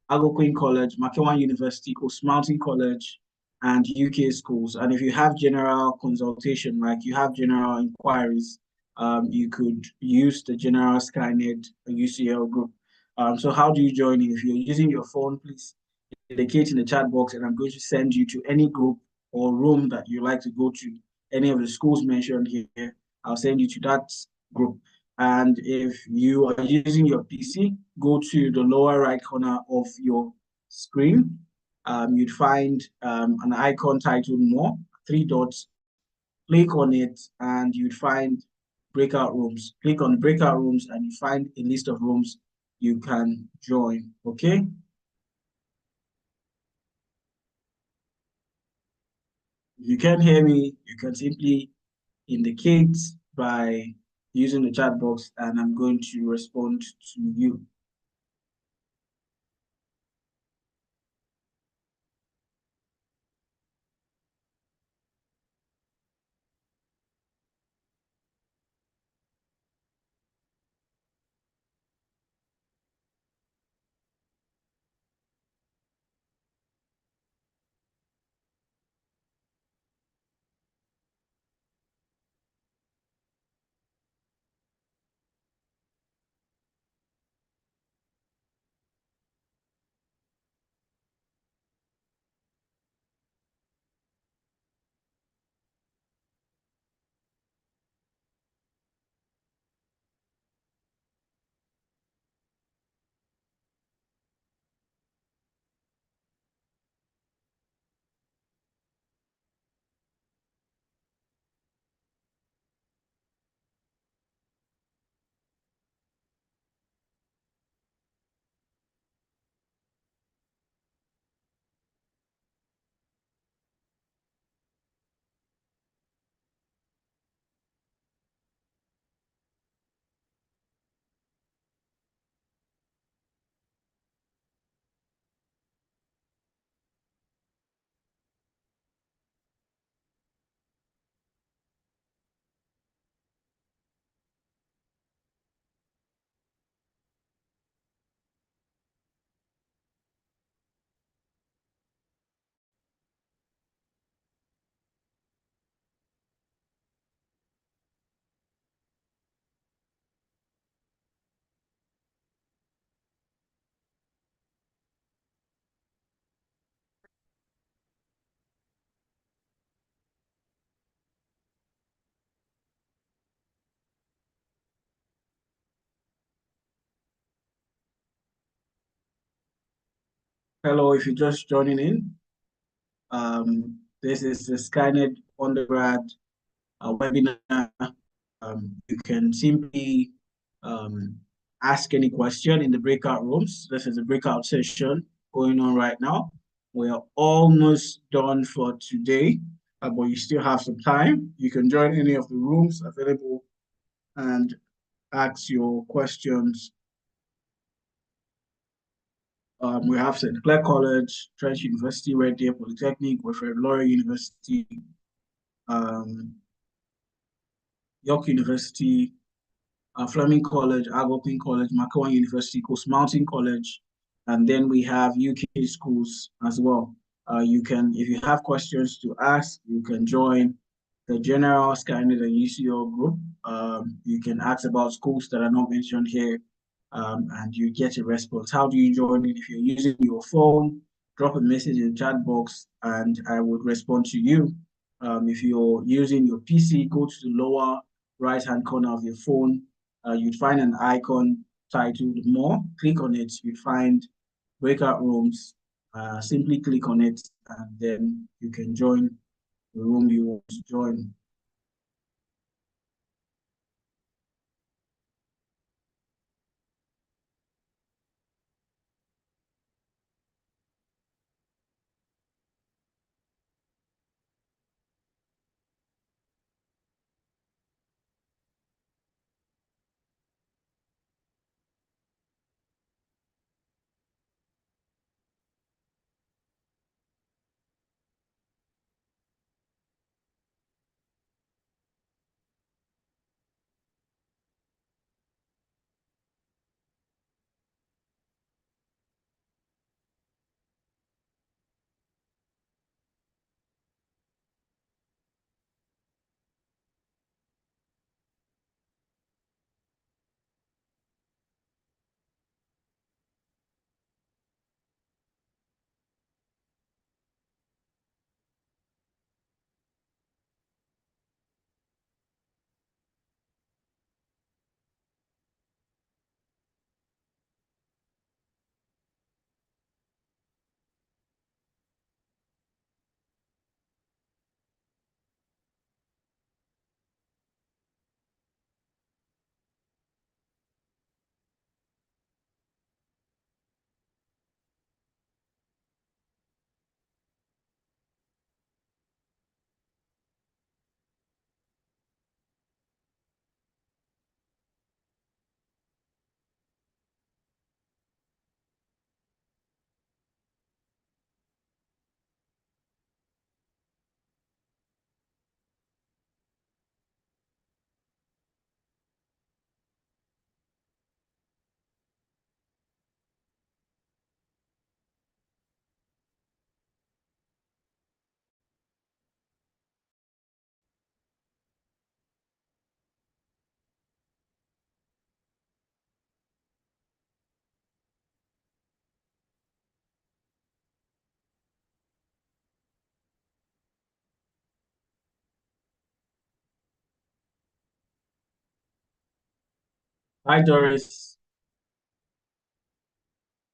Algonquin College, Makewan University, Coast Mountain College, and UK schools. And if you have general consultation, like you have general inquiries, you could use the general Skyned UCL group. So how do you join in? If you're using your phone, please indicate in the chat box, and I'm going to send you to any group or room that you like to go to. Any of the schools mentioned here, I'll send you to that group. And if you are using your PC, go to the lower right corner of your screen. You'd find an icon titled More, 3 dots. Click on it, and you'd find breakout rooms. Click on breakout rooms, and you find a list of rooms you can join. Okay. If you can't hear me, you can simply indicate by using the chat box, and I'm going to respond to you. Hello, if you're just joining in, this is the Skyned Undergrad webinar. You can simply ask any question in the breakout rooms. This is a breakout session going on right now. We are almost done for today, but you still have some time. You can join any of the rooms available and ask your questions. We have St. Clair College, Trent University, Red Deer Polytechnic, Wilfrid Laurier University, York University, Fleming College, Algonquin College, Macquarie University, Coast Mountain College, and then we have UK schools as well. You can, if you have questions to ask, you can join the general Skyned and UCO group. You can ask about schools that are not mentioned here, and you get a response. How do you join it? If you're using your phone, drop a message in the chat box, and I would respond to you. If you're using your PC, go to the lower right-hand corner of your phone. You'd find an icon titled More. Click on it. You'd find breakout rooms. Simply click on it, and then you can join the room you want to join. Hi, Doris.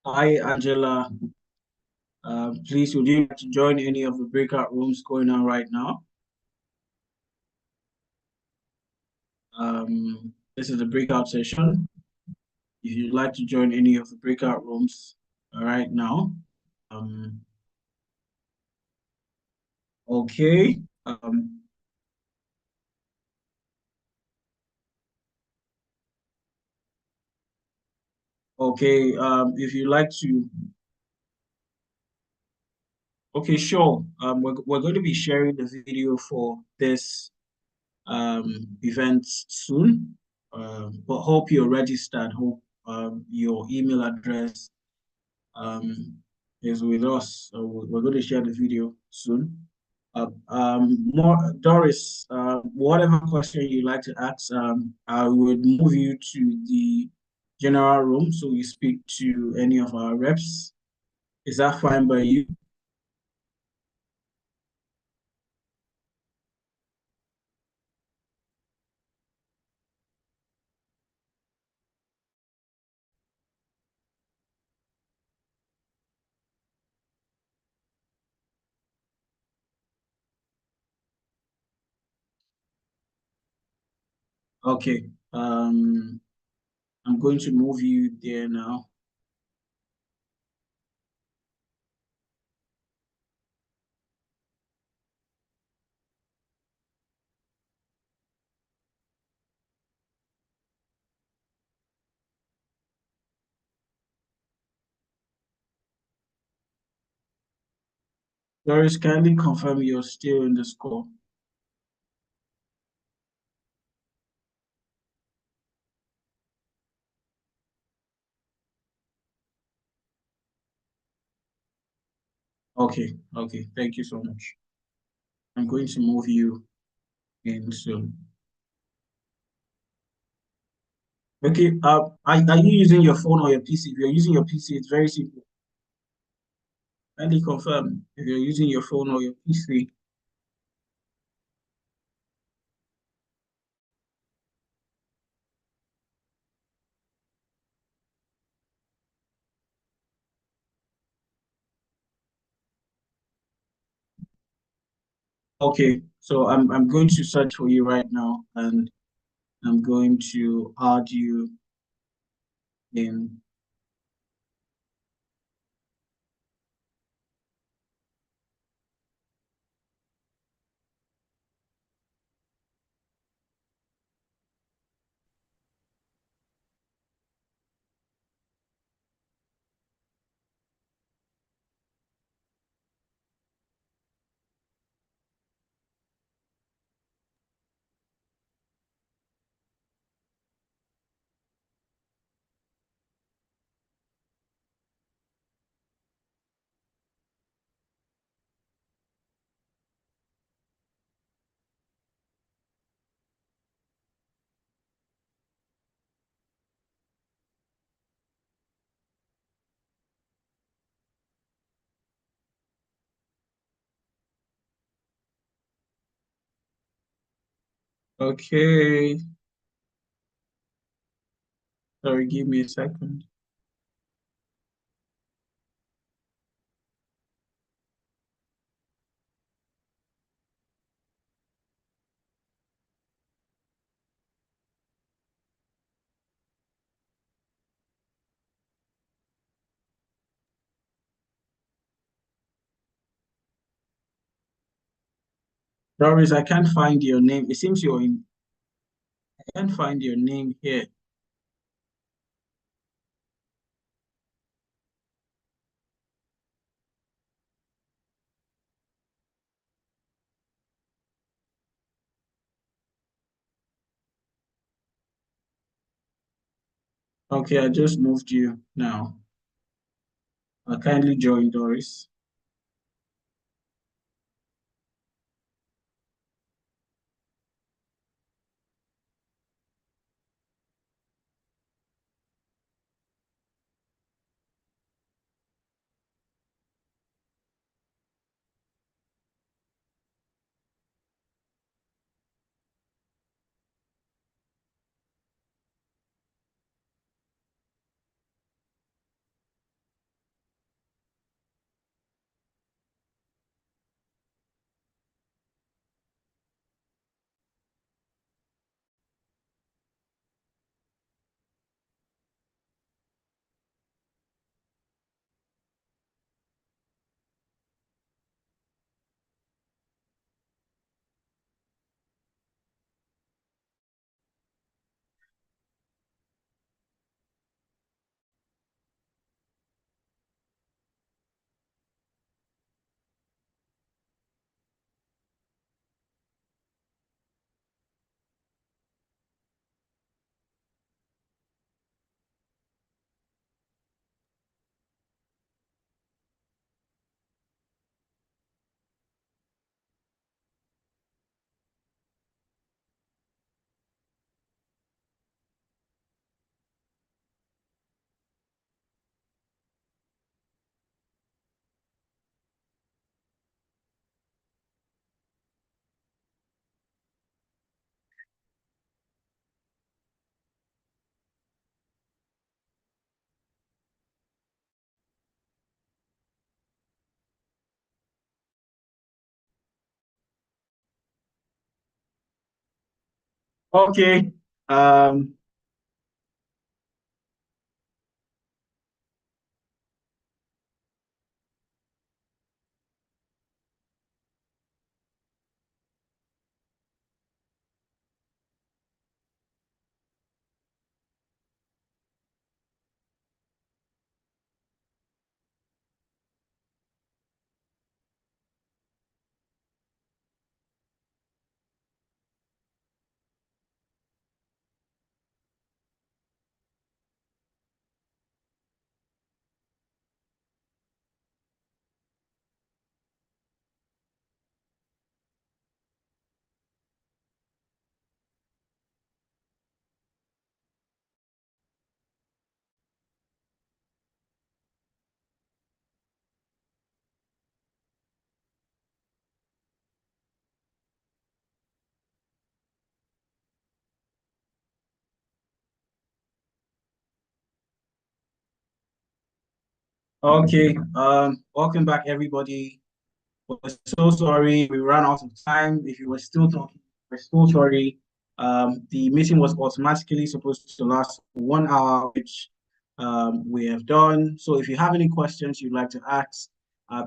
Hi, Angela. Please, would you like to join any of the breakout rooms going on right now? This is a breakout session. If you'd like to join any of the breakout rooms right now, okay. Okay, if you'd like to, okay, sure. We're going to be sharing the video for this event soon. But hope you're registered. Hope your email address is with us. So we're going to share the video soon. More Doris, whatever question you'd like to ask, I would move you to the general room so you speak to any of our reps. Is that fine by you? Okay. I'm going to move you there now. Doris, kindly confirm you're still in the score. Okay, okay. Thank you so much. I'm going to move you in soon. Okay, are you using your phone or your PC? If you're using your PC, it's very simple. Kindly confirm if you're using your phone or your PC. Okay, so I'm going to search for you right now, and I'm going to add you in. Okay, sorry, give me a second. Doris, I can't find your name. It seems you're in. I can't find your name here. Okay, I just moved you now. Kindly join, Doris. Okay. Um, Okay, welcome back, everybody. We're so sorry we ran out of time. If you were still talking, we're so sorry. The meeting was automatically supposed to last 1 hour, which we have done. So if you have any questions you'd like to ask,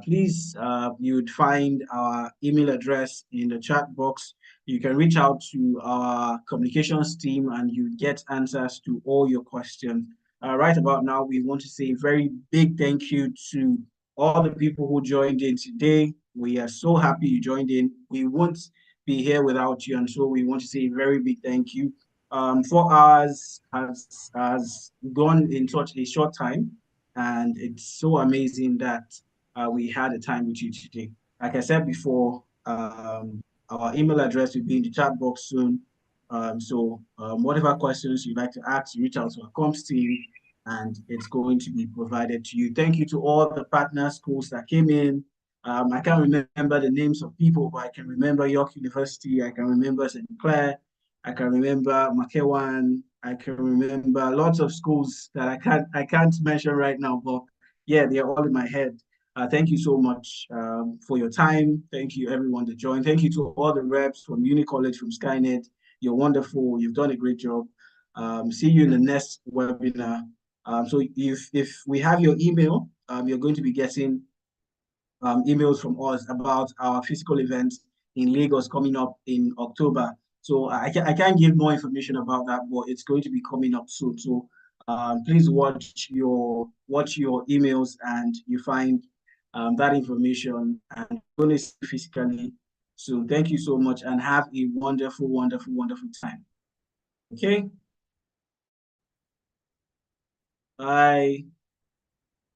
please, you'd find our email address in the chat box. You can reach out to our communications team and you get answers to all your questions. Right about now, we want to say a very big thank you to all the people who joined in today. We are so happy you joined in. We won't be here without you, and so we want to say a very big thank you. 4 hours has gone in such a short time, and it's so amazing that we had a time with you today. Like I said before, our email address will be in the chat box soon. Whatever questions you'd like to ask, reach out to our comms team and it's going to be provided to you. Thank you to all the partner schools that came in. I can't remember the names of people, but I can remember York University, I can remember St. Clair, I can remember Makewan, I can remember lots of schools that I can't mention right now, but yeah, they're all in my head. Thank you so much for your time. Thank you everyone that joined. Thank you to all the reps from Uni College, from Skyned. You're wonderful. You've done a great job. See you in the next webinar. So if we have your email, you're going to be getting emails from us about our physical events in Lagos coming up in October. So I can't give more information about that, but it's going to be coming up soon. So please watch your emails and you find that information and going to see physically. So thank you so much and have a wonderful, wonderful, wonderful time. Okay. Bye.